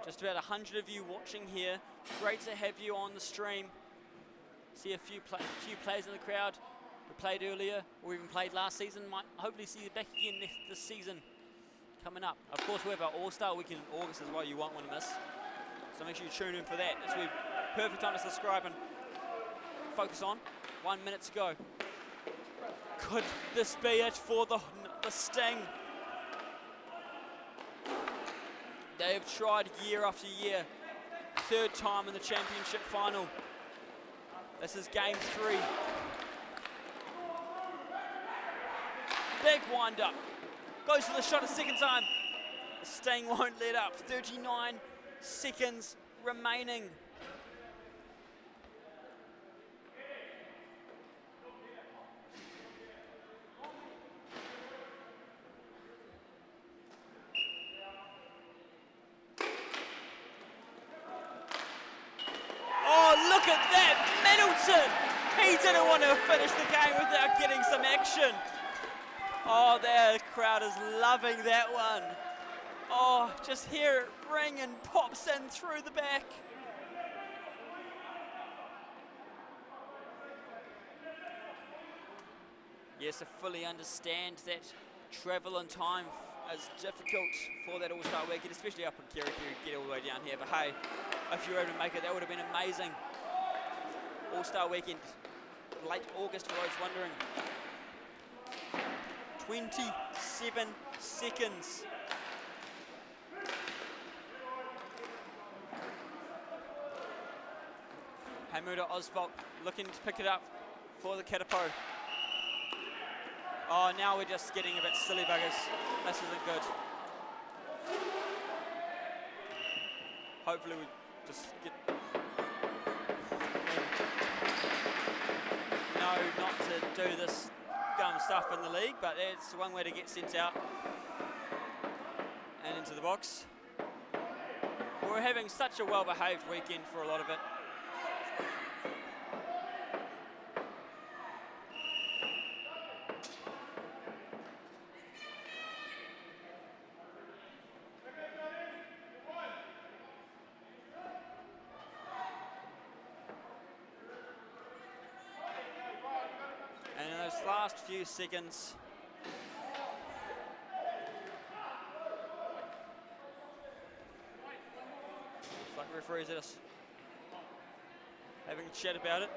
Just about 100 of you watching here. Great to have you on the stream. See a few players in the crowd who played earlier or even played last season. Might hopefully see you back again this season coming up. Of course, we have our All-Star Week in August as well. You won't want to miss. So make sure you tune in for that. It's the perfect time to subscribe and focus on. 1 minute to go. Could this be it for the Sting? They have tried year after year. 3rd time in the championship final. This is game 3. Big wind up. Goes for the shot a second time. The Sting won't let up. 39 seconds remaining. Oh, look at that. Middleton. He didn't want to finish the game without getting some action. Oh, the crowd is loving that one. Oh, just hear it ring and pops in through the back. Yes, I fully understand that travel and time is difficult for that All-Star Weekend, especially up in Kirikiri, get all the way down here. But hey, if you were able to make it, that would have been amazing. All-Star Weekend, late August for those wondering. 27 seconds. Hamuda Oswald looking to pick it up for the Katapo. Oh, now we're just getting a bit silly buggers. This isn't good. Hopefully we just get... No, not to do this dumb stuff in the league, but it's one way to get sent out and into the box. We're having such a well-behaved weekend for a lot of it. last few seconds. It's like referees are just having a chat about it.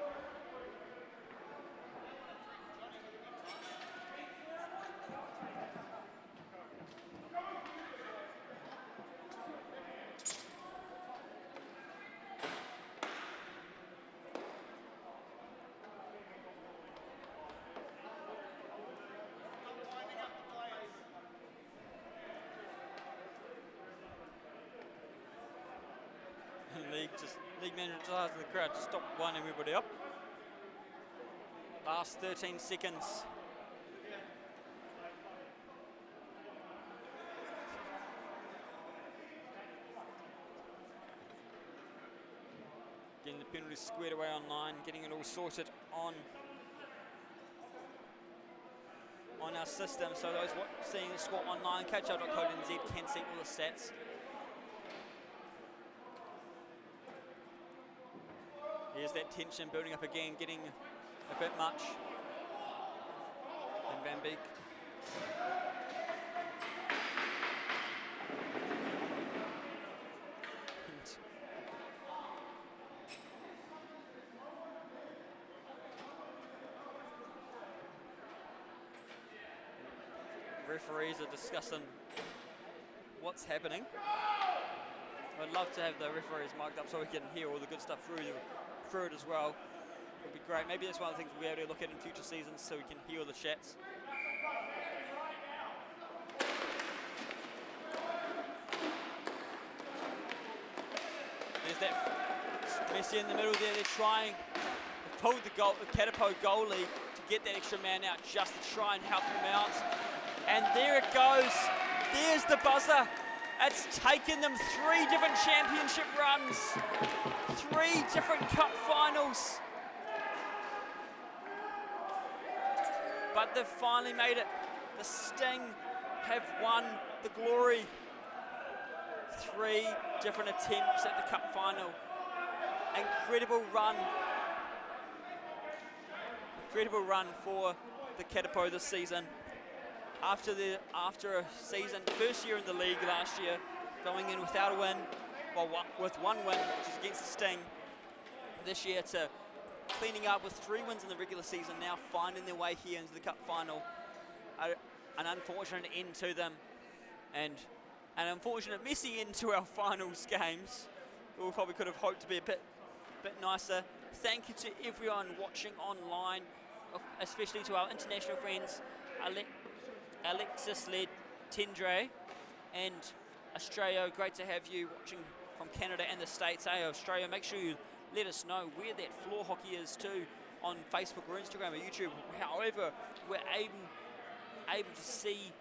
League manager just asking the crowd to stop winding everybody up. Last 13 seconds. Getting the penalty squared away online, getting it all sorted on our system. So those seeing the score online, KIHL.co.nz can see all the stats. Here's that tension building up again, getting a bit much. And Van Beek. Referees are discussing what's happening. I'd love to have the referees mic'd up so we can hear all the good stuff through it as well. It would be great. Maybe that's one of the things we'll be able to look at in future seasons so we can hear all the chats. There's that Messi in the middle there. They're trying. They've pulled the Katipo goalie to get that extra man out just to try and help them out. And there it goes. There's the buzzer. It's taken them 3 different championship runs, 3 different cup finals. But they've finally made it. The Sting have won the glory. 3 different attempts at the cup final. Incredible run. Incredible run for the Katipo this season. After a season, first year in the league last year, going in without a win, well, with 1 win, which is against the Sting. This year to cleaning up with 3 wins in the regular season, now finding their way here into the cup final. An unfortunate end to them, and an unfortunate messy end to our finals games. We probably could have hoped to be a bit nicer. Thank you to everyone watching online, especially to our international friends, Alexis led Tendre and Australia. Great to have you watching from Canada and the States. Hey, Australia, make sure you let us know where that floor hockey is too on Facebook or Instagram or YouTube. However, we're able to see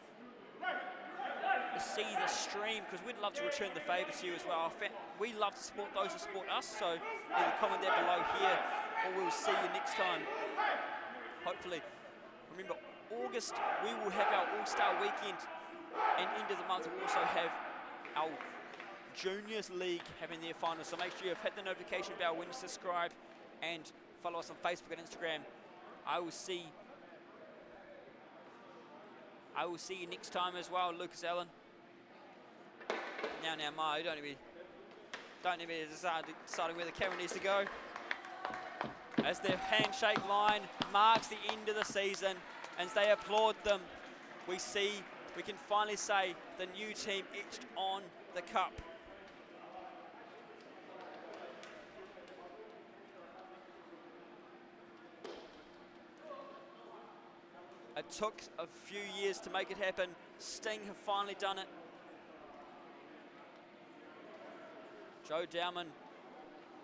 the stream, because we'd love to return the favour to you as well. We love to support those who support us, so either comment that below here or we'll see you next time. Hopefully, remember, August, we will have our All-Star weekend, and end of the month we'll also have our Juniors League having their finals. So make sure you've hit the notification bell when you subscribe and follow us on Facebook and Instagram. I will see you next time as well, Lucas Allen. Now, Mo, don't need me deciding where the camera needs to go. As their handshake line marks the end of the season, as they applaud them, we can finally say the new team etched on the cup. It took a few years to make it happen. Sting have finally done it. Joe Dowman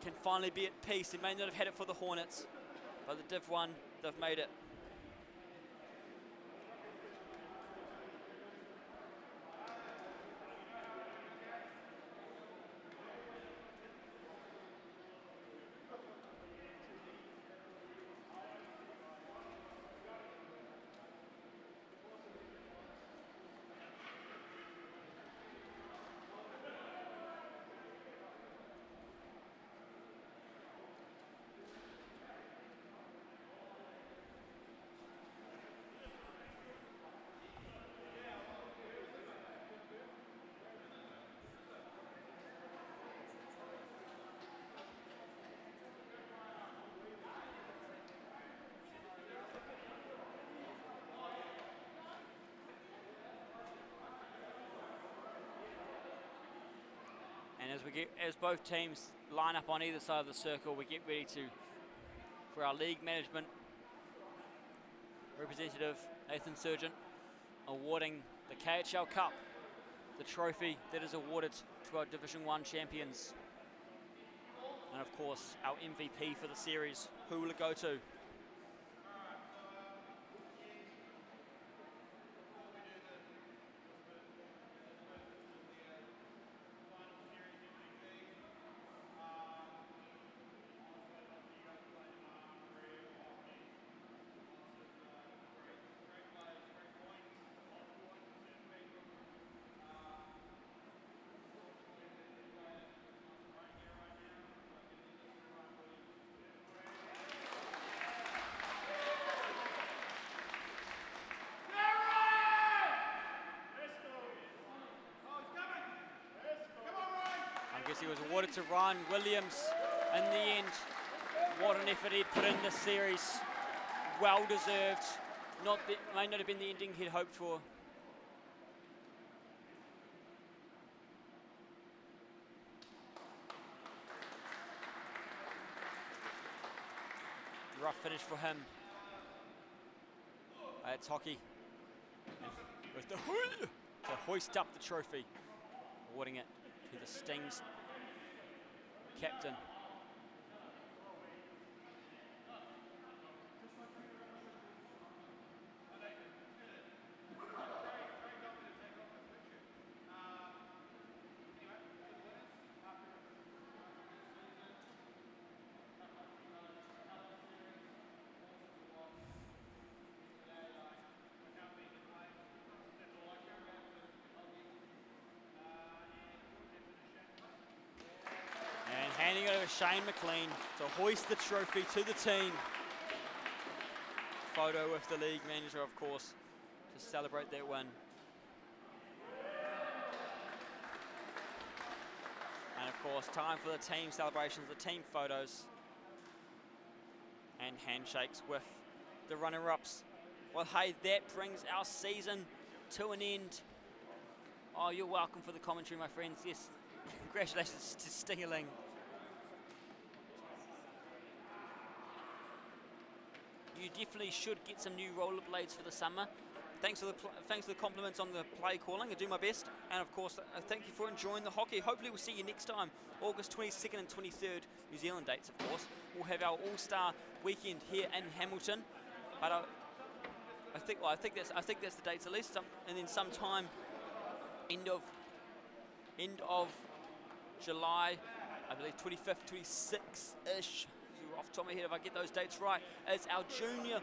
can finally be at peace. He may not have had it for the Hornets, but the Div 1, they've made it. And as both teams line up on either side of the circle, we get ready for our league management representative, Nathan Surgeon, awarding the KHL Cup, the trophy that is awarded to our Division 1 champions. And of course, our MVP for the series. Who will it go to? I guess he was awarded to Ryan Williams in the end. What an effort he put in this series. Well deserved. May not have been the ending he'd hoped for. Rough finish for him. It's hockey. And with the to hoist up the trophy, awarding it to the Sting's captain. Handing it over to Shane McLean to hoist the trophy to the team. Photo with the league manager, of course, to celebrate that win. And of course, time for the team celebrations, the team photos, and handshakes with the runner-ups. Well, hey, that brings our season to an end. Oh, you're welcome for the commentary, my friends. Yes, congratulations to Stingerling. You definitely should get some new rollerblades for the summer. Thanks for the compliments on the play calling. I do my best. And of course, thank you for enjoying the hockey. Hopefully we'll see you next time. August 22nd and 23rd, New Zealand dates, of course. We'll have our All-Star weekend here in Hamilton. But I think that's the dates at least. And then sometime end of July, I believe 25th, 26th-ish. Off the top of my head, if I get those dates right, it's our junior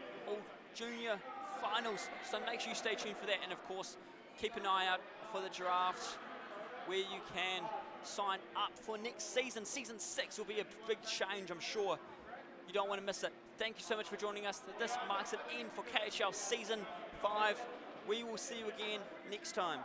finals. So make sure you stay tuned for that. And of course, keep an eye out for the draft where you can sign up for next season. Season 6 will be a big change, I'm sure. You don't want to miss it. Thank you so much for joining us. This marks an end for KHL Season 5. We will see you again next time.